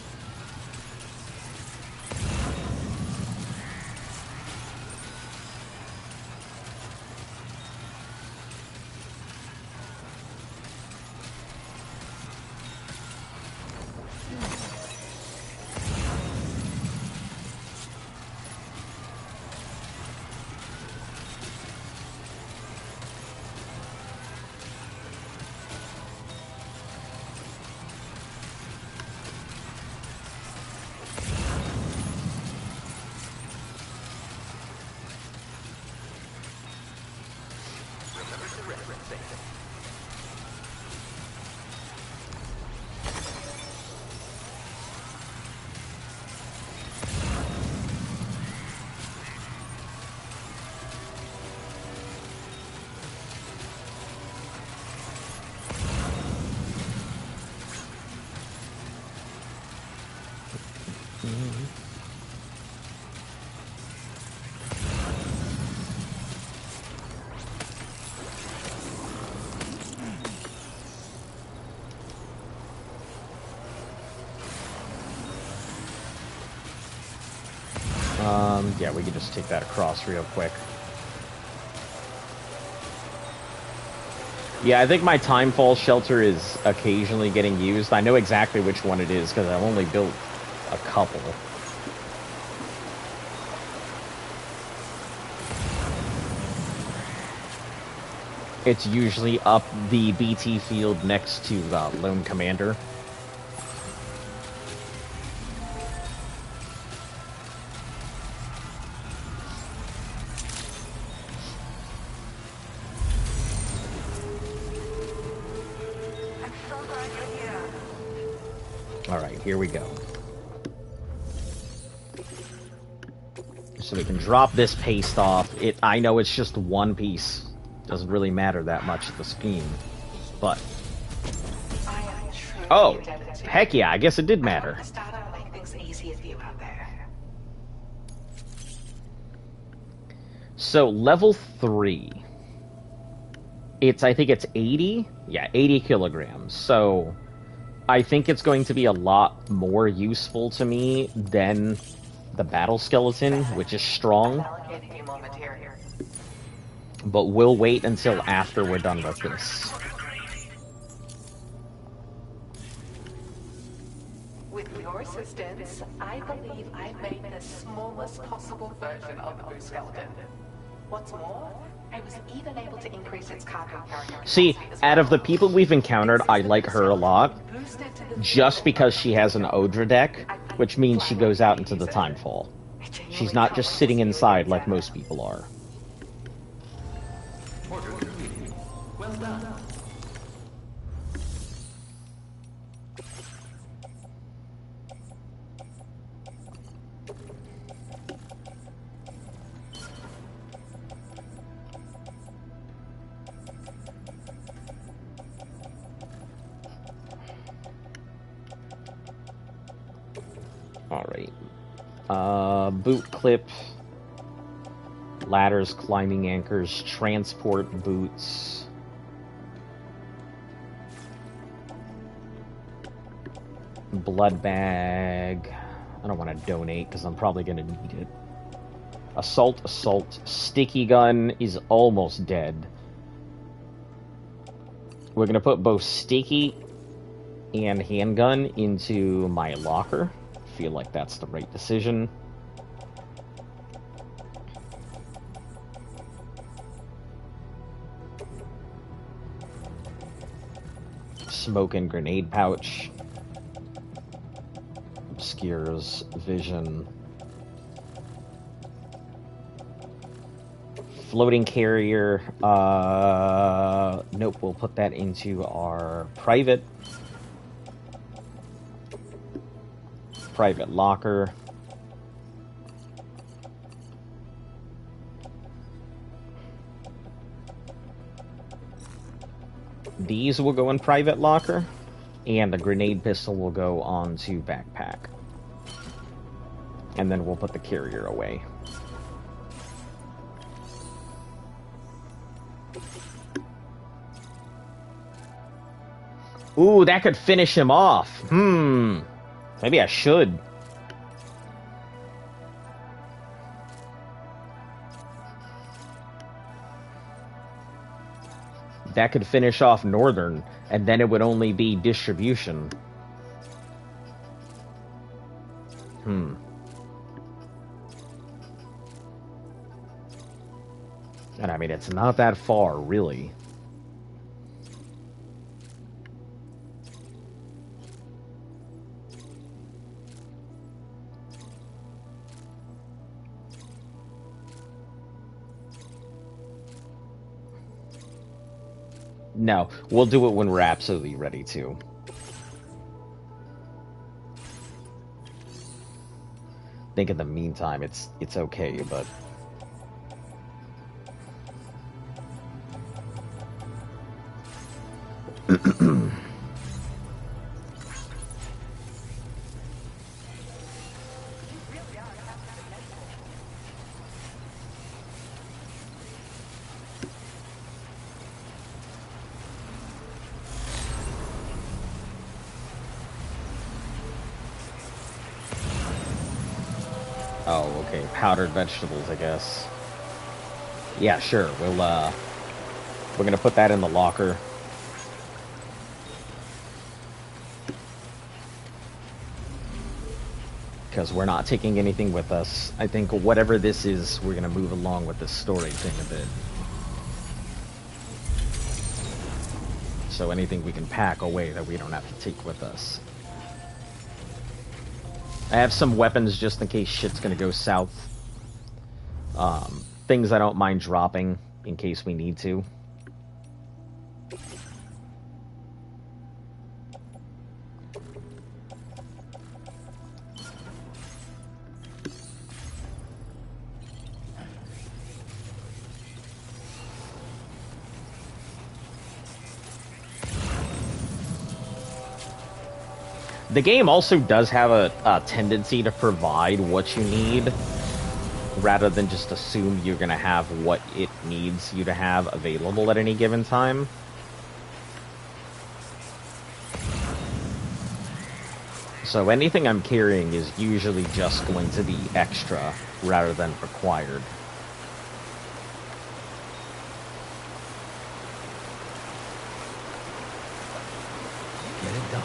Yeah, we can just take that across real quick. Yeah, I think my Timefall shelter is occasionally getting used. I know exactly which one it is, because I've only built a couple. It's usually up the BT field next to Lone Commander. Alright, here we go. So we can drop this paste off. I know it's just one piece. Doesn't really matter that much, the scheme. But... oh! Heck yeah, I guess it did matter. So, level 3. I think it's 80? Yeah, 80 kilograms. So... I think it's going to be a lot more useful to me than the battle skeleton, which is strong. But we'll wait until after we're done with this. With your assistance, I believe I've made the smallest possible version of the skeleton. What's more, I was even able to increase its cargo carrying. See, out of the people we've encountered, I like her a lot. Just because she has an Odra deck, which means she goes out into the Timefall. She's not just sitting inside like most people are. Well done. Alright. Boot clip. Ladders, climbing anchors, transport boots. Blood bag. I don't want to donate because I'm probably going to need it. Assault. Sticky gun is almost dead. We're going to put both sticky and handgun into my locker. Feel like that's the right decision. Smoke and grenade pouch. Obscures vision. Floating carrier. Nope, we'll put that into our private locker. These will go in private locker, and the grenade pistol will go onto backpack. And then we'll put the carrier away. Ooh, that could finish him off. Maybe I should. That could finish off Northern, and then it would only be distribution. And I mean, it's not that far, really. No, we'll do it when we're absolutely ready to. I think in the meantime, it's okay, but... Oh, okay. Powdered vegetables, I guess. Yeah, sure. We're gonna put that in the locker. Because we're not taking anything with us. I think whatever this is, we're gonna move along with this story thing a bit. So anything we can pack away that we don't have to take with us. I have some weapons just in case shit's gonna go south. Things I don't mind dropping in case we need to. The game also does have a tendency to provide what you need, rather than just assume you're going to have what it needs you to have available at any given time. So anything I'm carrying is usually just going to be extra, rather than required. Get it done.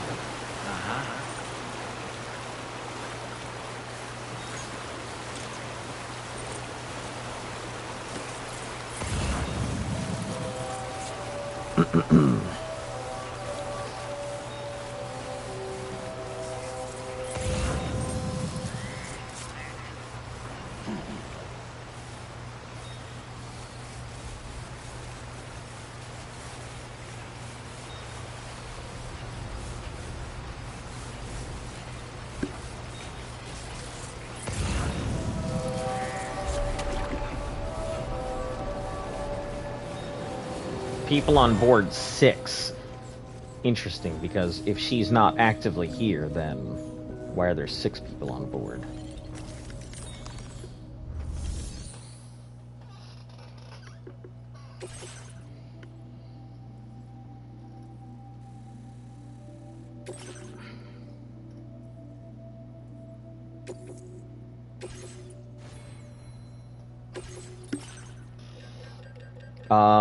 People on board 6. Interesting, because if she's not actively here, then why are there 6 people on board?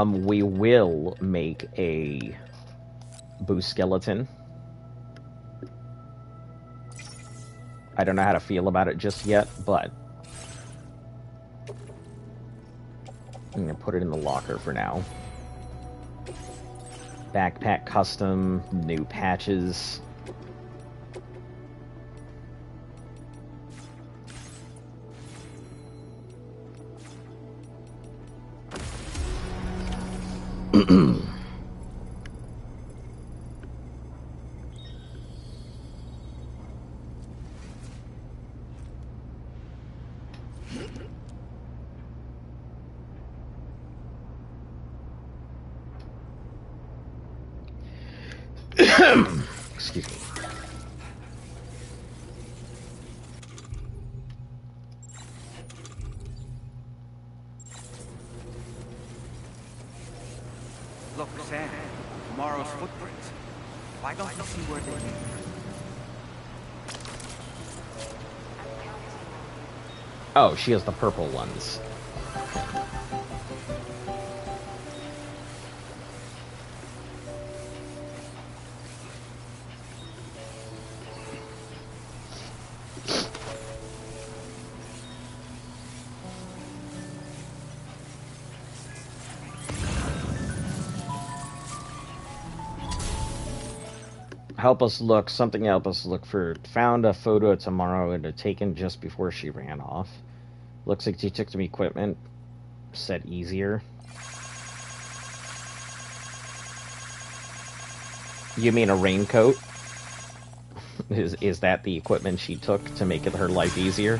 We will make a boost skeleton. I don't know how to feel about it just yet, but I'm gonna put it in the locker for now. Backpack custom, new patches. Excuse me. Look, Sam, tomorrow's footprints. Why don't you see where they lead? Oh, she has the purple ones. Help us look, something help us look for. Found a photo tomorrow and taken just before she ran off. Looks like she took some equipment. Said easier. You mean a raincoat? Is that the equipment she took to make it her life easier?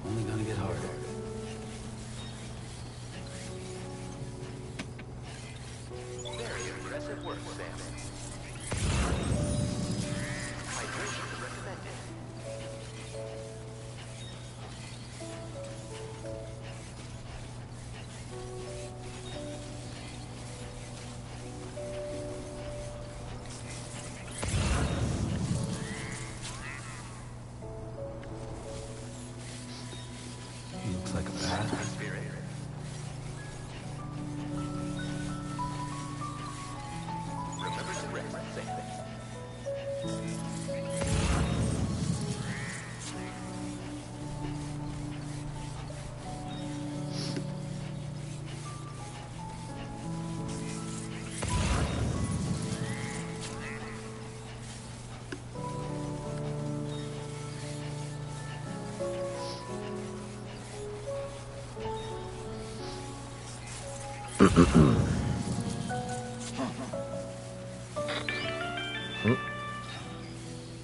Only gonna get harder. Very impressive work, Sam. Hydration recommended.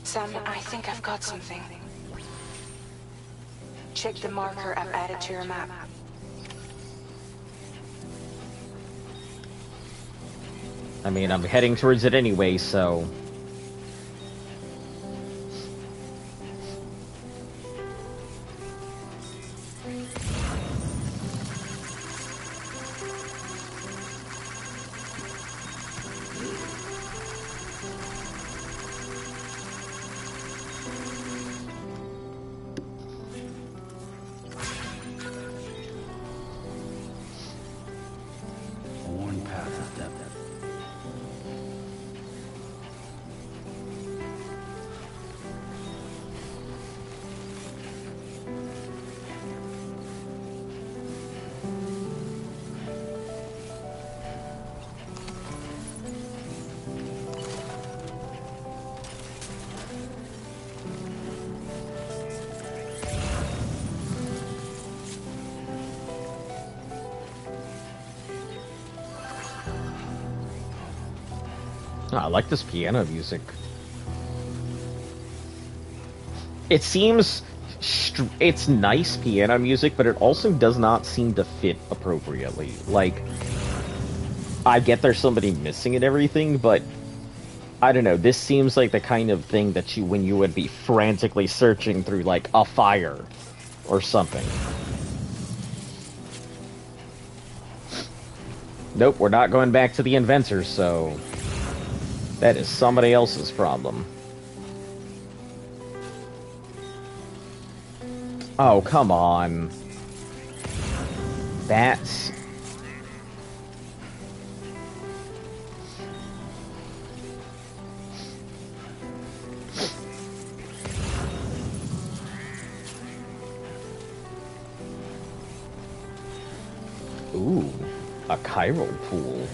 Sam, I think I've got something. Check the marker I've added to your map. I mean, I'm heading towards it anyway, so... A worn path of depth. Oh, I like this piano music. It seems... it's nice piano music, but it also does not seem to fit appropriately. Like, I get there's somebody missing and everything, but... I don't know, this seems like the kind of thing that when you would be frantically searching through, like, a fire or something. Nope, we're not going back to the inventor, so... that is somebody else's problem. Oh, come on. Bats. Ooh, a chiral pool.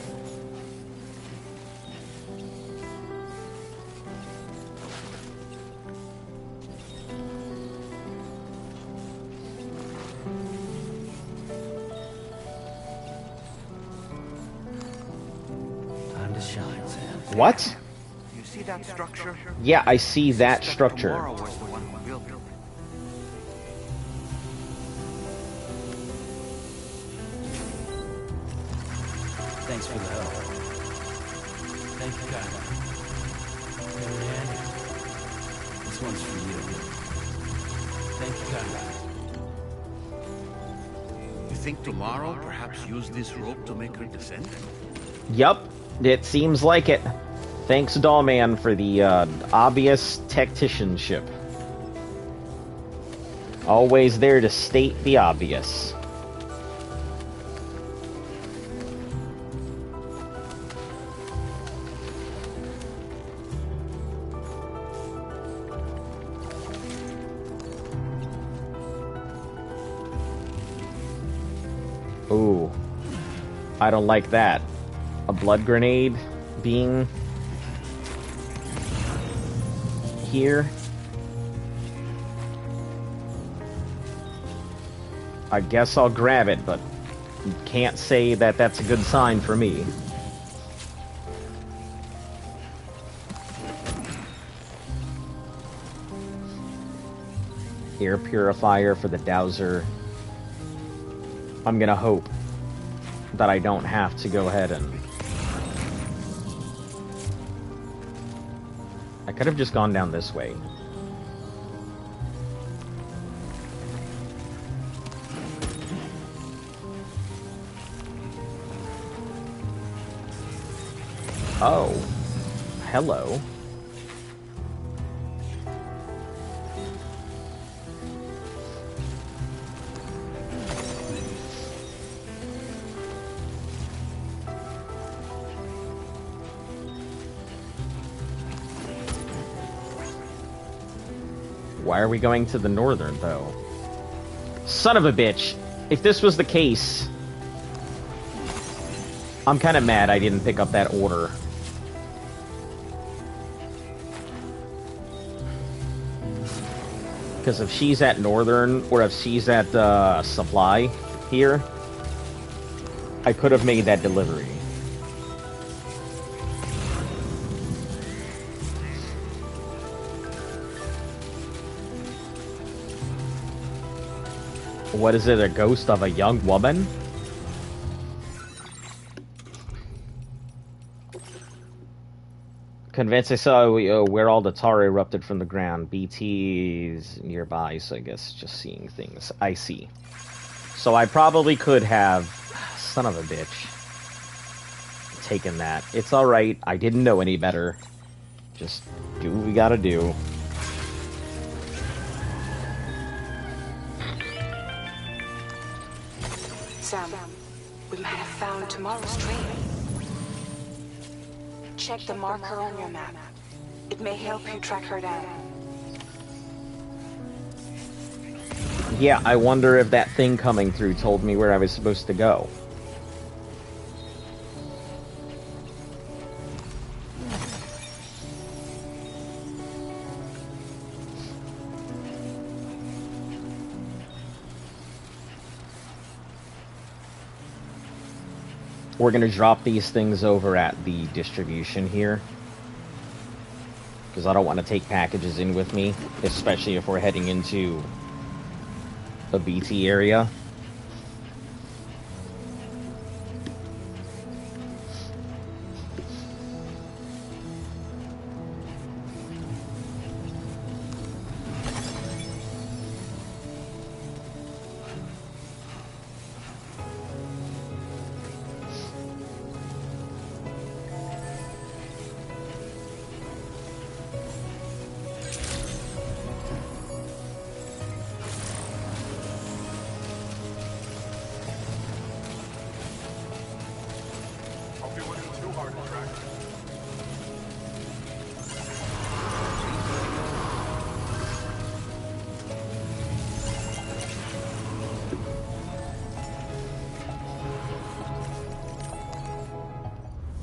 Time to shine, Sam. What? You see that structure? Yeah, I see that structure. Tomorrow was the one who built it. Thanks for the help. Thank you, guys. This one's for you. Thank you, guys. You think tomorrow perhaps use this rope to make her descend? Yup, it seems like it. Thanks, Dollman, for the obvious tacticianship. Always there to state the obvious. Ooh. I don't like that. A blood grenade being here. I guess I'll grab it, but can't say that that's a good sign for me. Air purifier for the dowser. I'm gonna hope that I don't have to go ahead and... I could have just gone down this way. Oh. Hello. Why are we going to the northern, though? Son of a bitch! If this was the case... I'm kind of mad I didn't pick up that order. Because if she's at northern, or if she's at supply here, I could have made that delivery. What is it, a ghost of a young woman? Convinced I saw where all the tar erupted from the ground. BT's nearby, so I guess just seeing things. I see. So I probably could have... Son of a bitch. Taken that. It's alright. I didn't know any better. Just do what we gotta do. Sam, we might have found tomorrow's train. Check the marker on your map. It may help you track her down. Yeah, I wonder if that thing coming through told me where I was supposed to go. We're gonna drop these things over at the distribution here. Because I don't want to take packages in with me, especially if we're heading into a BT area.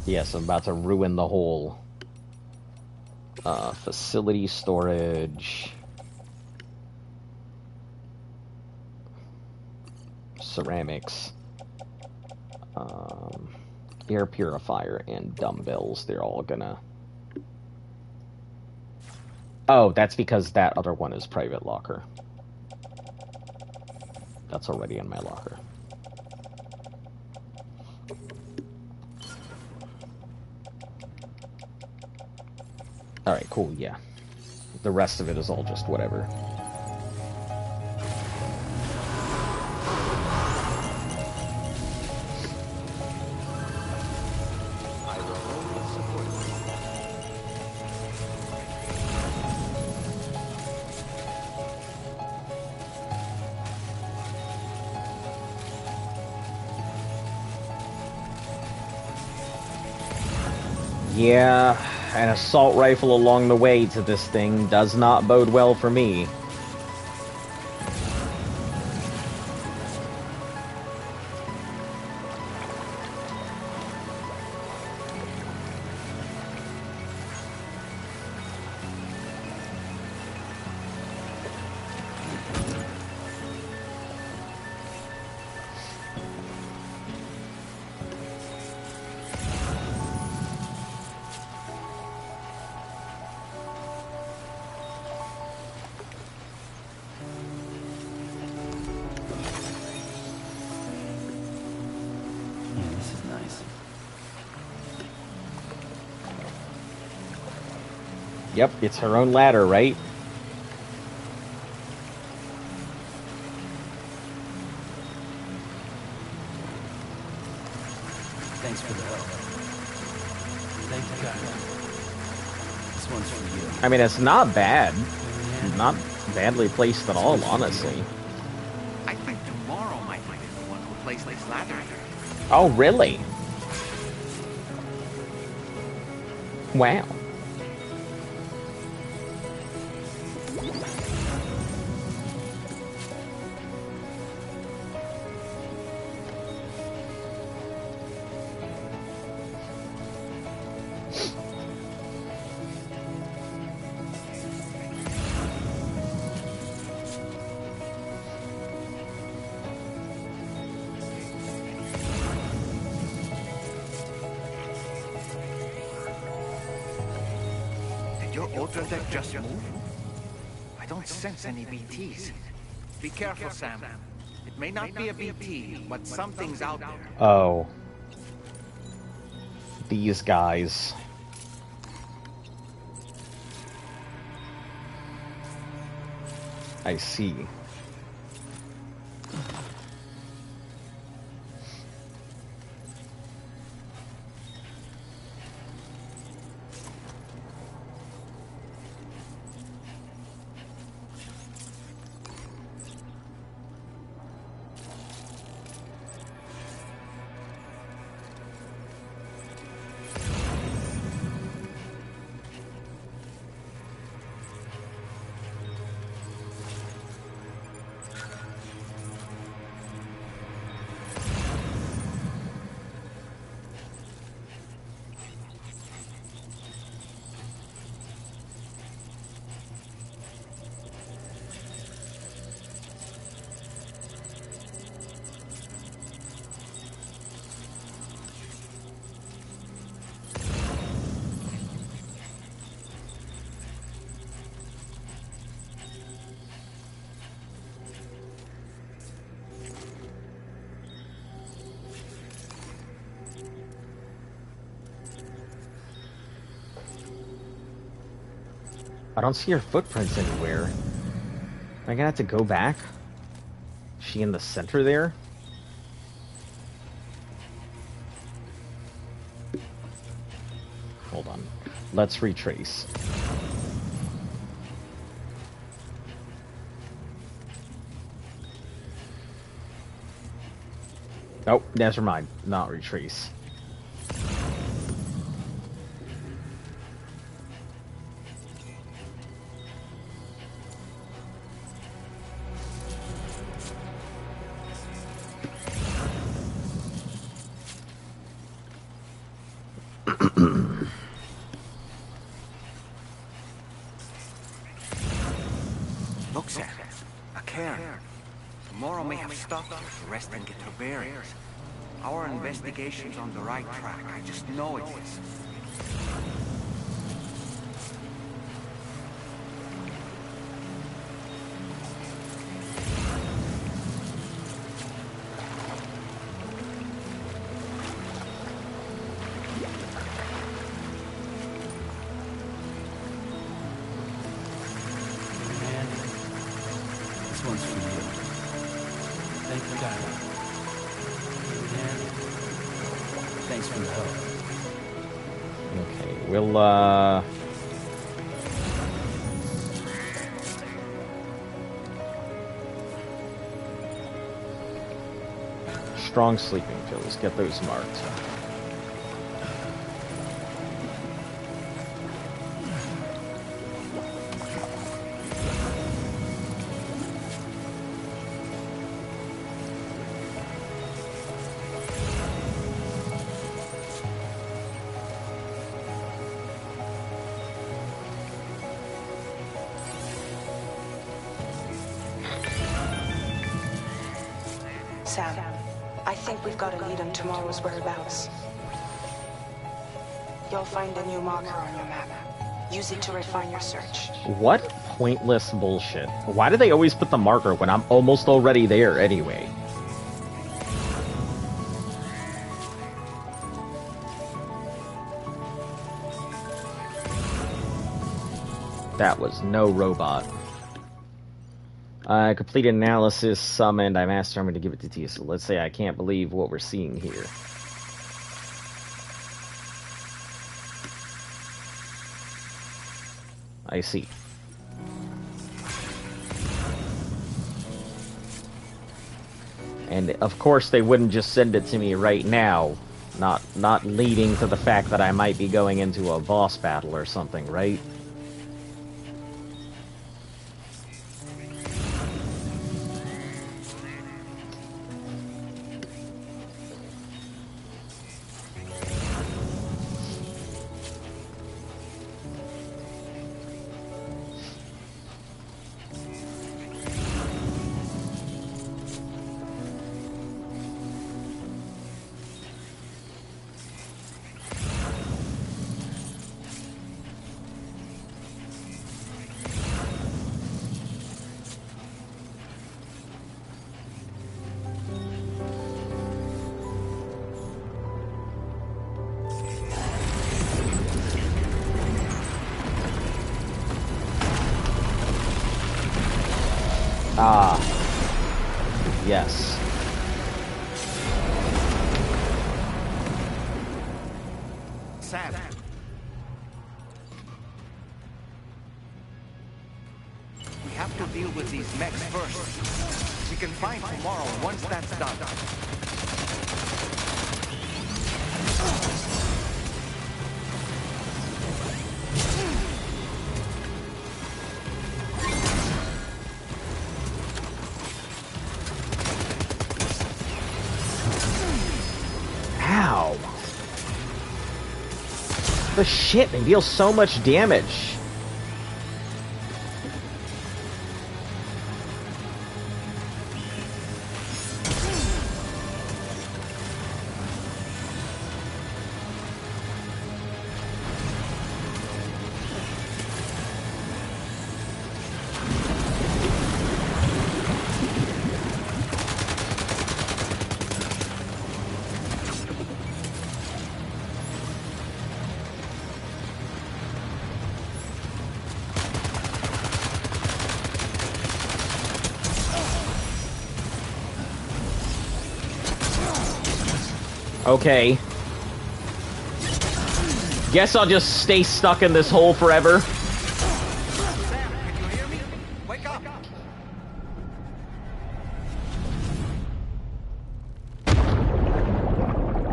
Yes, I'm about to ruin the whole facility storage, ceramics, air purifier, and dumbbells. They're all gonna... Oh, that's because that other one is private locker. That's already in my locker. Alright, cool, yeah. The rest of it is all just whatever. Yeah, an assault rifle along the way to this thing does not bode well for me. Yep, it's her own ladder, right? Thanks for the help. Thank you, God. This one's for you. I mean, it's not bad. Not badly placed at all, honestly. I think tomorrow might be the one who plays this ladder. Oh, really? Wow. ultra deck just move? I don't sense any BTs. Be careful, Sam. It may not be a BT, but something's out there. Oh. These guys. I see. I don't see her footprints anywhere. Am I gonna have to go back? Is she in the center there? Hold on. Let's retrace. Oh, never mind. Not retrace. Look, Sam. A cairn. Tomorrow may have stopped here to rest and get her bearings. Our investigation's on the right track. I just know it is. This one's for you. Thank you, God. And thanks for the help. Okay, we'll, strong sleeping pills. Get those marked. Sam, I think we've got a lead on tomorrow's whereabouts. You'll find a new marker on your map. Use it to refine your search. What pointless bullshit. Why do they always put the marker when I'm almost already there anyway? That was no robot. I completed analysis, summoned, I asked Army to give it to you. So let's say I can't believe what we're seeing here. I see. And of course they wouldn't just send it to me right now, not leading to the fact that I might be going into a boss battle or something, right? Ah. Yes. Sam. We have to deal with these mechs first. We can find tomorrow once that's done. Ow. The shit, they deal so much damage. Okay. Guess I'll just stay stuck in this hole forever. Sam, can you hear me? Wake up!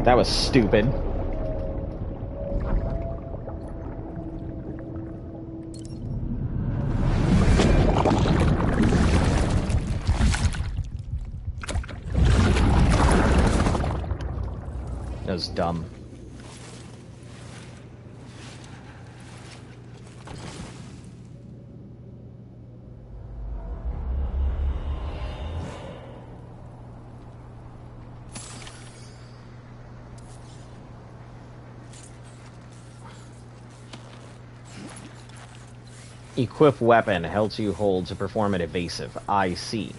That was stupid. That was dumb. Equip weapon, L2 hold to perform an evasive. I see.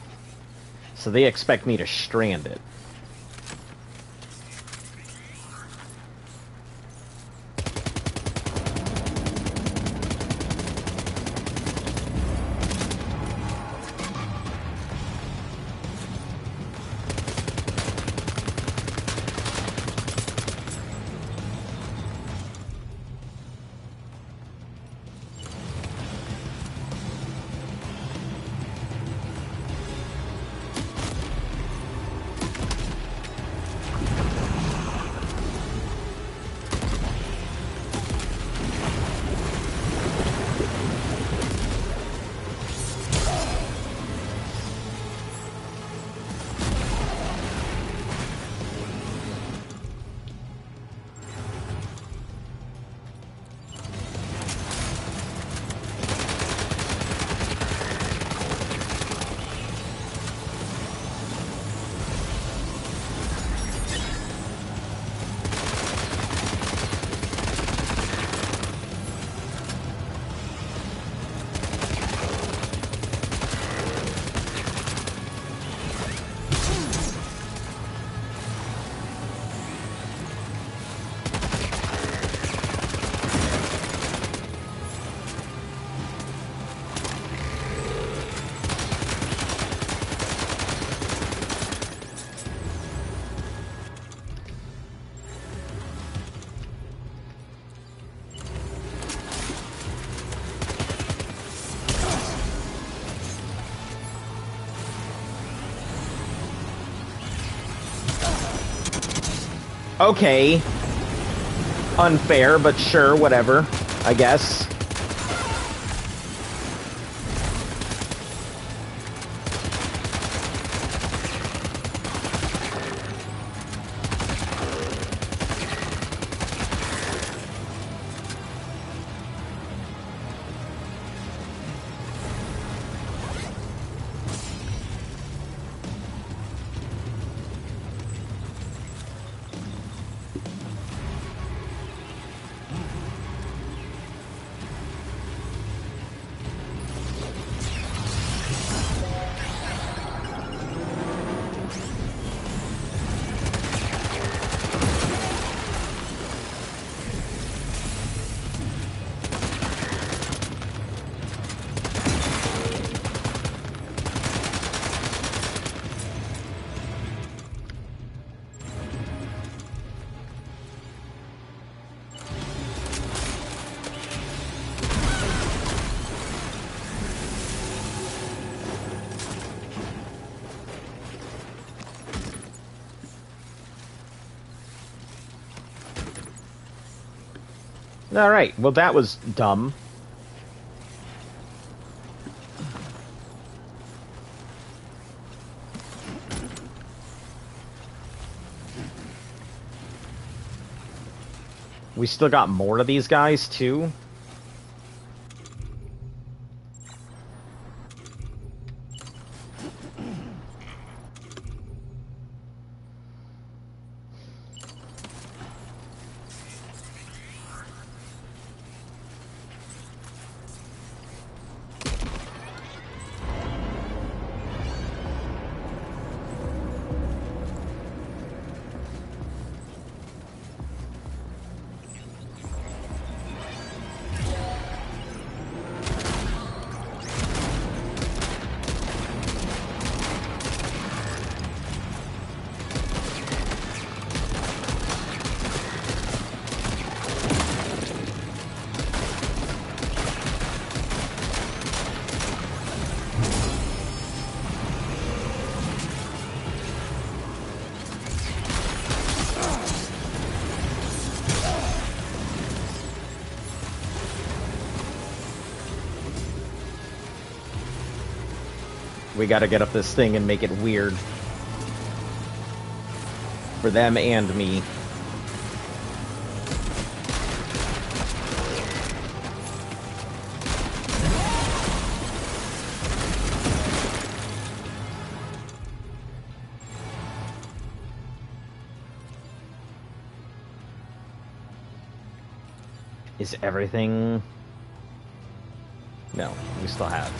So they expect me to strand it. Okay. Unfair, but sure, whatever. I guess. Alright, well that was dumb. We still got more of these guys, too. We gotta get up this thing and make it weird. For them and me. Is everything... No, we still have.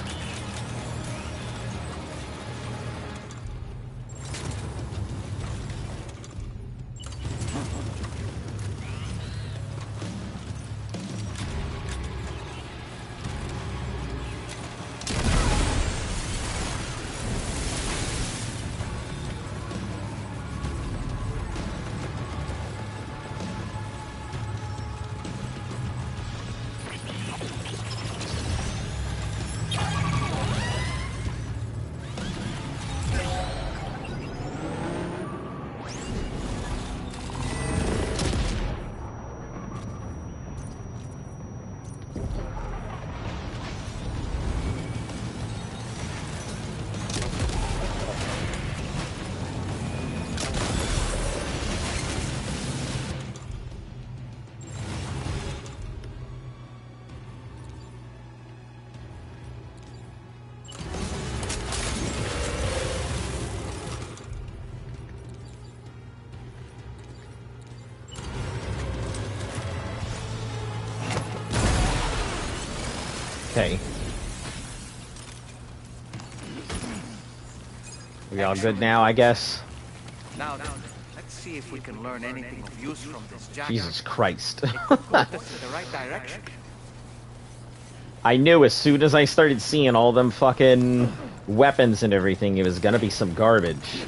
Okay. We all good now, I guess? Now then, let's see if we can learn anything of use from this jacket. Jesus Christ. It could put us in the right direction. I knew as soon as I started seeing all them fucking weapons and everything, it was gonna be some garbage.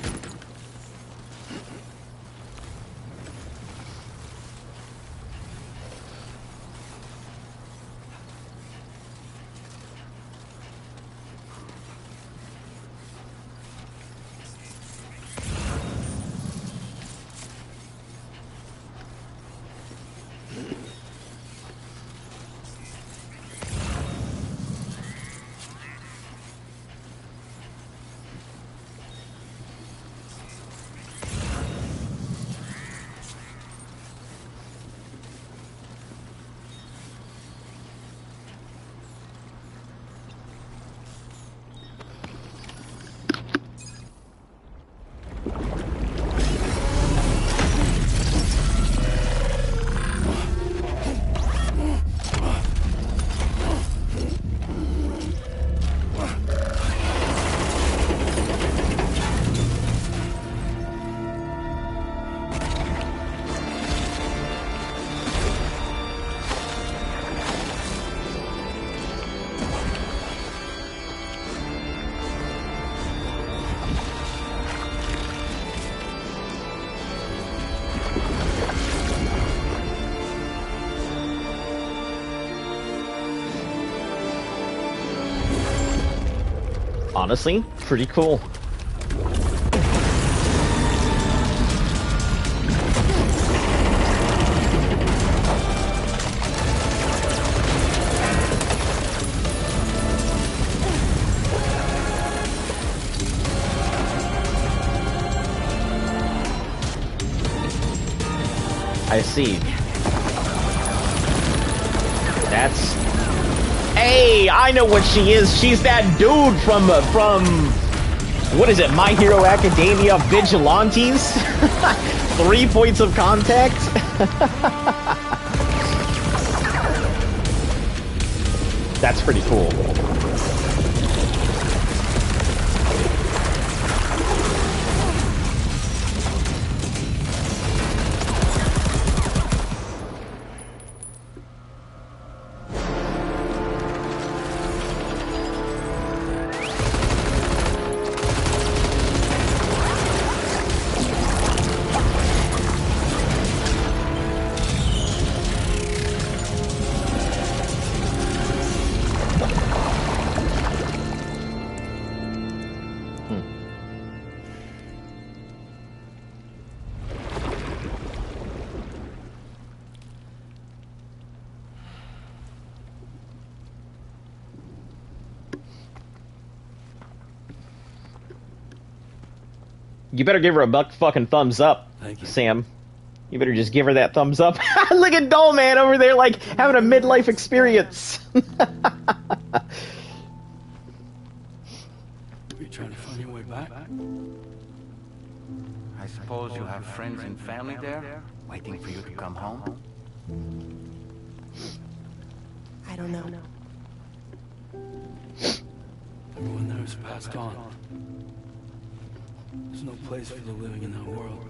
Honestly, pretty cool. I see. That's... Hey, I know what she is. She's that dude from what is it, My Hero Academia Vigilantes? 3 points of contact? That's pretty cool. You better give her a fucking thumbs up, Sam. You better just give her that thumbs up. Look at Doll Man over there, like, having a midlife experience. Are you trying to find your way back? I suppose you have friends and family there, waiting for you to come home? I don't know. Everyone there has passed on. There's no place for the living in that world.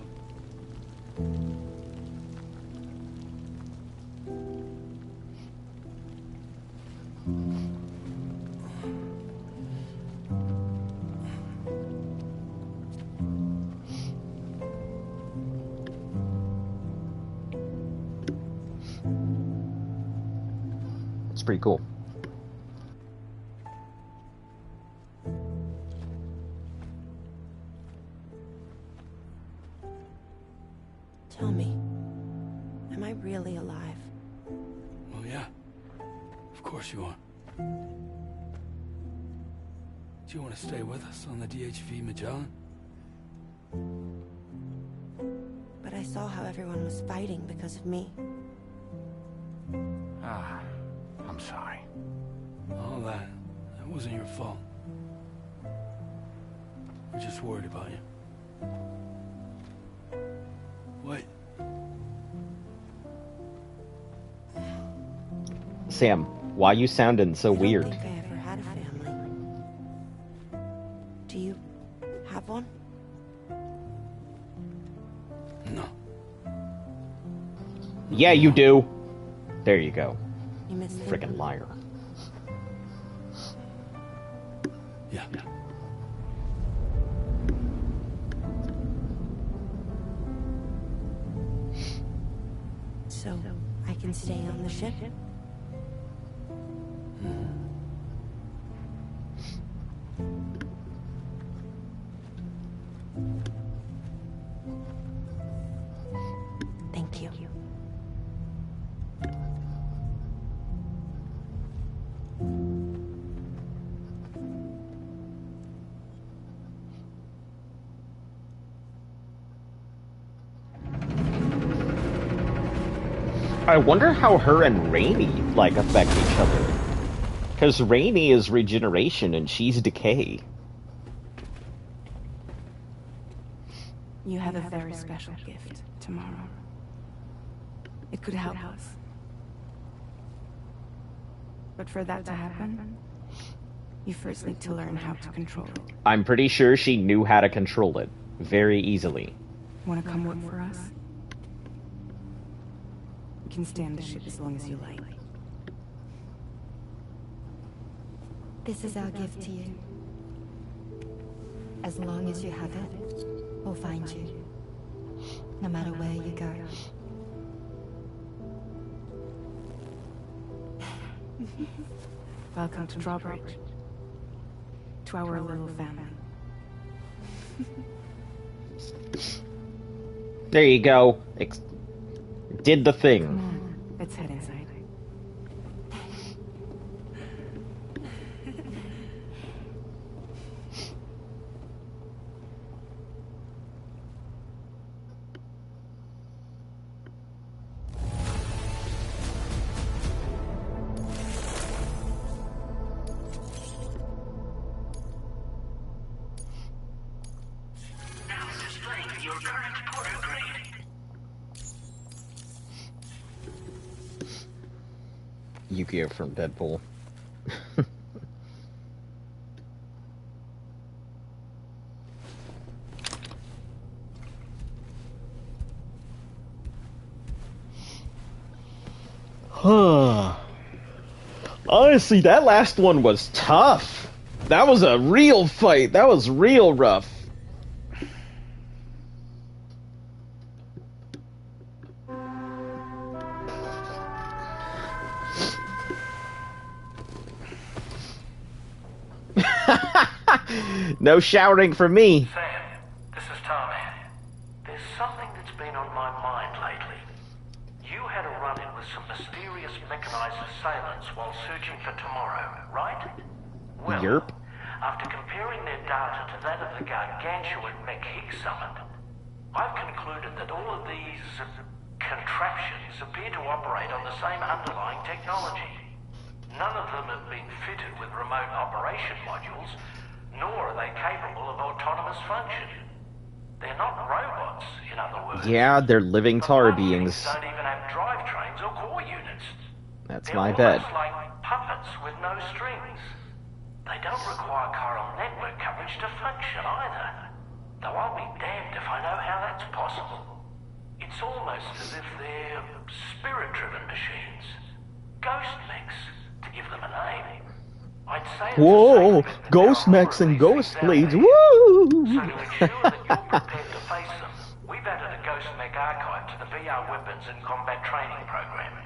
It's pretty cool. Tell me, am I really alive? Well, yeah. Of course you are. Do you want to stay with us on the DHV Magellan? But I saw how everyone was fighting because of me. Ah, I'm sorry. All that wasn't your fault. We're just worried about you. Wait. Sam, why you sounding so weird? I don't think I ever had a family. Do you have one? No. Yeah, you do. There you go. You miss them? Frickin' liar. Yeah. So, I can stay on the ship? Thank you. I wonder how her and Rainey, like, affect each other. Because Rainey is regeneration and she's decay. You have a very special gift tomorrow. It could help us. But for that to happen, you first need to learn how to control it. I'm pretty sure she knew how to control it very easily. Want to come work for us? You can stay on the ship as long as you like. This is our gift to you. As long as you have it, we'll find you. No matter where you go. Welcome to Drawbridge. To our little family. There you go. Did the thing. Come on, let's head inside. Yukio from Deadpool. Honestly, that last one was tough. That was a real fight. That was real rough. No shouting for me. Sam, this is Tommy. There's something that's been on my mind lately. You had a run-in with some mysterious mechanized assailants while searching for tomorrow, right? Well, Yerp. after comparing their data to that of the gargantuan mech Higgs summoned, I've concluded that all of these contraptions appear to operate on the same underlying technology. None of them have been fitted with remote operation modules, nor are they capable of autonomous function. They're not robots, in other words. Yeah, they're living tar beings. Don't even have drivetrains or core units. That's They're my bet. almost like puppets with no strings. They don't require chiral network coverage to function either. Though I'll be damned if I know how that's possible. It's almost as if they're spirit-driven machines. Ghost mechs, to give them a name. I'd say Whoa! Ghost mechs and ghost blades. Woo! so to ensure that you're prepared to face them, we've added a Ghost Mech archive to the VR weapons and combat training program.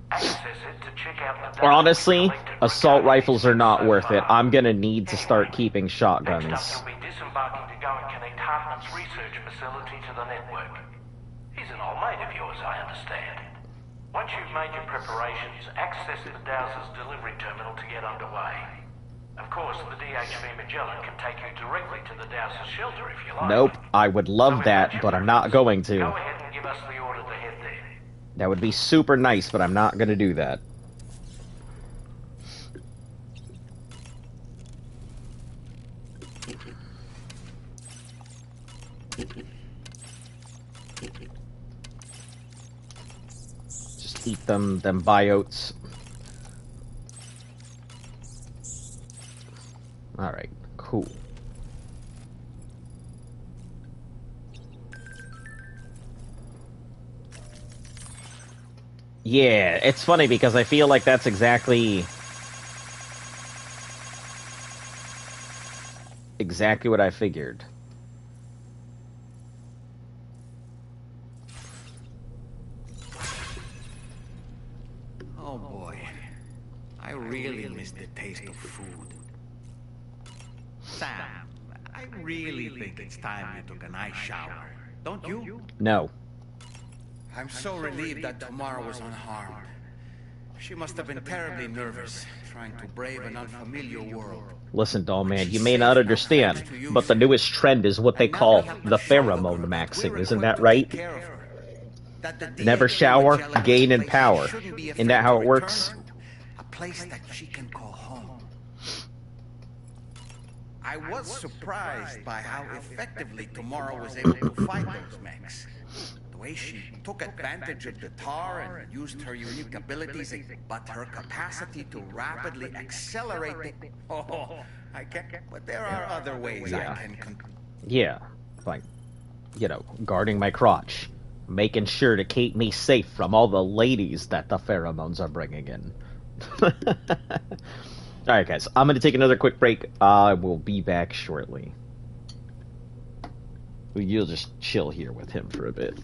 Access it to check out the data. Honestly, assault rifles are not worth it. I'm gonna need to start keeping shotguns. Next up, you'll be disembarking to go and connect Hartman's research facility to the network. He's an old mate of yours, I understand. Once you've made your preparations, access the Dowser's delivery terminal to get underway. Of course, the DHV Magellan can take you directly to the Dowser's shelter if you like. Nope, I would love that, but I'm not going to. Go ahead and give us the order to head there. That would be super nice, but I'm not gonna do that. Just eat them biotes. Alright, cool. Yeah, it's funny because I feel like that's exactly what I figured. Oh boy, I really miss the taste of food. Sam, I really think it's time you took a nice shower, don't you? No. I'm so relieved that Tamara was unharmed. She must have been terribly nervous, trying to brave an unfamiliar world. Listen, doll man, you may not understand, but the newest trend is what they call the pheromone maxing, isn't that right? Never shower, gain in power. Isn't that how it works? A place that she can call home. I was surprised by how effectively Tamara was able to fight those mechs. The way she took advantage of the tar and used her unique abilities, but her capacity to rapidly accelerate the... Oh, I can't... But there are other ways I can... Yeah, like, you know, guarding my crotch. Making sure to keep me safe from all the ladies that the pheromones are bringing in. Alright guys, I'm going to take another quick break. I will be back shortly. You'll just chill here with him for a bit.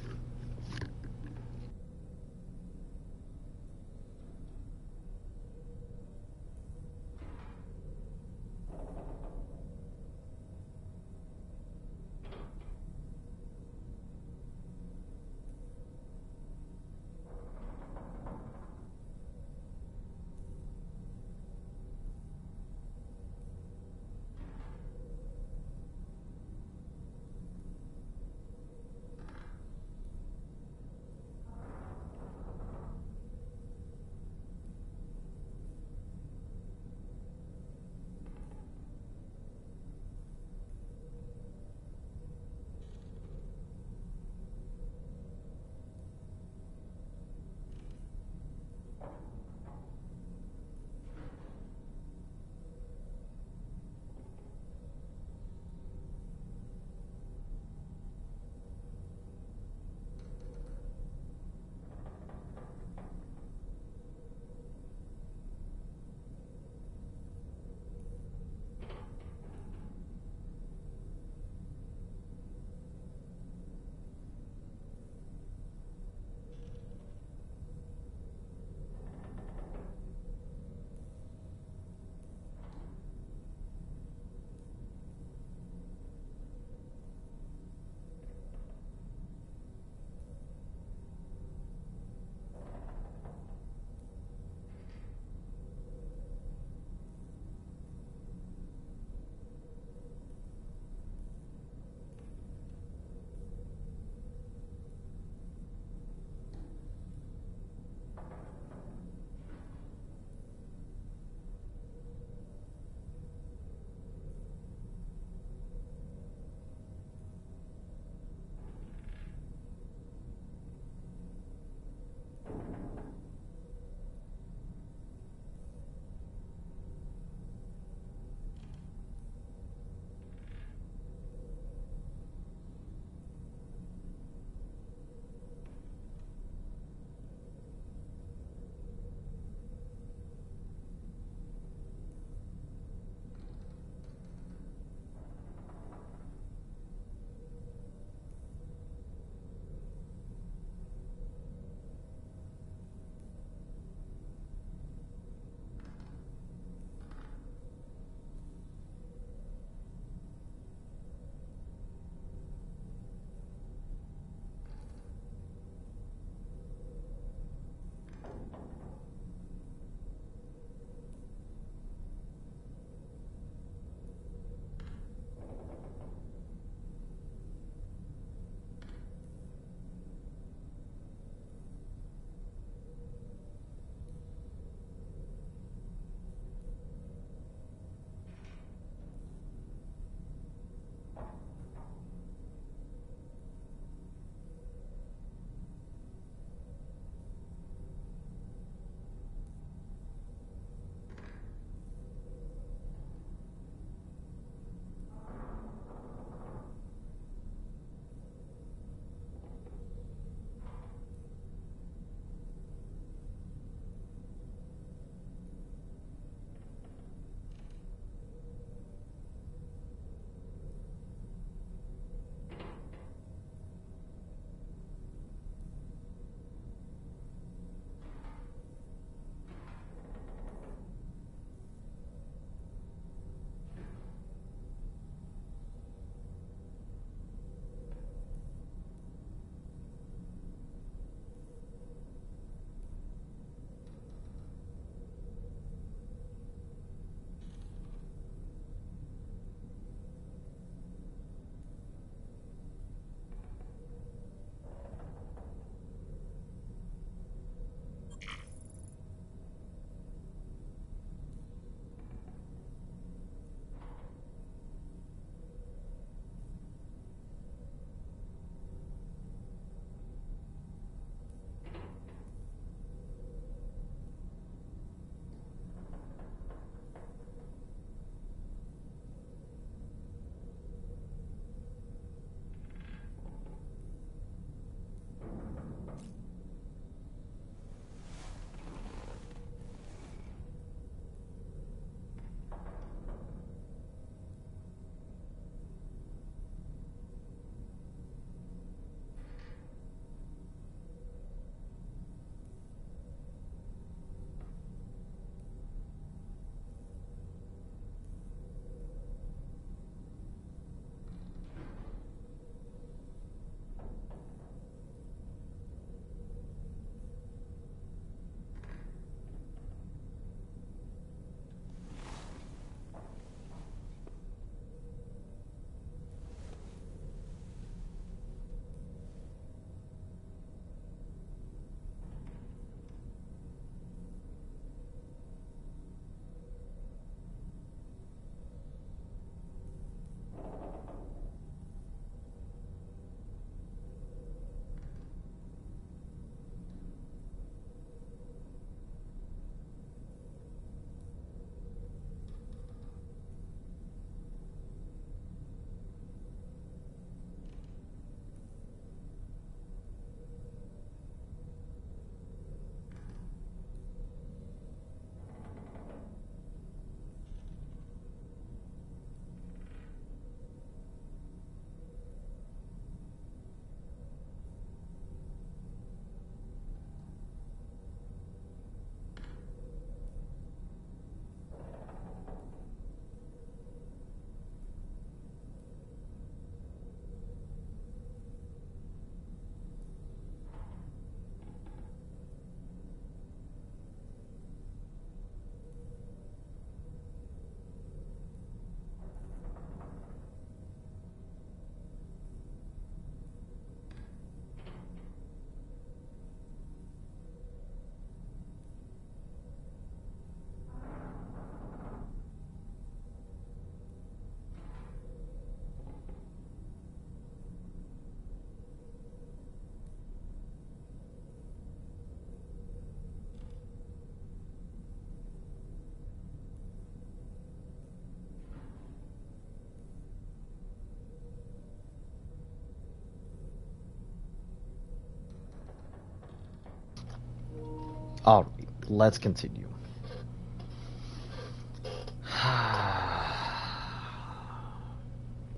Alright, let's continue.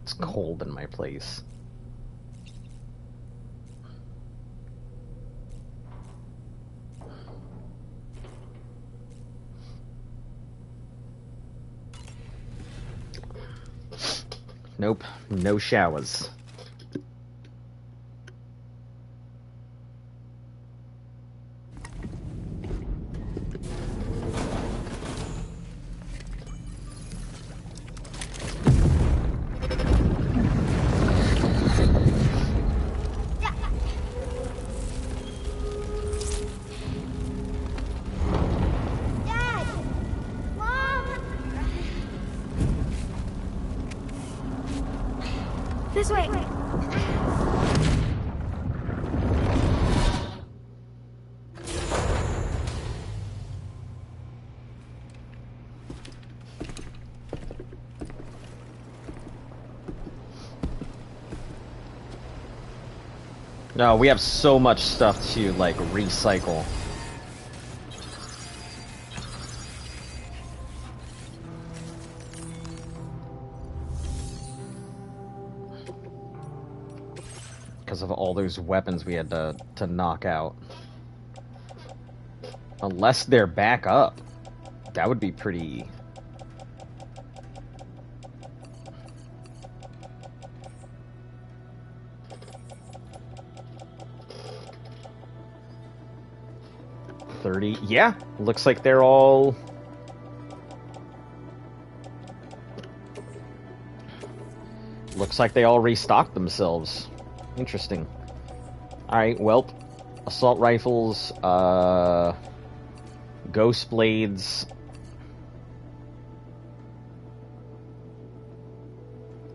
It's cold in my place. Nope, no showers. This way. No, we have so much stuff to, like, recycle. Because of all those weapons we had to knock out. Unless they're back up. That would be pretty... $30. Yeah, looks like they're all... Looks like they all restocked themselves. Interesting. Alright, well, assault rifles, ghost blades,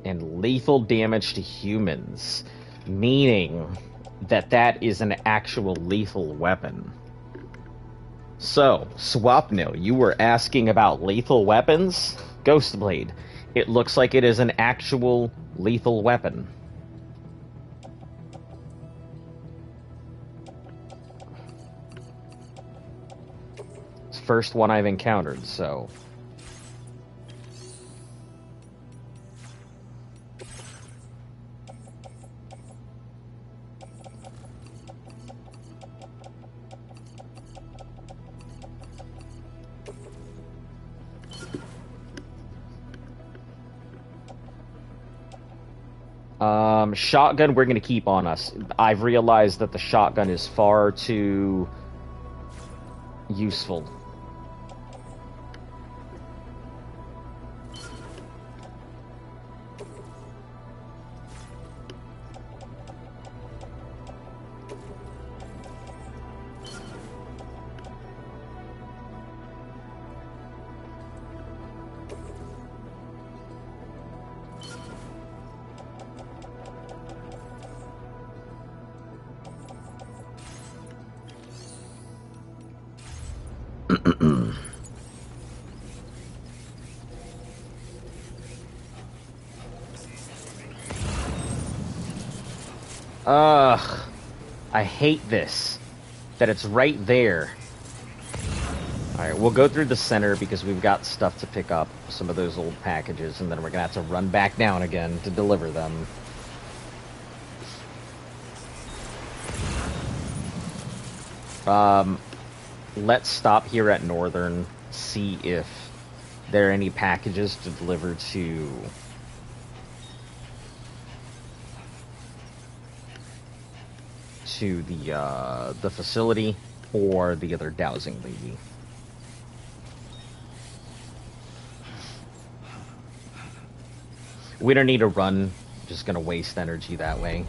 and lethal damage to humans, meaning that that is an actual lethal weapon. So, Swapnil, you were asking about lethal weapons? Ghost blade. It looks like it is an actual lethal weapon. First one I've encountered, so... Shotgun we're gonna keep on us. I've realized that the shotgun is far too... useful. Ugh. I hate this. That it's right there. Alright, we'll go through the center because we've got stuff to pick up. Some of those old packages, and then we're gonna have to run back down again to deliver them. Let's stop here at Northern, see if there are any packages to deliver to... the facility, or the other dowsing lady. We don't need to run, just gonna waste energy that way.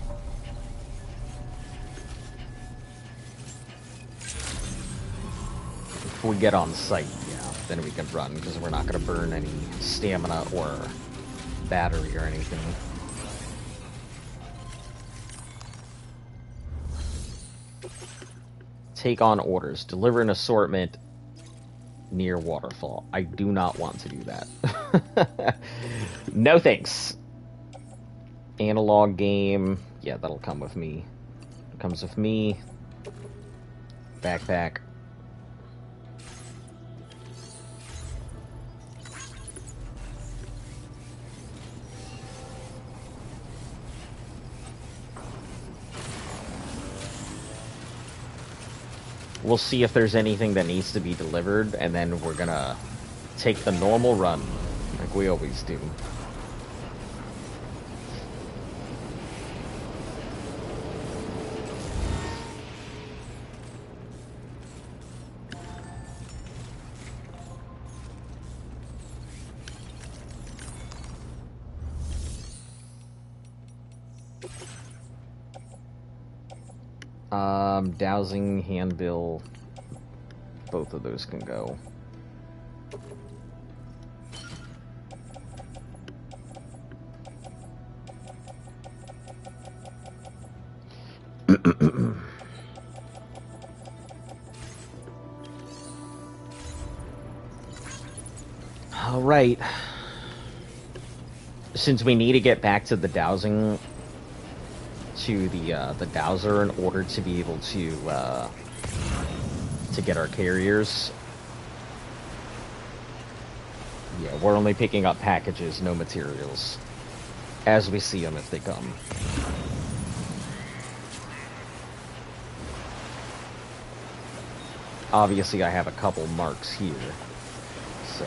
If we get on site, yeah, then we can run, because we're not gonna burn any stamina or battery or anything. Take on orders. Deliver an assortment near waterfall. I do not want to do that. No thanks. Analog game. Yeah, that'll come with me. It comes with me. Backpack. We'll see if there's anything that needs to be delivered, and then we're gonna take the normal run, like we always do. Dowsing, handbill, both of those can go. All right. Since we need to get back to the dowsing, to the dowser in order to be able to get our carriers. Yeah, we're only picking up packages, no materials, as we see them if they come. Obviously, I have a couple marks here, so...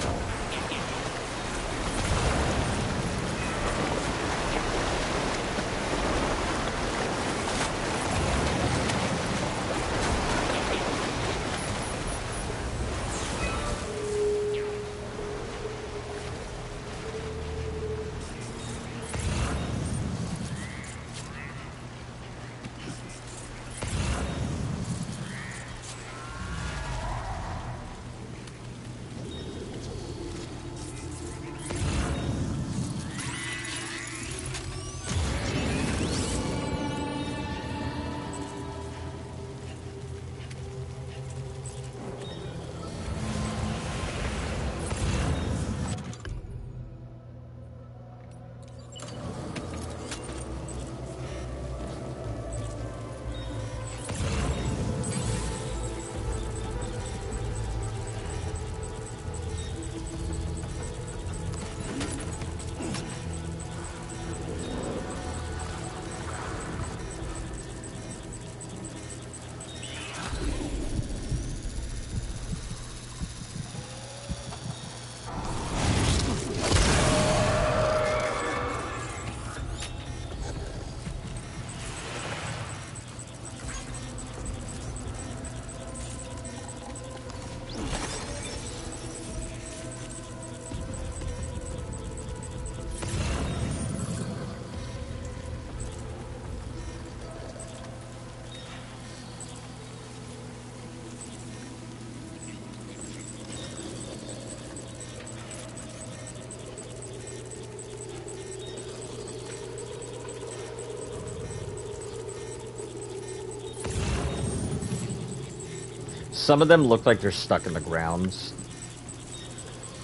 Some of them look like they're stuck in the ground.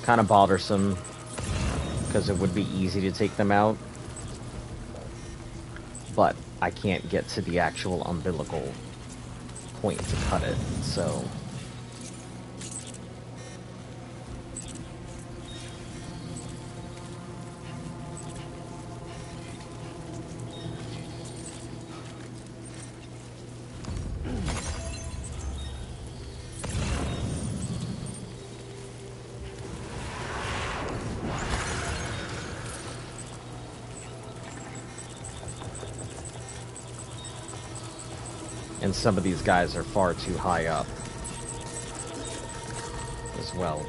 Kind of bothersome, because it would be easy to take them out. But I can't get to the actual umbilical point to cut it, so... And some of these guys are far too high up as well.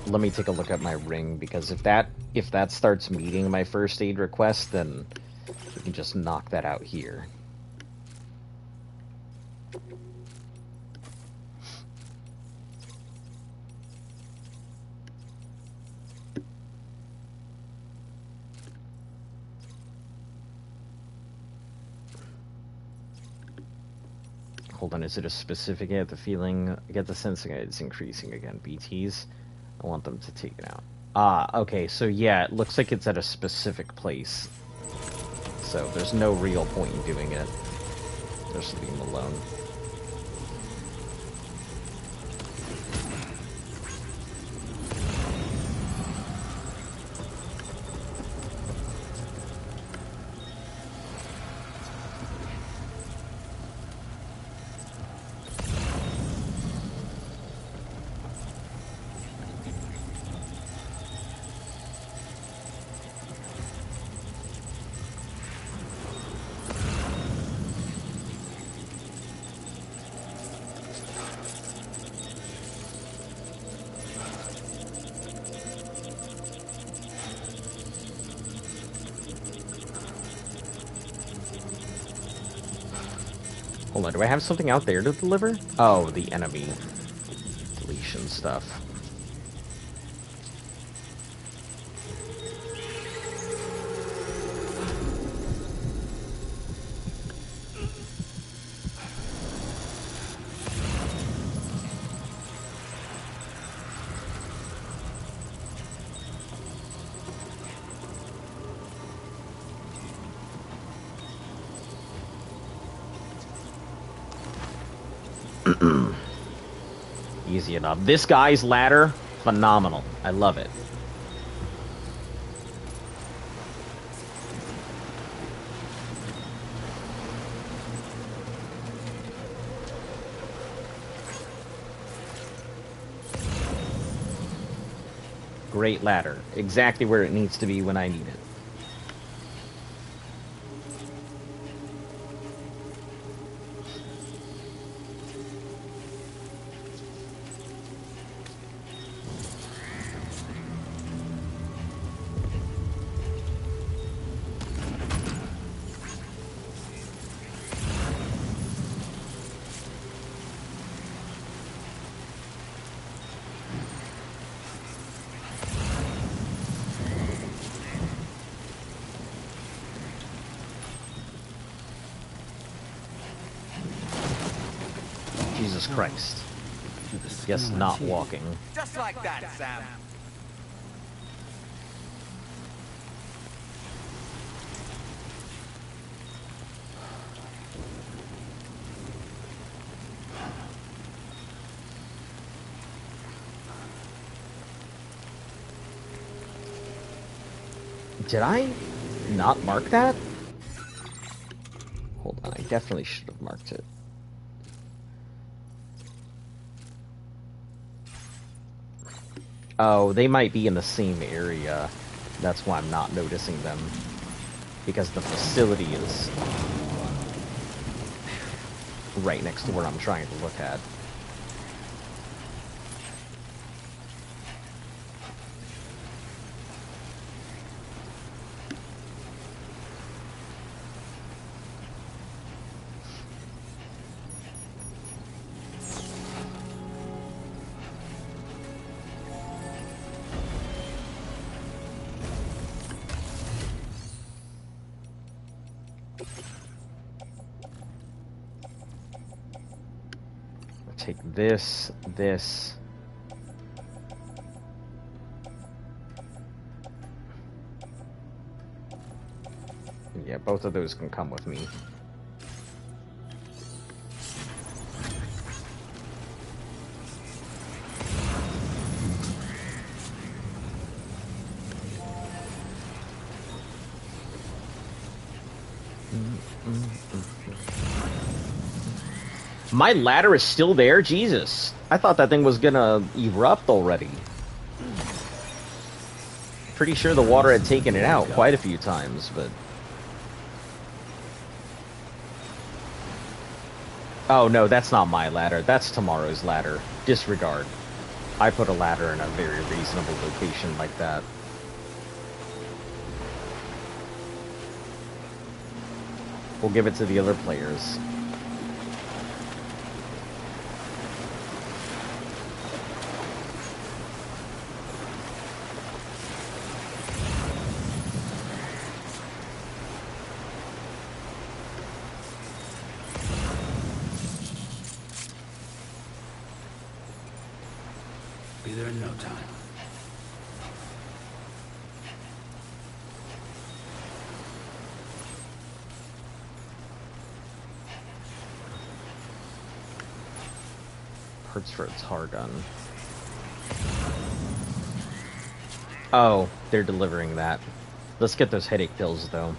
Let me take a look at my ring, because if that starts meeting my first aid request, then we can just knock that out here. Hold on, is it a specific? I get the feeling, I get the sensing it's increasing again. BTs, I want them to take it out. Ah, okay, so yeah, it looks like it's at a specific place. So there's no real point in doing it. Just leave them alone. Hold on, do I have something out there to deliver? Oh, the enemy deletion stuff. Easy enough. This guy's ladder, phenomenal. I love it. Great ladder. Exactly where it needs to be when I need it. Jesus Christ. Guess not walking. Just like that, Sam. Did I not mark that? Hold on, I definitely should have marked it. Oh, they might be in the same area. That's why I'm not noticing them. Because the facility is right next to where I'm trying to look at. Take this. Yeah, both of those can come with me. My ladder is still there? Jesus. I thought that thing was gonna erupt already. Pretty sure the water had taken it out quite a few times, but... Oh, no, that's not my ladder. That's tomorrow's ladder. Disregard. I put a ladder in a very reasonable location like that. We'll give it to the other players. Be there in no time. Hurts for its hard gun. Oh, they're delivering that. Let's get those headache pills, though.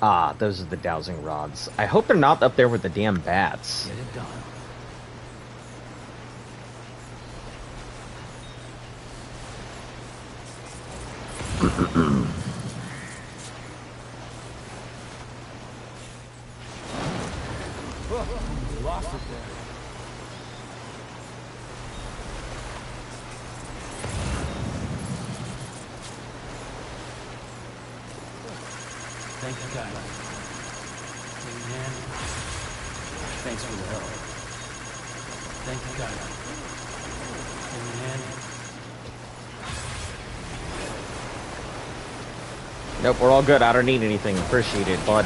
Ah, those are the dowsing rods. I hope they're not up there with the damn bats. Get it done. Thank you, guys. Amen. Thanks for the help. Thank you, guys. Amen. Nope, we're all good. I don't need anything. Appreciate it, bud.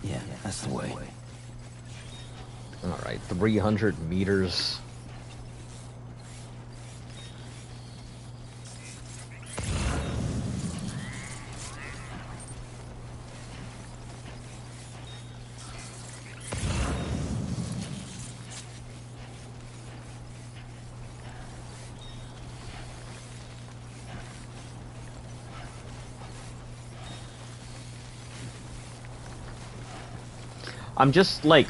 Yeah, that's the way. All right, 300 meters. I'm just like,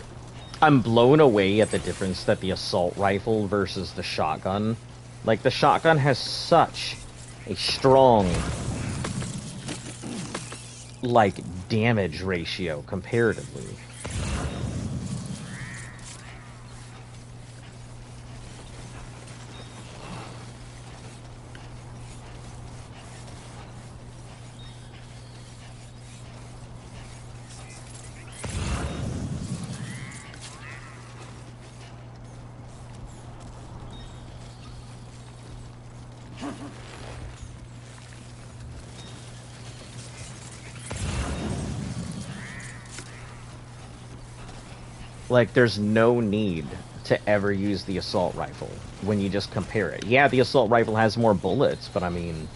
I'm blown away at the difference that the assault rifle versus the shotgun. Like, the shotgun has such a strong, like, damage ratio comparatively. Like, there's no need to ever use the assault rifle when you just compare it. Yeah, the assault rifle has more bullets, but I mean...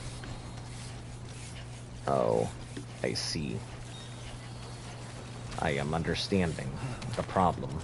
Oh, I see. I am understanding the problem.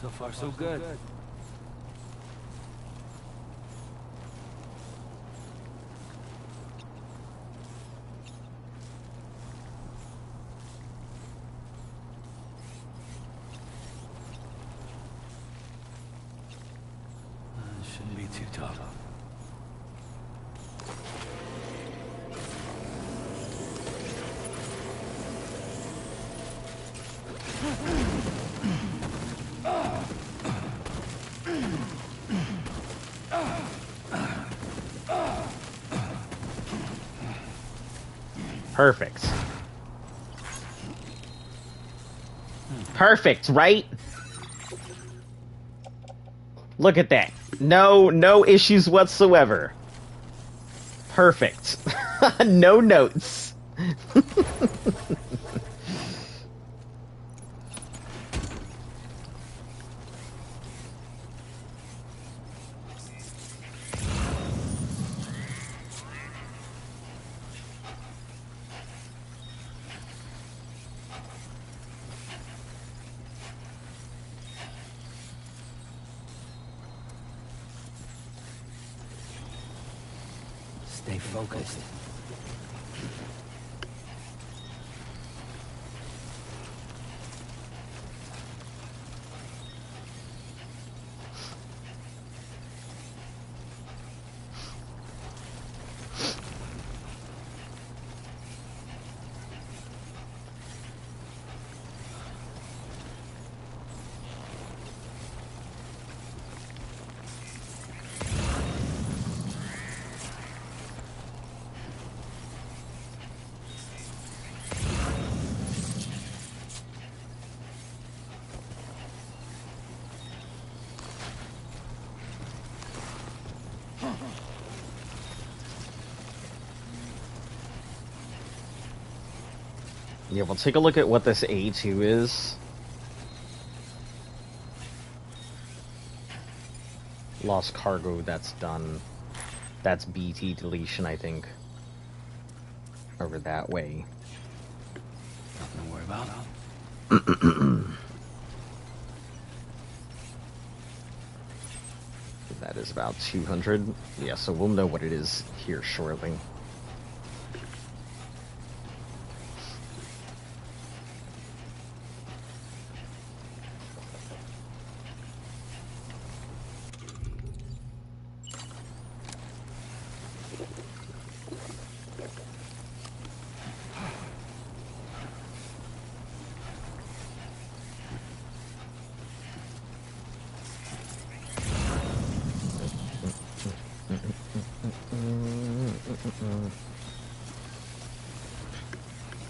So far, so good. Shouldn't be too tough. Perfect. Perfect, right? Look at that. No issues whatsoever. Perfect. No notes. Stay focused. Yeah, we'll take a look at what this A2 is. Lost cargo, that's done. That's BT deletion, I think. Over that way. Nothing to worry about. That is about 200. Yeah, so we'll know what it is here shortly.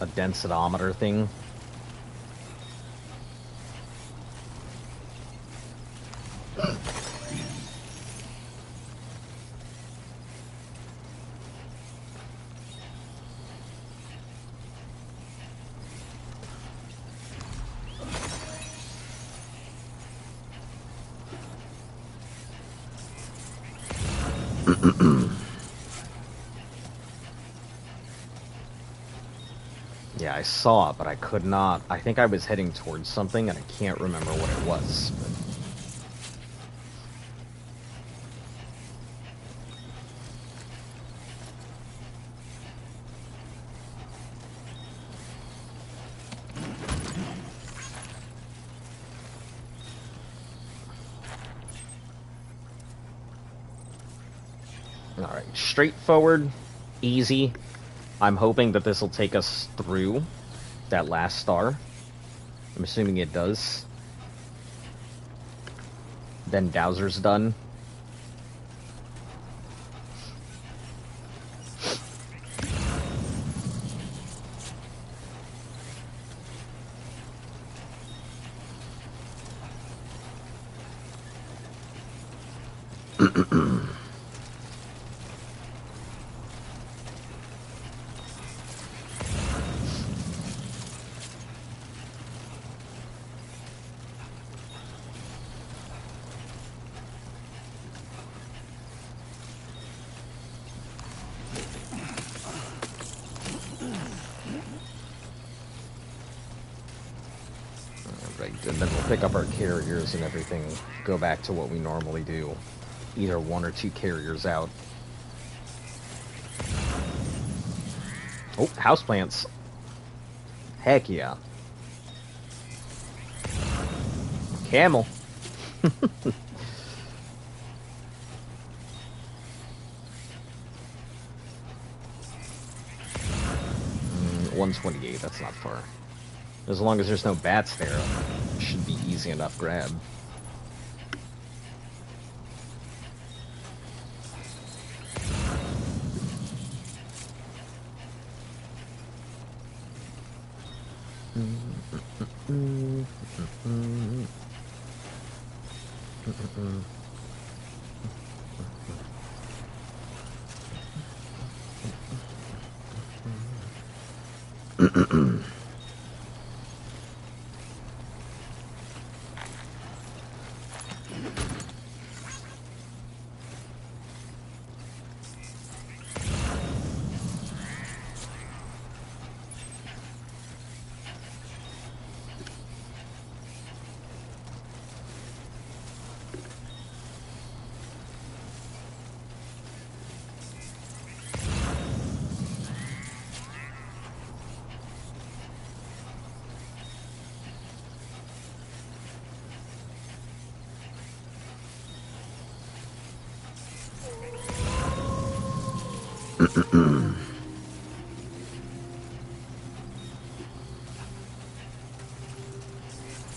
A densitometer thing. Yeah, I saw it, but I could not. I think I was heading towards something, and I can't remember what it was. Alright, straightforward, easy. I'm hoping that this will take us through that last star. I'm assuming it does. Then Dowser's done. And then we'll pick up our carriers and everything, go back to what we normally do. Either 1 or 2 carriers out. Oh, houseplants. Heck yeah. Camel. 128, that's not far. As long as there's no bats there, it should be easy enough grab.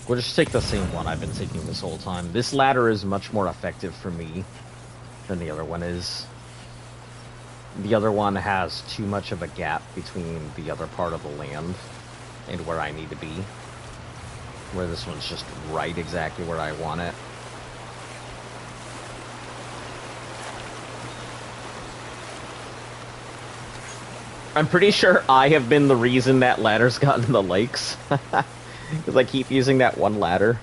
We'll just take the same one I've been taking this whole time. This ladder is much more effective for me than the other one is. The other one has too much of a gap between the other part of the land and where I need to be. Where this one's just right exactly where I want it. I'm pretty sure I have been the reason that ladder's gotten the likes. Because I keep using that one ladder.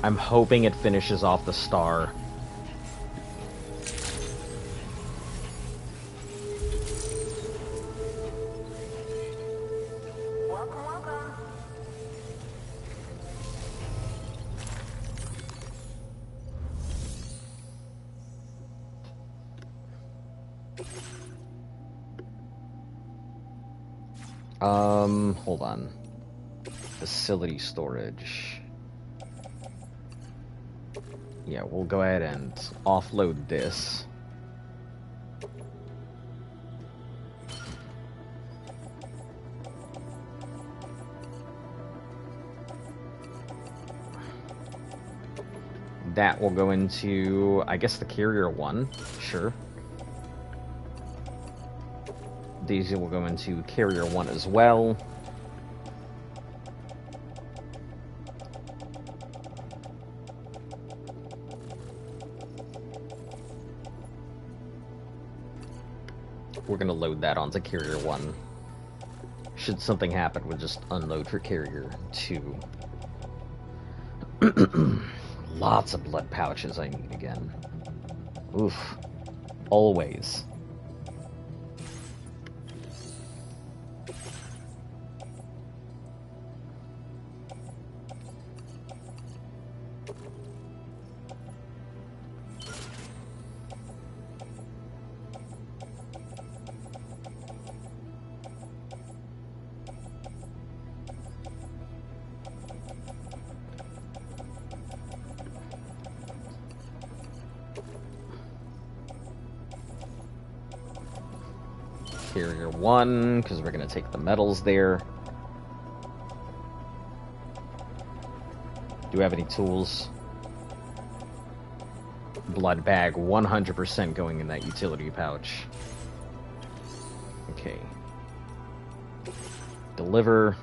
I'm hoping it finishes off the star. Hold on. Facility storage. Yeah, we'll go ahead and offload this. That will go into, I guess, the carrier one. Sure. These will go into carrier one as well. We're gonna load that onto carrier one. Should something happen, we'll just unload for carrier two. Lots of blood pouches I need again. Oof. Always. Carrier one, because we're going to take the metals there. Do we have any tools? Blood bag, 100% going in that utility pouch. Okay. Deliver.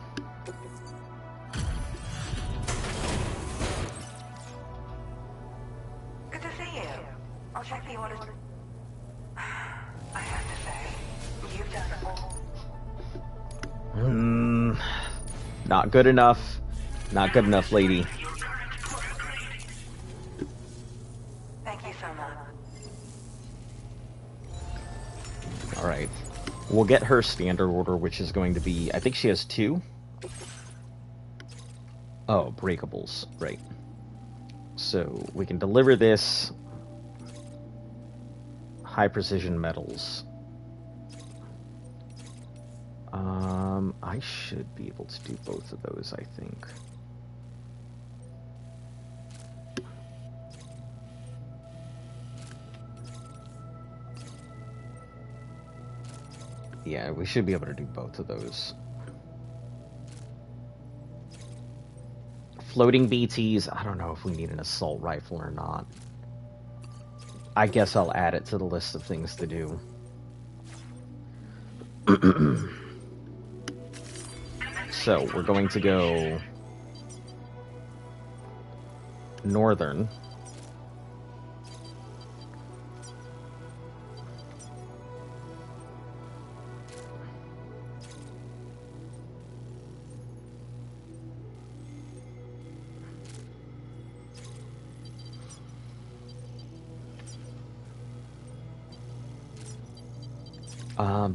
Good to see you. I'll check the orders. I have to say, you've done all. Not good enough. Not good enough, lady. Thank you so much. Alright. We'll get her standard order, which is going to be... I think she has 2? Oh, breakables. Right. So, we can deliver this. High precision metals. I should be able to do both of those, I think. Yeah, we should be able to do both of those. Floating BTs, I don't know if we need an assault rifle or not. I guess I'll add it to the list of things to do. So, we're going to go northern.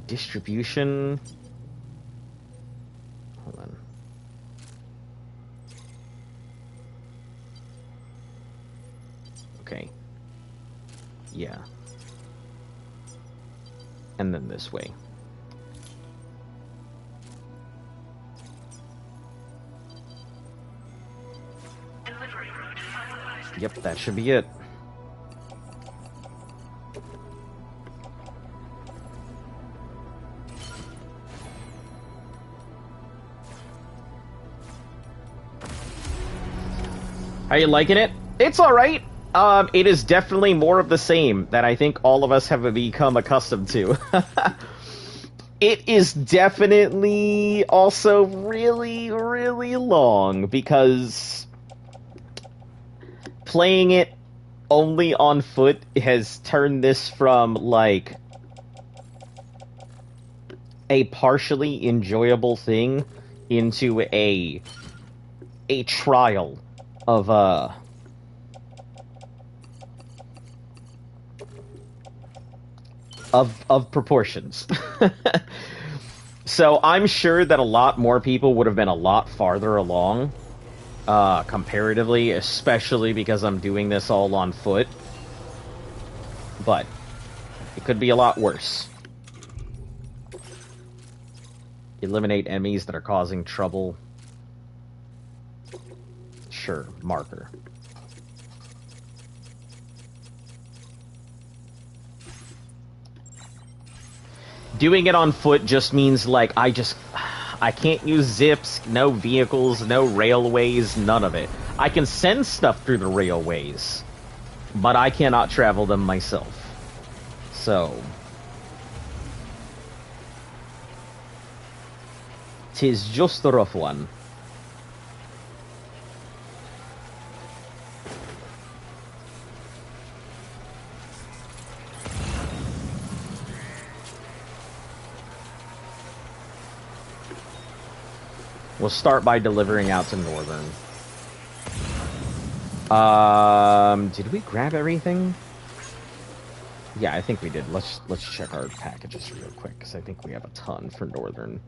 Distribution. Hold on. Okay. Yeah. And then this way. Yep, that should be it. Are you liking it? It's alright. It is definitely more of the same that I think all of us have become accustomed to. It is definitely also really, really long, because playing it only on foot has turned this from, like, a partially enjoyable thing into a trial of, of proportions. So I'm sure that a lot more people would have been a lot farther along, comparatively, especially because I'm doing this all on foot. But it could be a lot worse. Eliminate enemies that are causing trouble. Sure, marker. Doing it on foot just means, like, I can't use zips, no vehicles, no railways, none of it. I can send stuff through the railways, but I cannot travel them myself. So, 'tis just a rough one. We'll start by delivering out to Northern. Did we grab everything? Yeah, I think we did. Let's check our packages real quick, because I think we have a ton for Northern.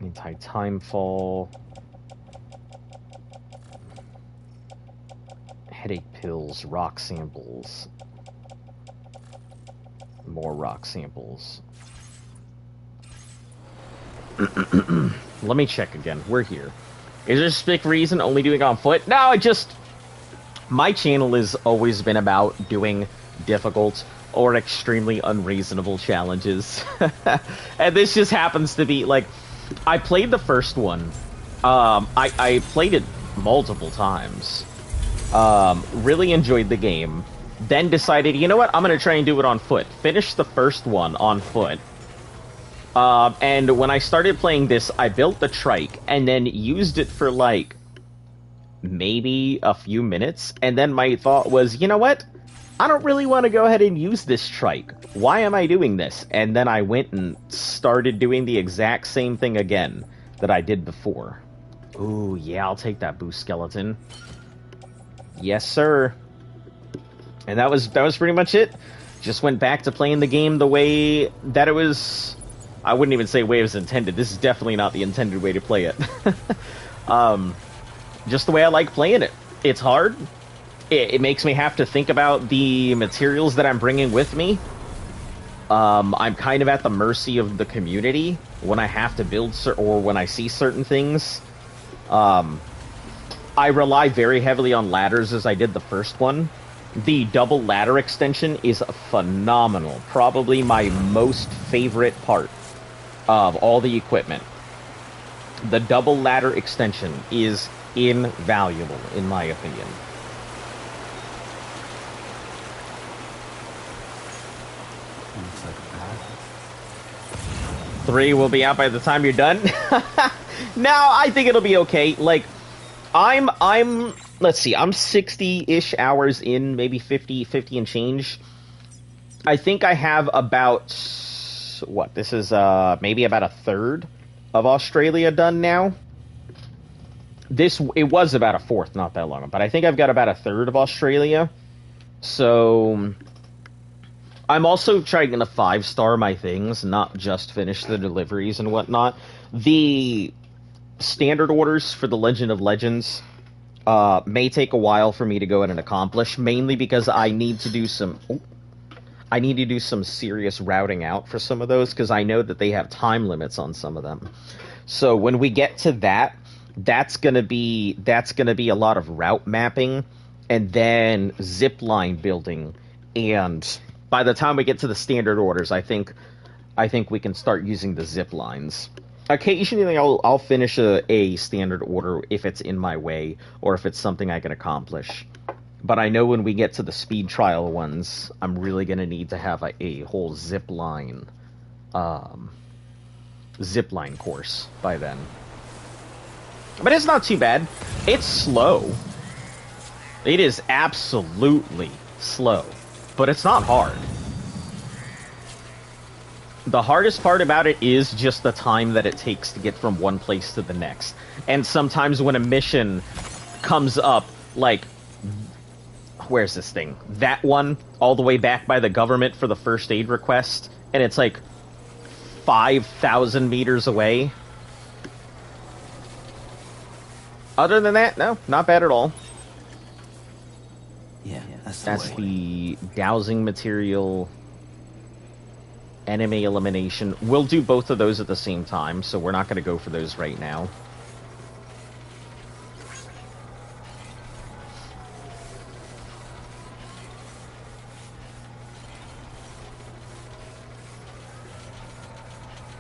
Anti-timefall. Headache pills, rock samples. More rock samples. Let me check again. We're here. Is there a specific reason only doing it on foot? No, my channel has always been about doing difficult or extremely unreasonable challenges. And this just happens to be, like, I played the first one. I played it multiple times. Really enjoyed the game. Then decided, you know what, I'm gonna try and do it on foot. Finished the first one on foot. And when I started playing this, I built the trike and then used it for, like, maybe a few minutes. And then my thought was, you know what? I don't really want to go ahead and use this trike. Why am I doing this? And then I went and started doing the exact same thing again that I did before. Ooh, yeah, I'll take that boost skeleton. Yes, sir. And that was pretty much it. Just went back to playing the game the way that it was. I wouldn't even say way it was intended. This is definitely not the intended way to play it. Just the way I like playing it. It's hard. It makes me have to think about the materials that I'm bringing with me. I'm kind of at the mercy of the community when I have to build or when I see certain things. I rely very heavily on ladders as I did the first one. The double ladder extension is phenomenal. Probably my most favorite part of all the equipment. The double ladder extension is invaluable, in my opinion. Looks like a path. 3 will be out by the time you're done. No, I think it'll be okay. Like, let's see, I'm 60-ish hours in, maybe 50 and change. I think I have about, what, this is maybe about a third of Australia done now. It was about a fourth not that long ago, but I think I've got about a third of Australia. So I'm also trying to 5-star my things, not just finish the deliveries and whatnot. The standard orders for the Legend of Legends may take a while for me to go ahead and accomplish, mainly because I need to do some serious routing out for some of those, because I know that they have time limits on some of them. So when we get to that, that's gonna be a lot of route mapping and then zipline building. And by the time we get to the standard orders, I think we can start using the zip lines. Occasionally, I'll finish a standard order if it's in my way or if it's something I can accomplish. But I know when we get to the speed trial ones, I'm really gonna need to have a whole zipline course by then. But it's not too bad. It's slow. It is absolutely slow, but it's not hard. The hardest part about it is just the time that it takes to get from one place to the next. And sometimes when a mission comes up, like, where's this thing? That one, all the way back by the government for the first aid request, and it's like 5,000 meters away. Other than that, no, not bad at all. Yeah, that's the dowsing material, enemy elimination. We'll do both of those at the same time, so we're not going to go for those right now.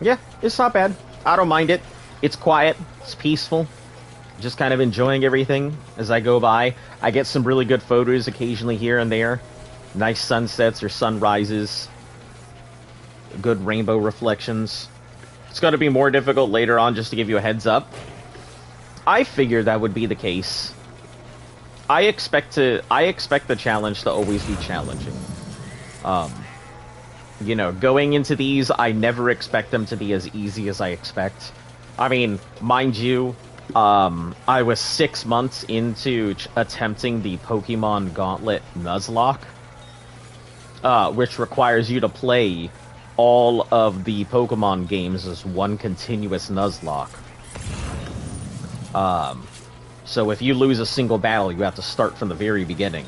Yeah, it's not bad. I don't mind it. It's quiet. It's peaceful. Just kind of enjoying everything as I go by. I get some really good photos occasionally here and there. Nice sunsets or sunrises. Good rainbow reflections. It's going to be more difficult later on, just to give you a heads up. I figured that would be the case. I expect the challenge to always be challenging. You know, going into these, I never expect them to be as easy as I expect. I mean, mind you, I was 6 months into attempting the Pokemon Gauntlet Nuzlocke, which requires you to play all of the Pokemon games as one continuous Nuzlocke. So if you lose a single battle, you have to start from the very beginning.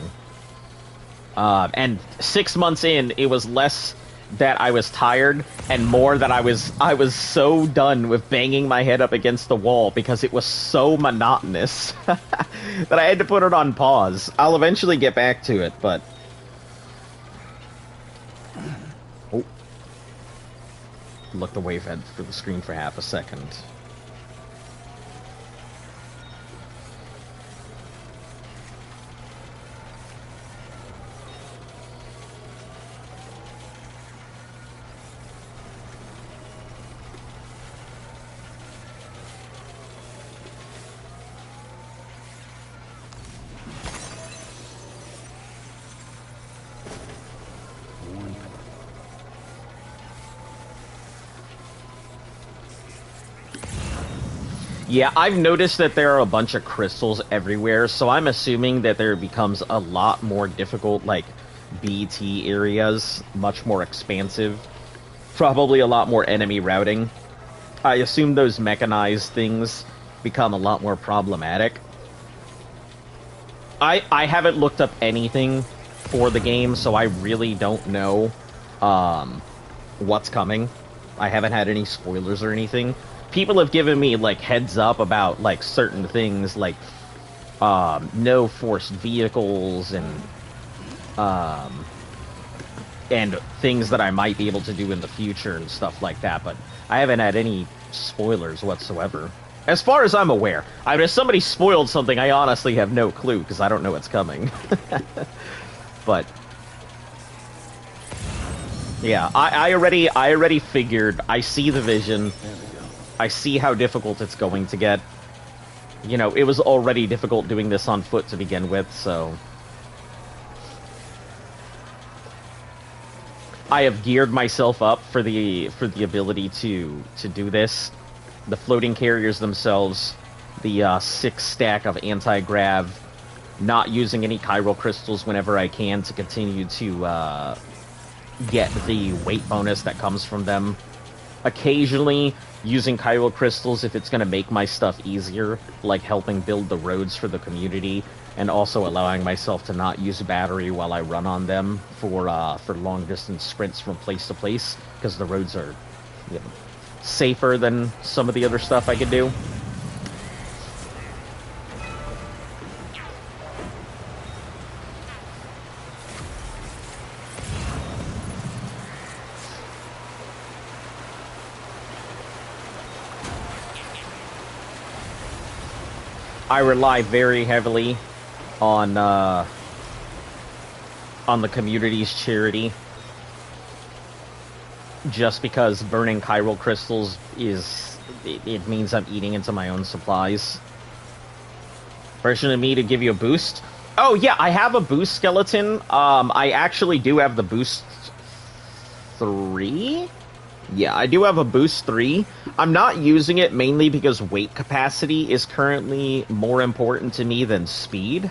And 6 months in, it was less that I was tired, and more that I was so done with banging my head up against the wall because it was so monotonous that I had to put it on pause. I'll eventually get back to it, but... Oh. Looked away from the screen for half a second. Yeah, I've noticed that there are a bunch of crystals everywhere, so I'm assuming that there becomes a lot more difficult, like, BT areas, much more expansive. Probably a lot more enemy routing. I assume those mechanized things become a lot more problematic. I haven't looked up anything for the game, so I really don't know what's coming. I haven't had any spoilers or anything. People have given me, like, heads up about, like, certain things, like, no forced vehicles and things that I might be able to do in the future and stuff like that, but I haven't had any spoilers whatsoever. As far as I'm aware. I mean, if somebody spoiled something, I honestly have no clue, because I don't know what's coming. But... yeah, I already figured. I see the vision. I see how difficult it's going to get. You know, it was already difficult doing this on foot to begin with, so... I have geared myself up for the ability to do this. The floating carriers themselves, the 6 stack of anti-grav, not using any chiral crystals whenever I can to continue to get the weight bonus that comes from them. Occasionally using chiral crystals if it's going to make my stuff easier, like helping build the roads for the community, and also allowing myself to not use battery while I run on them for long distance sprints from place to place, because the roads are, you know, safer than some of the other stuff I could do. I rely very heavily on on the community's charity. Just because burning chiral crystals it means I'm eating into my own supplies. Version of me to give you a boost. Oh yeah, I have a boost skeleton. I actually do have the boost 3? Yeah, I do have a boost 3. I'm not using it mainly because weight capacity is currently more important to me than speed.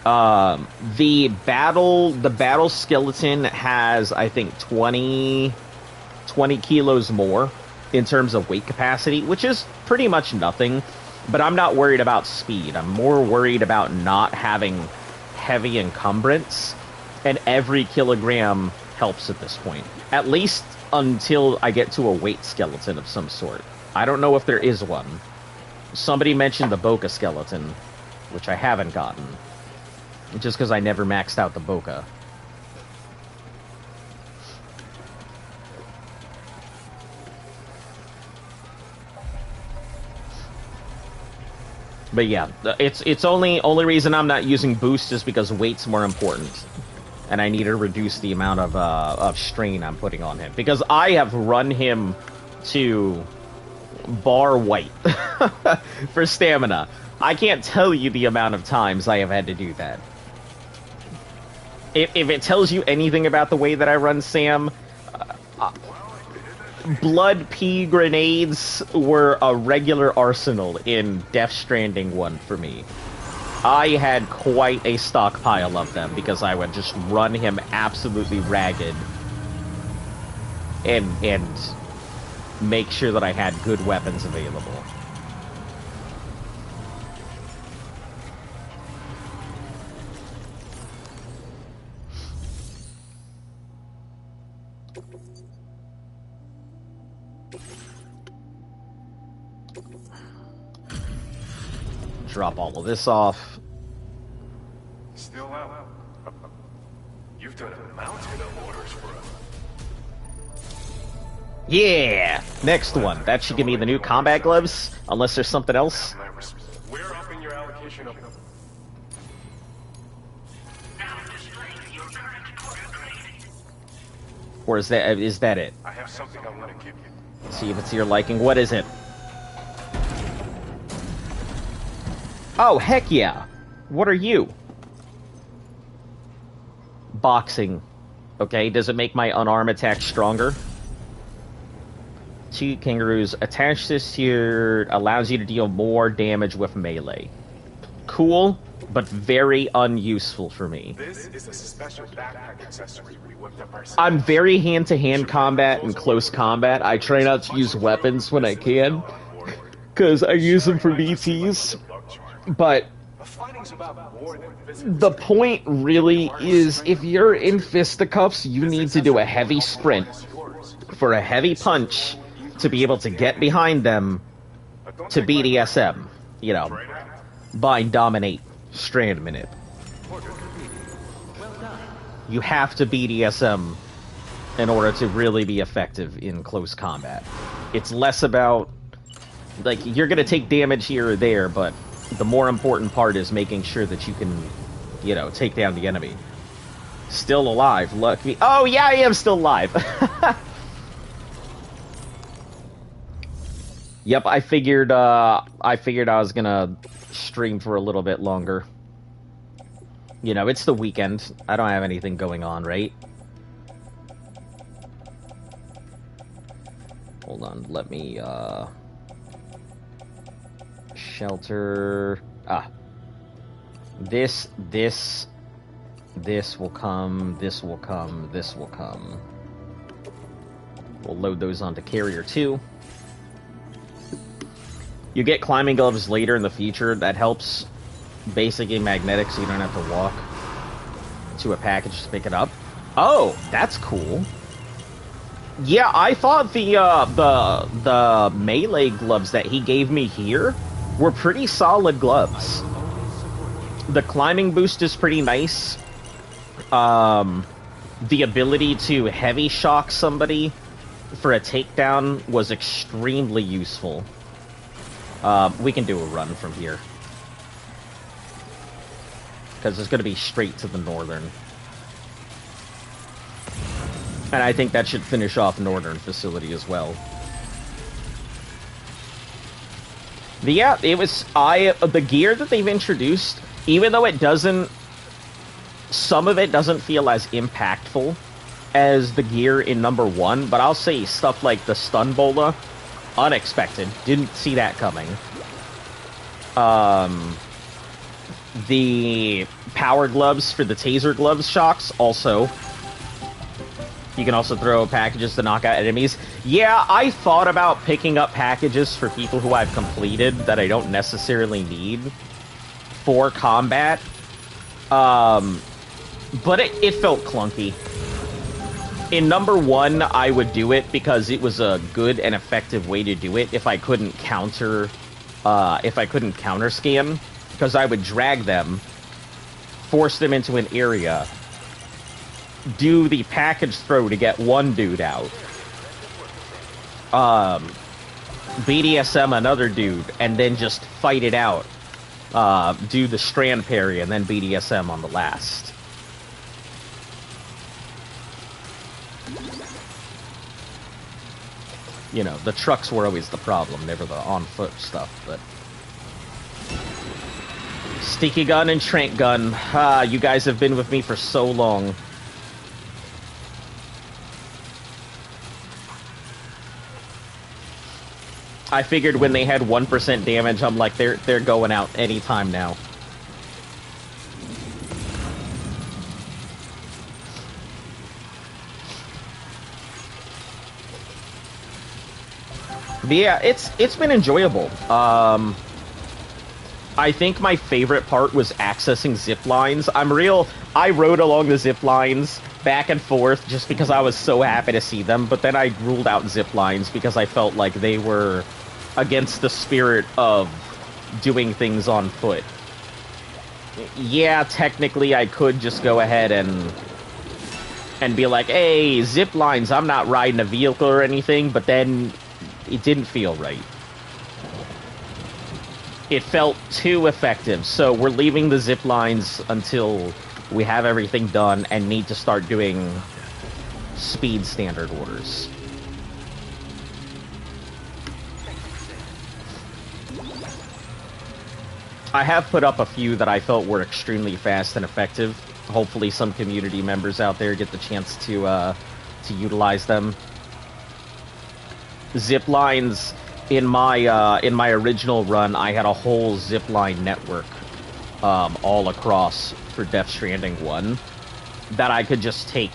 The battle skeleton has, I think, 20 kilos more in terms of weight capacity, which is pretty much nothing. But I'm not worried about speed. I'm more worried about not having heavy encumbrance, and every kilogram helps at this point. At least until I get to a weight skeleton of some sort. I don't know if there is one. Somebody mentioned the Boca skeleton, which I haven't gotten. Just because I never maxed out the Boca. But yeah, it's only reason I'm not using boost is because weight's more important, and I need to reduce the amount of strain I'm putting on him, because I have run him to bar white for stamina. I can't tell you the amount of times I have had to do that. If it tells you anything about the way that I run Sam, blood pea grenades were a regular arsenal in Death Stranding 1 for me. I had quite a stockpile of them because I would just run him absolutely ragged and make sure that I had good weapons available. Drop all of this off. Still out. You've done a mountain of orders for us. Yeah! Next one. That should give me the new combat gloves, unless there's something else. We're upping your allocation of... Or is that it? I have something I want to give you. See if it's to your liking. What is it? Oh, heck yeah! What are you? Boxing. Okay, does it make my unarmed attack stronger? 2 kangaroos. Attach this to your... allows you to deal more damage with melee. Cool, but very unuseful for me. This is a special backpack accessory we whipped up ourselves. I'm very hand-to-hand combat and close combat. I try not to use weapons when I can, because I use them for BTs. But the point really is, if you're in fisticuffs, you need to do a heavy sprint for a heavy punch to be able to get behind them to BDSM, you know, bind, dominate, strand, minute. You have to BDSM in order to really be effective in close combat. It's less about, like, you're gonna take damage here or there, but the more important part is making sure that you can, you know, take down the enemy. Still alive, lucky. Oh yeah, I am still alive. Yep, I figured I was gonna stream for a little bit longer. You know, it's the weekend. I don't have anything going on, right? Hold on, let me shelter. This will come, this will come, this will come. We'll load those onto carrier 2. You get climbing gloves later in the future. That helps. Basically magnetic, so you don't have to walk to a package to pick it up. Oh, that's cool. Yeah, I thought the melee gloves that he gave me here were pretty solid gloves. The climbing boost is pretty nice. The ability to heavy shock somebody for a takedown was extremely useful. We can do a run from here. because it's going to be straight to the northern. And I think that should finish off northern facility as well. But yeah, it was the gear that they've introduced, even though it doesn't, some of it doesn't feel as impactful as the gear in number 1, but I'll say stuff like the stun bola, unexpected, didn't see that coming. The power gloves for the taser gloves shocks, also. You can also throw packages to knock out enemies. Yeah, I thought about picking up packages for people who I've completed that I don't necessarily need for combat. But it felt clunky. In number 1, I would do it because it was a good and effective way to do it if I couldn't counter scan, because I would drag them, force them into an area, do the package throw to get one dude out, BDSM another dude, and then just fight it out, do the strand parry, and then BDSM on the last. You know, the trucks were always the problem, never the on-foot stuff, but... Sticky gun and trank gun. You guys have been with me for so long. I figured when they had 1% damage, I'm like, they're going out anytime now. But yeah, it's been enjoyable. I think my favorite part was accessing zip lines. I rode along the zip lines back and forth just because I was so happy to see them, but then I ruled out zip lines because I felt like they were against the spirit of doing things on foot. Yeah, technically I could just go ahead and be like, hey, zip lines, I'm not riding a vehicle or anything, but then it didn't feel right. It felt too effective, so we're leaving the zip lines until we have everything done and need to start doing speed standard orders. I have put up a few that I felt were extremely fast and effective. Hopefully some community members out there get the chance to utilize them. Zip lines, in my original run, I had a whole zipline network all across for Death Stranding 1 that I could just take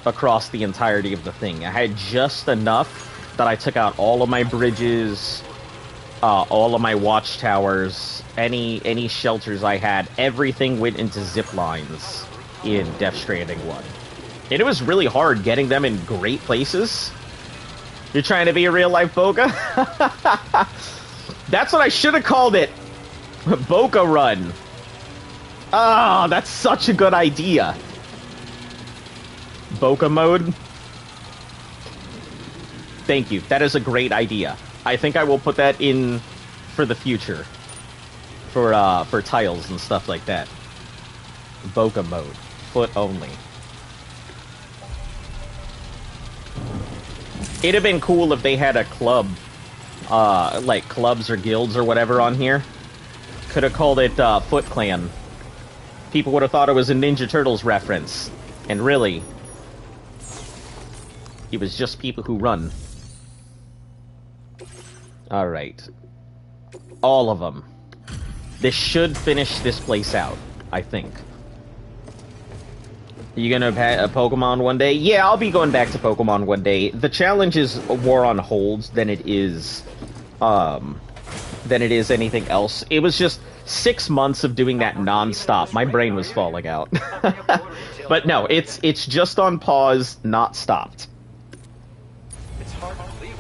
across the entirety of the thing. I had just enough that I took out all of my bridges, all of my watchtowers, any shelters I had. Everything went into zip lines in Death Stranding 1. And it was really hard getting them in great places. You're trying to be a real-life Boca? That's what I should have called it. Boca Run. Oh, that's such a good idea. Boca mode? Thank you. That is a great idea. I think I will put that in for the future. For tiles and stuff like that. Boca mode. Foot only. It'd have been cool if they had a club, like clubs or guilds or whatever on here. Could have called it Foot Clan. People would have thought it was a Ninja Turtles reference. And really, it was just people who run. Alright. All of them. This should finish this place out, I think. You gonna have a Pokemon one day? Yeah, I'll be going back to Pokemon one day. The challenge is more on holds than it is anything else. It was just 6 months of doing that non-stop. My brain was falling out. But no, it's just on pause, not stopped. It's hard to believe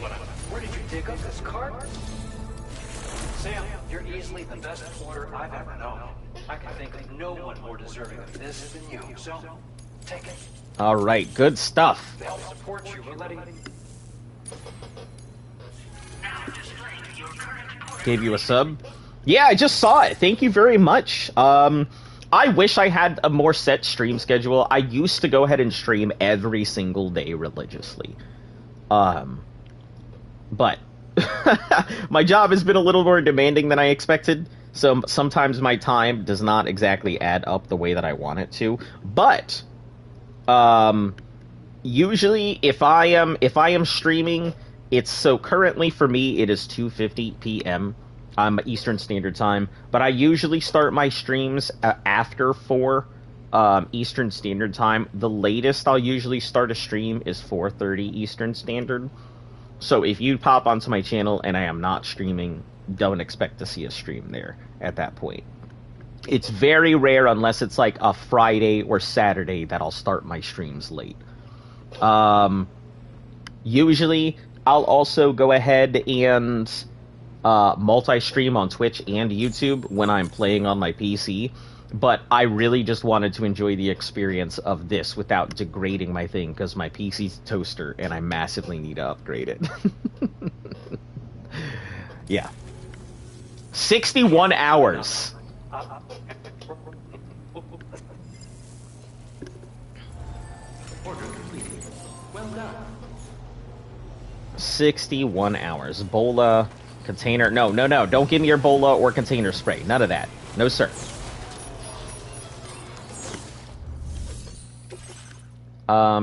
where did you dig up this cart? Sam, you're easily the best porter I've ever known. I can think of no one more deserving of this than you. So, take it. Alright, good stuff. To help support you, we're letting... Gave you a sub? Yeah, I just saw it. Thank you very much. I wish I had a more set stream schedule. I used to go ahead and stream every single day religiously. But my job has been a little more demanding than I expected, so sometimes my time does not exactly add up the way that I want it to. But usually if I am streaming, it's so currently for me it is 2:50 p.m. Eastern Standard Time, but I usually start my streams after 4 Eastern Standard Time. The latest I'll usually start a stream is 4:30 Eastern Standard. So if you pop onto my channel and I am not streaming, don't expect to see a stream there at that point. It's very rare unless it's like a Friday or Saturday that I'll start my streams late. Usually I'll also go ahead and multi-stream on Twitch and YouTube when I'm playing on my PC, but I really just wanted to enjoy the experience of this without degrading my thing, because my PC's toaster and I massively need to upgrade it. Yeah. 61 hours. Order completed. Well done. 61 hours. Bola, container. No, don't give me your Bola or container spray. None of that. No, sir.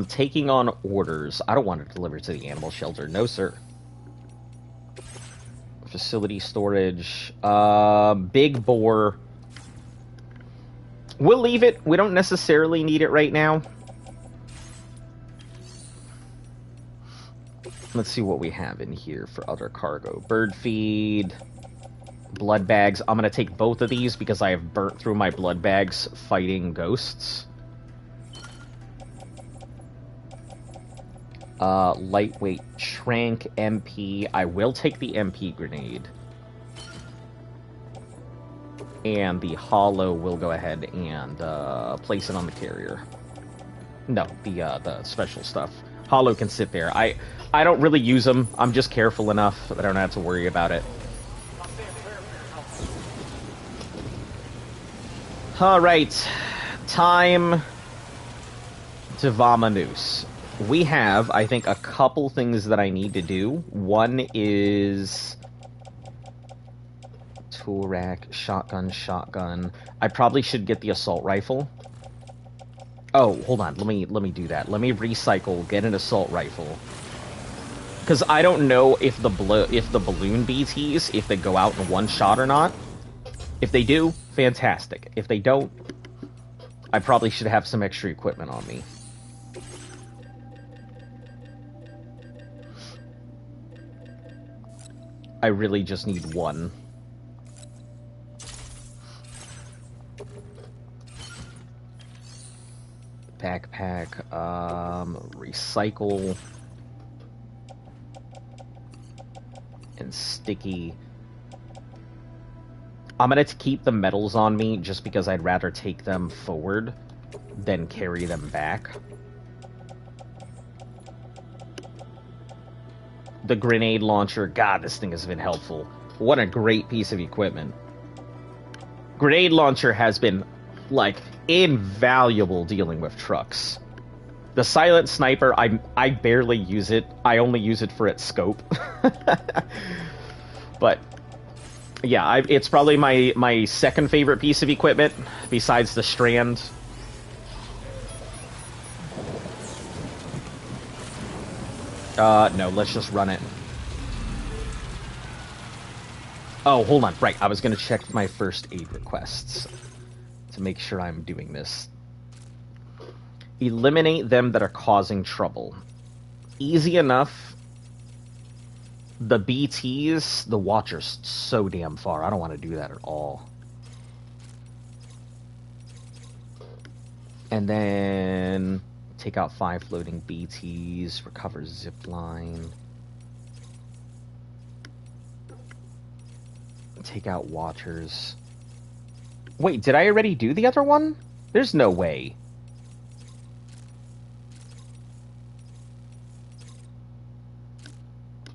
Taking on orders. I don't want to deliver to the animal shelter. No, sir. Facility storage. Big bore. We'll leave it. We don't necessarily need it right now. Let's see what we have in here for other cargo. Bird feed. Blood bags. I'm going to take both of these because I have burnt through my blood bags fighting ghosts. Lightweight Trank MP. I will take the MP grenade. And the hollow will go ahead and place it on the carrier. No, the special stuff. Hollow can sit there. I don't really use them. I'm just careful enough that I don't have to worry about it. Alright. Time to Vamoose. We have, I think, a couple things that I need to do. One is tool rack, shotgun. I probably should get the assault rifle. Oh, hold on. Let me do that. Let me recycle, get an assault rifle. Because I don't know if the balloon BTs, if they go out in one shot or not. If they do, fantastic. If they don't, I probably should have some extra equipment on me. I really just need one. Backpack, recycle, and sticky. I'm gonna keep the metals on me just because I'd rather take them forward than carry them back. The grenade launcher, God, this thing has been helpful. What a great piece of equipment. Grenade launcher has been, like, invaluable dealing with trucks. The silent sniper, I barely use it. I only use it for its scope. But, yeah, it's probably my second favorite piece of equipment, besides the Strand. No, let's just run it. Oh, hold on. Right, I was gonna check my first aid requests to make sure I'm doing this. Eliminate them that are causing trouble. Easy enough. The BTs, the Watcher's so damn far. I don't want to do that at all. And then take out 5 floating BTs, recover zipline. Take out Watchers. Wait, did I already do the other one? There's no way.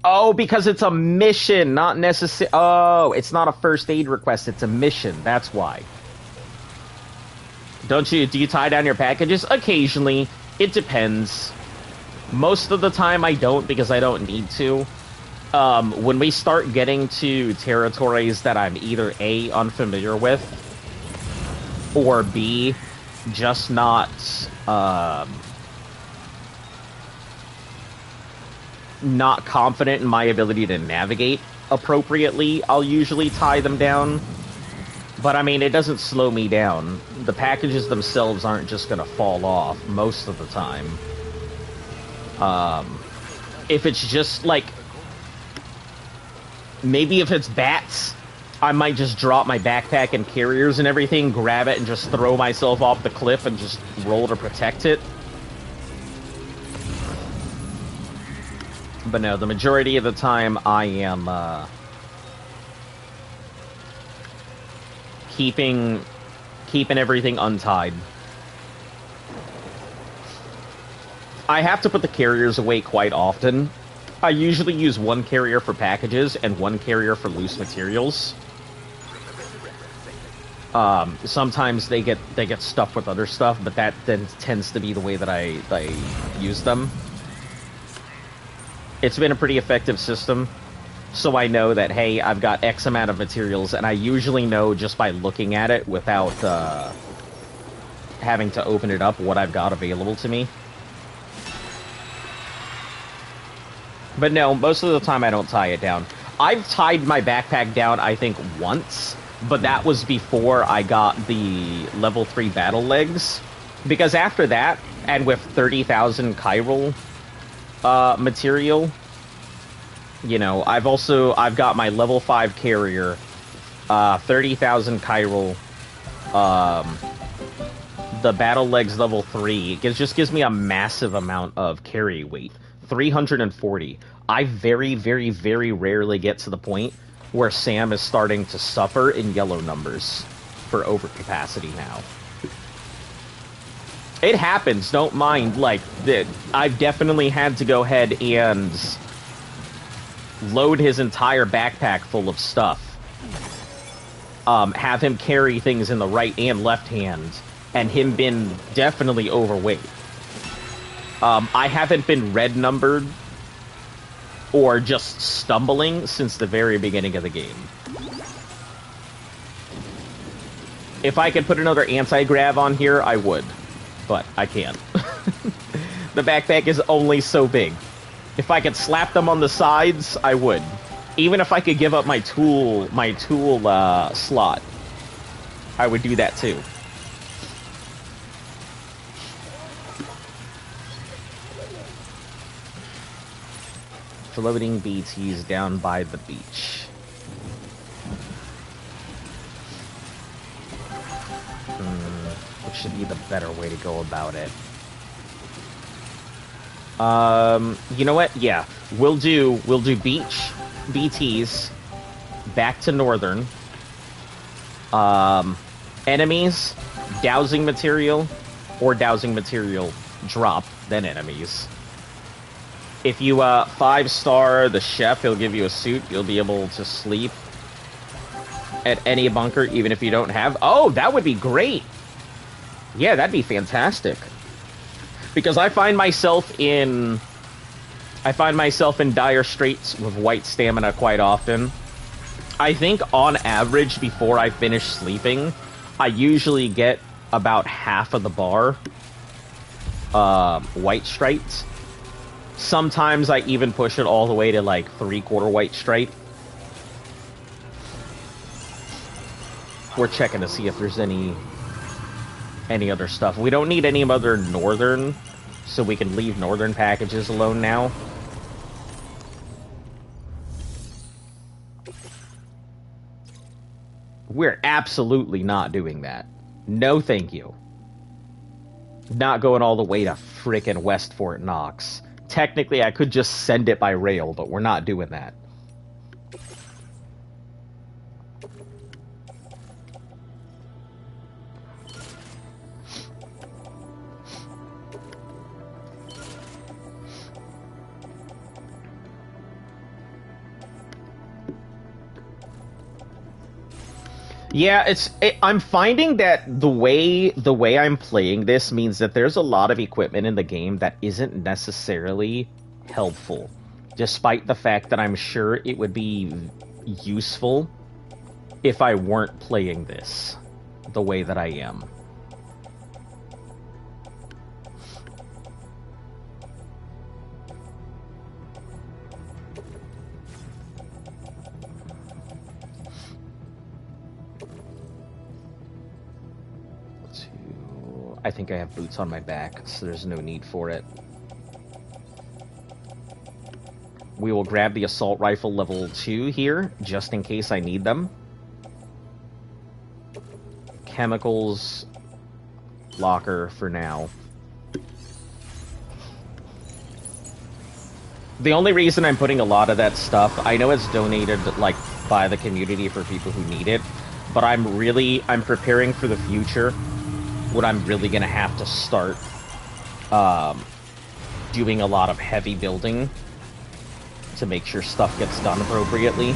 Oh, because it's a mission, not necessary. Oh, it's not a first aid request, it's a mission. That's why. Do you tie down your packages? Occasionally. It depends. Most of the time I don't because I don't need to. When we start getting to territories that I'm either A, unfamiliar with, or B, just not confident in my ability to navigate appropriately, I'll usually tie them down. But I mean, it doesn't slow me down. The packages themselves aren't just gonna fall off most of the time. If it's just like, maybe if it's bats, I might just drop my backpack and carriers and everything, grab it and just throw myself off the cliff and just roll to protect it. But no, the majority of the time I am keeping everything untied. I have to put the carriers away quite often. I usually use one carrier for packages and one carrier for loose materials. Sometimes they get stuffed with other stuff, but that then tends to be the way that I use them. It's been a pretty effective system, so I know that, hey, I've got X amount of materials, and I usually know just by looking at it without having to open it up what I've got available to me. But no, most of the time I don't tie it down. I've tied my backpack down, I think, once, but that was before I got the level 3 battle legs. Because after that, and with 30,000 chiral material, you know, I've got my level 5 carrier, 30,000 chiral, the battle legs level 3. It just gives me a massive amount of carry weight. 340. I very, very, very rarely get to the point where Sam is starting to suffer in yellow numbers for overcapacity now. It happens, don't mind, like, I've definitely had to go ahead and load his entire backpack full of stuff. Have him carry things in the right and left hand, and him been definitely overweight. I haven't been red numbered or just stumbling since the very beginning of the game. If I could put another anti-grav on here, I would. But I can't. The backpack is only so big. If I could slap them on the sides, I would. Even if I could give up my tool slot, I would do that too. Floating BTs down by the beach. What should be the better way to go about it? You know what? Yeah, we'll do beach BTs back to northern. Enemies, dowsing material, or dowsing material drop, then enemies. If you 5-star the chef, he'll give you a suit. You'll be able to sleep at any bunker, even if you don't have. Oh, that would be great. Yeah, that'd be fantastic. Because I find myself in dire straits with white stamina quite often. I think on average, before I finish sleeping, I usually get about half of the bar white stripes. Sometimes I even push it all the way to like 3/4 white stripe. We're checking to see if there's any other stuff. We don't need any other northern, so we can leave northern packages alone now. We're absolutely not doing that. No thank you. Not going all the way to frickin' West Fort Knox. Technically, I could just send it by rail, but we're not doing that. Yeah, I'm finding that the way I'm playing this means that there's a lot of equipment in the game that isn't necessarily helpful, despite the fact that I'm sure it would be useful if I weren't playing this the way that I am. I think I have boots on my back, so there's no need for it. We will grab the assault rifle level 2 here, just in case I need them. Chemicals, locker for now. The only reason I'm putting a lot of that stuff, I know it's donated like by the community for people who need it, but I'm preparing for the future when I'm really gonna have to start doing a lot of heavy building to make sure stuff gets done appropriately.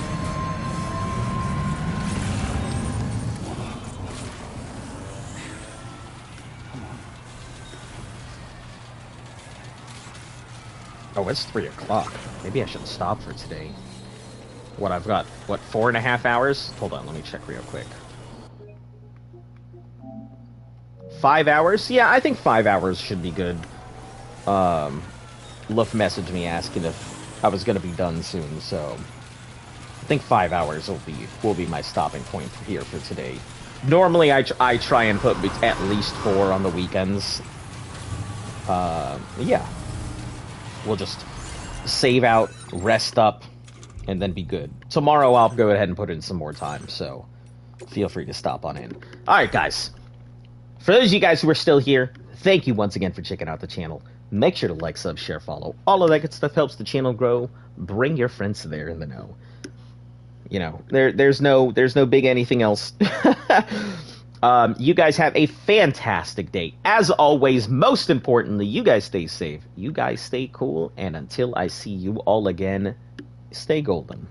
Oh, it's 3 o'clock. Maybe I should stop for today. What, I've got, what, 4.5 hours? Hold on, let me check real quick. 5 hours? Yeah, I think 5 hours should be good. Luff messaged me asking if I was going to be done soon, so I think 5 hours will be my stopping point here for today. Normally, I try and put at least 4 on the weekends. Yeah. We'll just save out, rest up, and then be good. Tomorrow, I'll go ahead and put in some more time, so feel free to stop on in. Alright, guys. For those of you guys who are still here, thank you once again for checking out the channel. Make sure to like, sub, share, follow. All of that good stuff helps the channel grow. Bring your friends there in the know. You know, there's no big anything else. You guys have a fantastic day. As always, most importantly, you guys stay safe. You guys stay cool. And until I see you all again, stay golden.